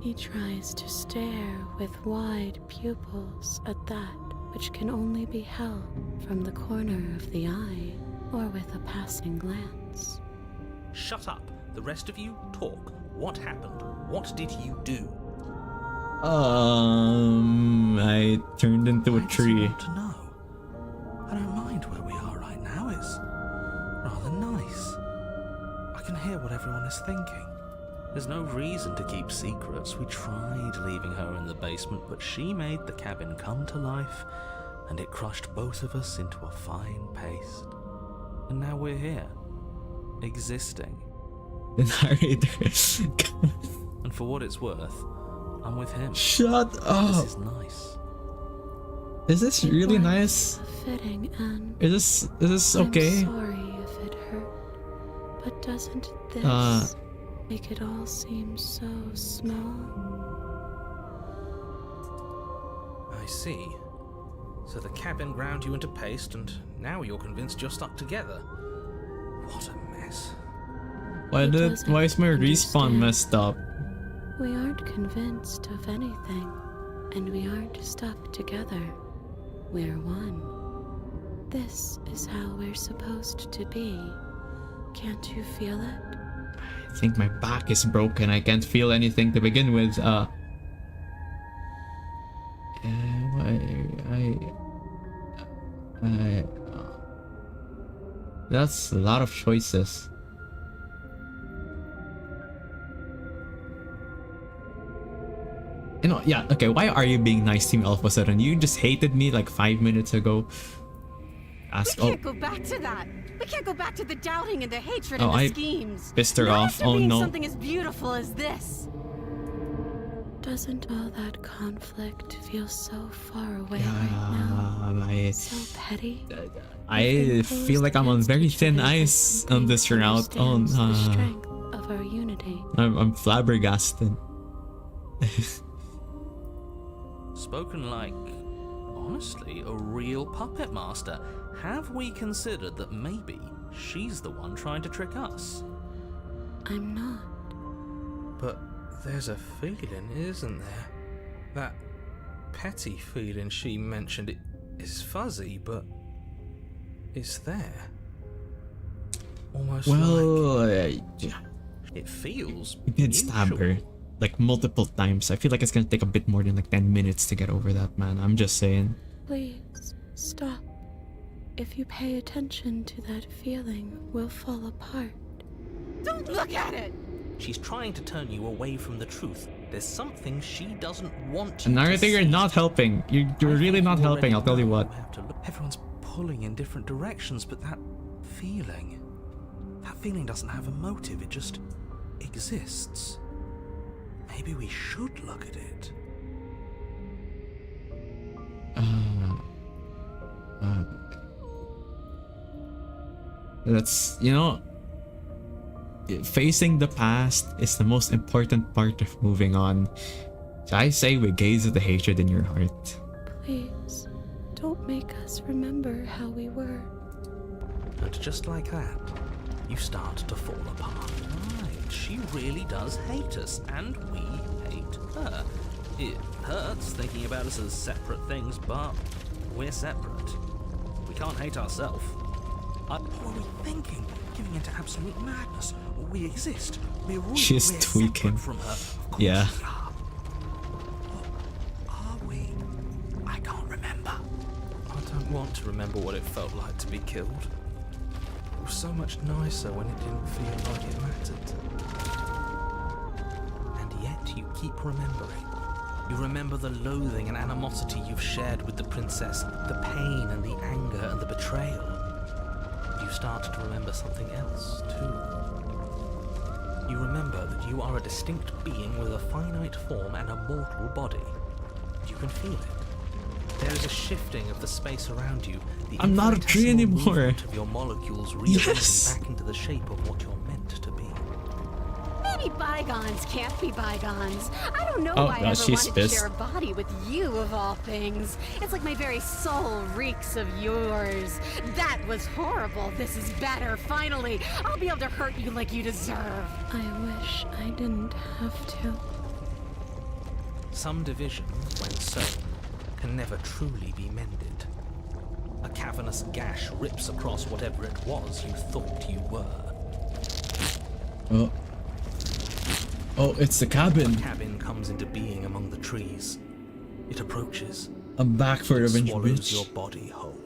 He tries to stare with wide pupils at that which can only be held from the corner of the eye or with a passing glance. Shut up. The rest of you, talk. What happened? What did you do? I turned into a Why does he tree. want to know? I don't mind where we are right now. It's rather nice. I can hear what everyone is thinking. There's no reason to keep secrets. We tried leaving her in the basement, but she made the cabin come to life, and it crushed both of us into a fine paste. And now we're here, existing. The narrator. And for what it's worth, I'm with him. Shut This up. is nice. Is this It really was nice? a fitting end. Is this okay? I'm sorry if it hurt, but doesn't this make it all seem so small? I see. So the cabin ground you into paste, and now you're convinced you're stuck together. What a mess. Why is my respawn understand. messed up? We aren't convinced of anything, and we aren't stuck together. We're one. This is how we're supposed to be. Can't you feel it? I think my back is broken. I can't feel anything to begin with. That's a lot of choices. You know, yeah, okay, why are you being nice to me all of a sudden? You just hated me like 5 minutes ago. We can't go back to that. We can't go back to the doubting and the hatred Oh, and the I schemes. pissed her Not off. after Oh being no. something as beautiful as this. Doesn't all that conflict feel so far away right now? So petty? I feel like I'm on very thin ice on this route. Oh The no. strength of our unity. I'm flabbergasted. Spoken like, honestly, a real puppet master. Have we considered that maybe she's the one trying to trick us? I'm not. But there's a feeling, isn't there? That petty feeling she mentioned, it is fuzzy, but it's there. Almost Well, It feels we did stab her mutual. like multiple times. I feel like it's gonna take a bit more than like 10 minutes to get over that, man. I'm just saying. Please, stop. If you pay attention to that feeling, we'll fall apart. Don't look at it. She's trying to turn you away from the truth. There's something she doesn't want you And now to I think you're see. not helping. You're I really think not you helping, already I'll tell you know what. how to look. Everyone's pulling in different directions, but that feeling doesn't have a motive. It just exists. Maybe we should look at it. That's, you know, facing the past is the most important part of moving on. So I say we gaze at the hatred in your heart. Please, don't make us remember how we were. And just like that, you start to fall apart. Right, she really does hate us, and we hate her. It hurts thinking about us as separate things, but we're separate. We can't hate ourselves. What were we thinking? Giving into absolute madness. We exist. We're real. She's we're tweaking. separate from her. Of course Yeah. we are. What are we? I can't remember. I don't want to remember what it felt like to be killed. It was so much nicer when it didn't feel like it mattered. And yet you keep remembering. You remember the loathing and animosity you've shared with the princess, the pain and the anger and the betrayal. You start to remember something else, too. You remember that you are a distinct being with a finite form and a mortal body. You can feel it. There is a shifting of the space around you. The I'm not a tree infinitesimal anymore. movement of your molecules rearranging Yes. back into the shape of what you're meant to be. Maybe bygones can't be bygones. I don't know Oh, why I God, ever she's wanted pissed. to share a body with you, of all things. It's like my very soul reeks of yours. That was horrible. This is better, finally. I'll be able to hurt you like you deserve. I wish I didn't have to. Some division, when sown, can never truly be mended. A cavernous gash rips across whatever it was you thought you were. Oh. Oh, it's the cabin. A cabin comes into being among the trees. It approaches. I'm back for It revenge, swallows bitch. your body whole.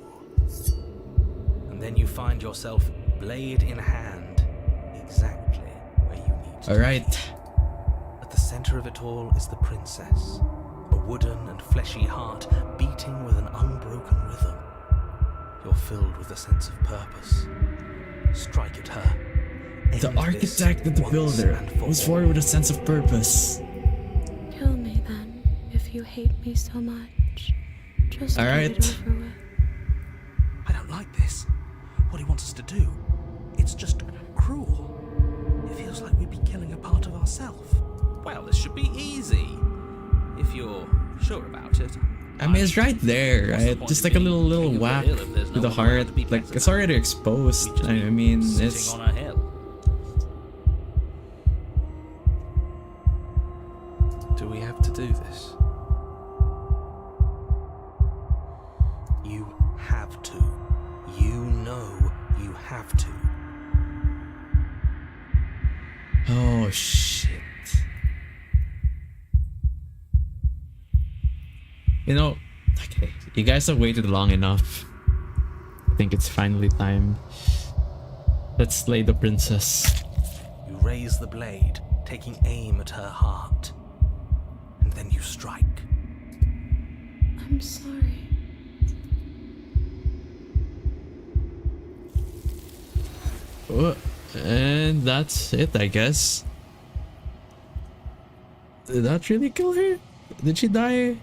And then you find yourself, blade in hand, exactly where you need to be. Alright. At the center of it all is the princess, a wooden and fleshy heart beating with an unbroken rhythm. You're filled with a sense of purpose. Strike at her. The End this architect and the once builder and for was all. forward with a sense of purpose. Kill me then, if you hate me so much. Just get Alright. it over with. I don't like this. What he wants us to do. It's just cruel. It feels like we'd be killing a part of ourselves. Well, this should be easy. If you're sure about it. I mean, it's right there, What's the right? point Just of like a being little king of the whack hill if there's no with the one around heart. to be Like, better it's than already We'd exposed. just I be mean, sitting it's... on a hill. Do we have to do this? You have to. You know you have to. Oh, shit. You know, okay, you guys have waited long enough. I think it's finally time. Let's slay the princess. You raise the blade, taking aim at her heart. And then you strike. I'm sorry. Oh, and that's it, I guess. Did that really kill her? Did she die?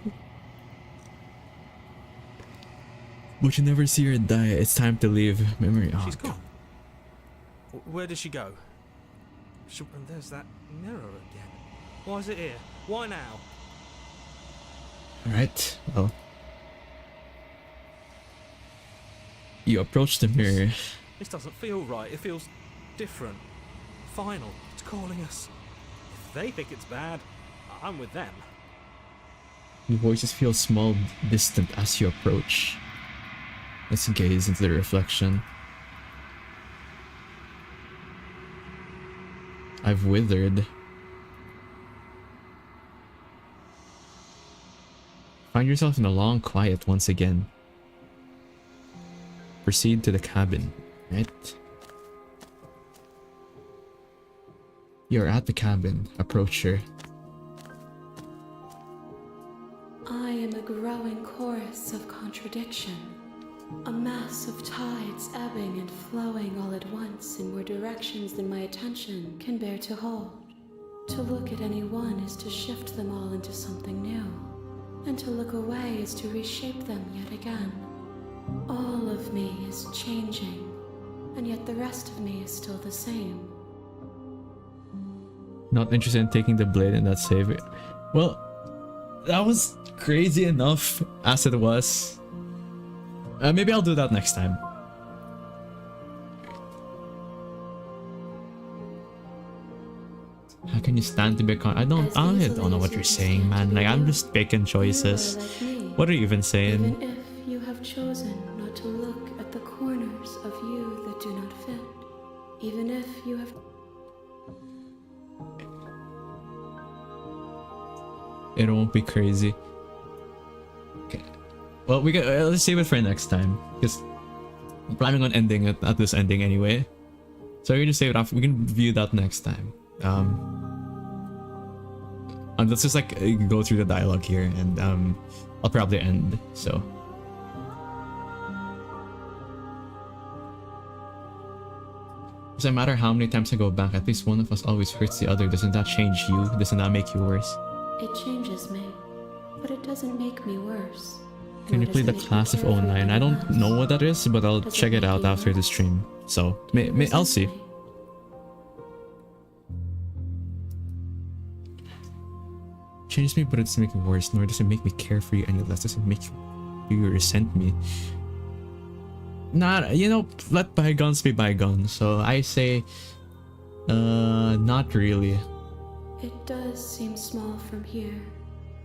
But you never see her die. It's time to leave. Memory. Oh, She's gone. Where did she go? And there's that mirror again. Why is it here? Why now? Alright, well. You approach the mirror. This doesn't feel right. It feels different. Final. It's calling us. If they think it's bad, I'm with them. Your voices feel small, distant as you approach. Let's gaze into the reflection. I've withered. Find yourself in a long quiet once again. Proceed to the cabin, right? You're at the cabin. Approach her. I am a growing chorus of contradiction, a mass of tides ebbing and flowing all at once in more directions than my attention can bear to hold. To look at any one is to shift them all into something new, and to look away is to reshape them yet again. All of me is changing, and yet the rest of me is still the same. Not interested in taking the blade and that save it. Well, that was crazy enough as it was. Maybe I'll do that next time. How can you stand to be I don't know what you're saying, man. Like, I'm just picking choices. What are you even saying? Even if you have chosen not to look at the corners of you that do not fit, even if you have... It won't be crazy. Okay. Well, we got. Let's save it for next time, because I'm planning on ending it at this ending anyway. So we can just save it off. We can view that next time. And let's just like go through the dialogue here, and I'll probably end. So. Doesn't matter how many times I go back. At least one of us always hurts the other. Doesn't that change you? Doesn't that make you worse? It changes me, but it doesn't make me worse. Can you play the Class of 09? I don't know what that is, but I'll check it out after the stream. So, I'll see. Changes me, but it doesn't make me worse, nor does it make me care for you any less. Doesn't make you resent me. Not, you know, let bygones be bygones. So I say, not really. It does seem small from here,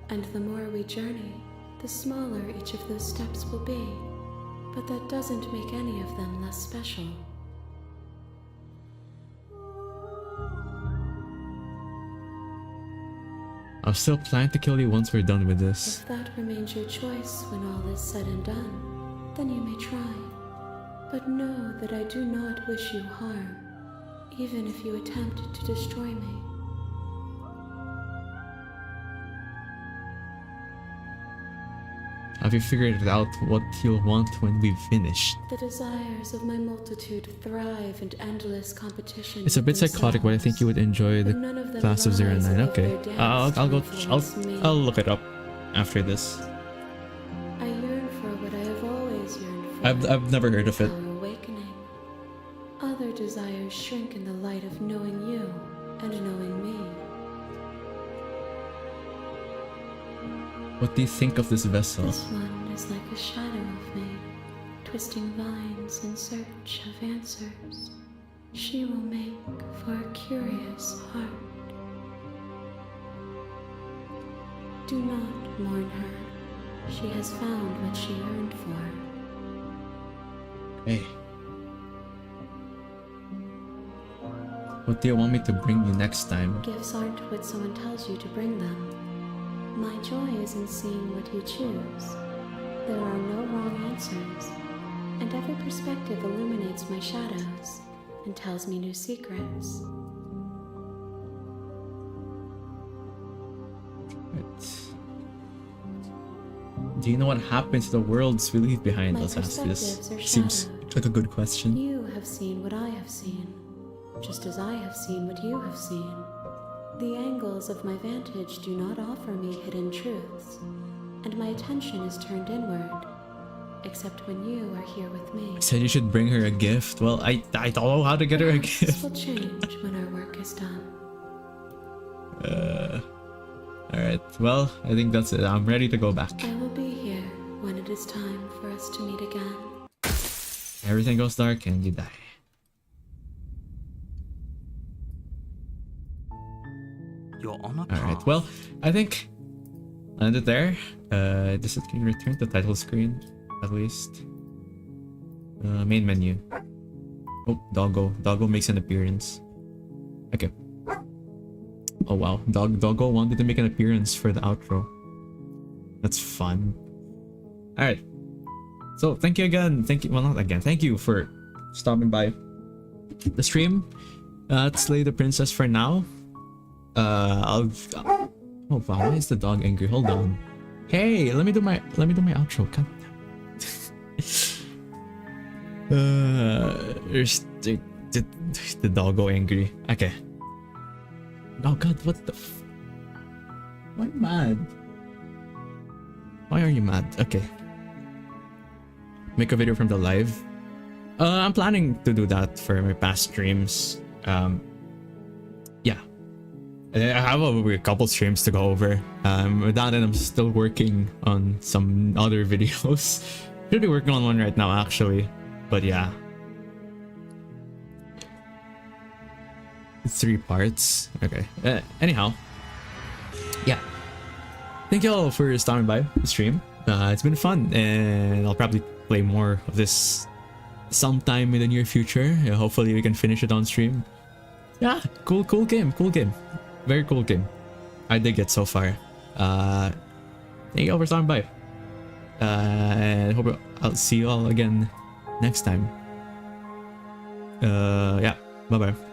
and the more we journey, the smaller each of those steps will be. But that doesn't make any of them less special. I'll still plan to kill you once we're done with this. If that remains your choice when all is said and done, then you may try. But know that I do not wish you harm, even if you attempt to destroy me. Have you figured out what you'll want when we've finished? The desires of my multitude thrive in endless competition. It's a bit psychotic, but I think you would enjoy the Class of 09. Okay, I'll look it up after this. I yearn for what I have always yearned for. I've never heard of it. Our awakening. Other desires shrink in the light of knowing you and knowing me. What do you think of this vessel? This one is like a shadow of me, twisting vines in search of answers. She will make for a curious heart. Do not mourn her. She has found what she yearned for. Hey. What do you want me to bring you next time? Gifts aren't what someone tells you to bring them. My joy is in seeing what you choose. There are no wrong answers, and every perspective illuminates my shadows and tells me new secrets. Do you know what happens to the worlds we leave behind? My Let's ask this. perspectives are Seems shadowed. like a good question. You have seen what I have seen, just as I have seen what you have seen. The angles of my vantage do not offer me hidden truths, and my attention is turned inward, except when you are here with me. I said you should bring her a gift. Well, I don't know how to get her a Perhaps gift. this will change when our work is done. Alright, well, I think that's it. I'm ready to go back. I will be here when it is time for us to meet again. Everything goes dark and you die. You're on a path. Alright, well, I think I'll end it there. Does it can return to the title screen, at least? Main menu. Oh, Doggo. Doggo makes an appearance. Okay. Oh wow, Doggo wanted to make an appearance for the outro. That's fun. Alright. So, thank you again. Thank you, well, not again. Thank you for stopping by the stream. Slay the Princess for now. I'll. Oh wow, why is the dog angry? Hold on. Hey, let me do my outro. God damn. There's the doggo angry. Okay. Oh god, what the why am I mad? Why are you mad? Okay. Make a video from the live. I'm planning to do that for my past streams. Yeah. I have a couple streams to go over. With that, and I'm still working on some other videos. Should be working on one right now, actually. But yeah. It's 3 parts. Okay. Anyhow. Yeah. Thank you all for stopping by the stream. It's been fun, and I'll probably play more of this sometime in the near future. Hopefully we can finish it on stream. Yeah, cool game. Very cool game. I dig it so far. Thank you all for stopping by. And hope I'll see you all again next time. Yeah, bye bye.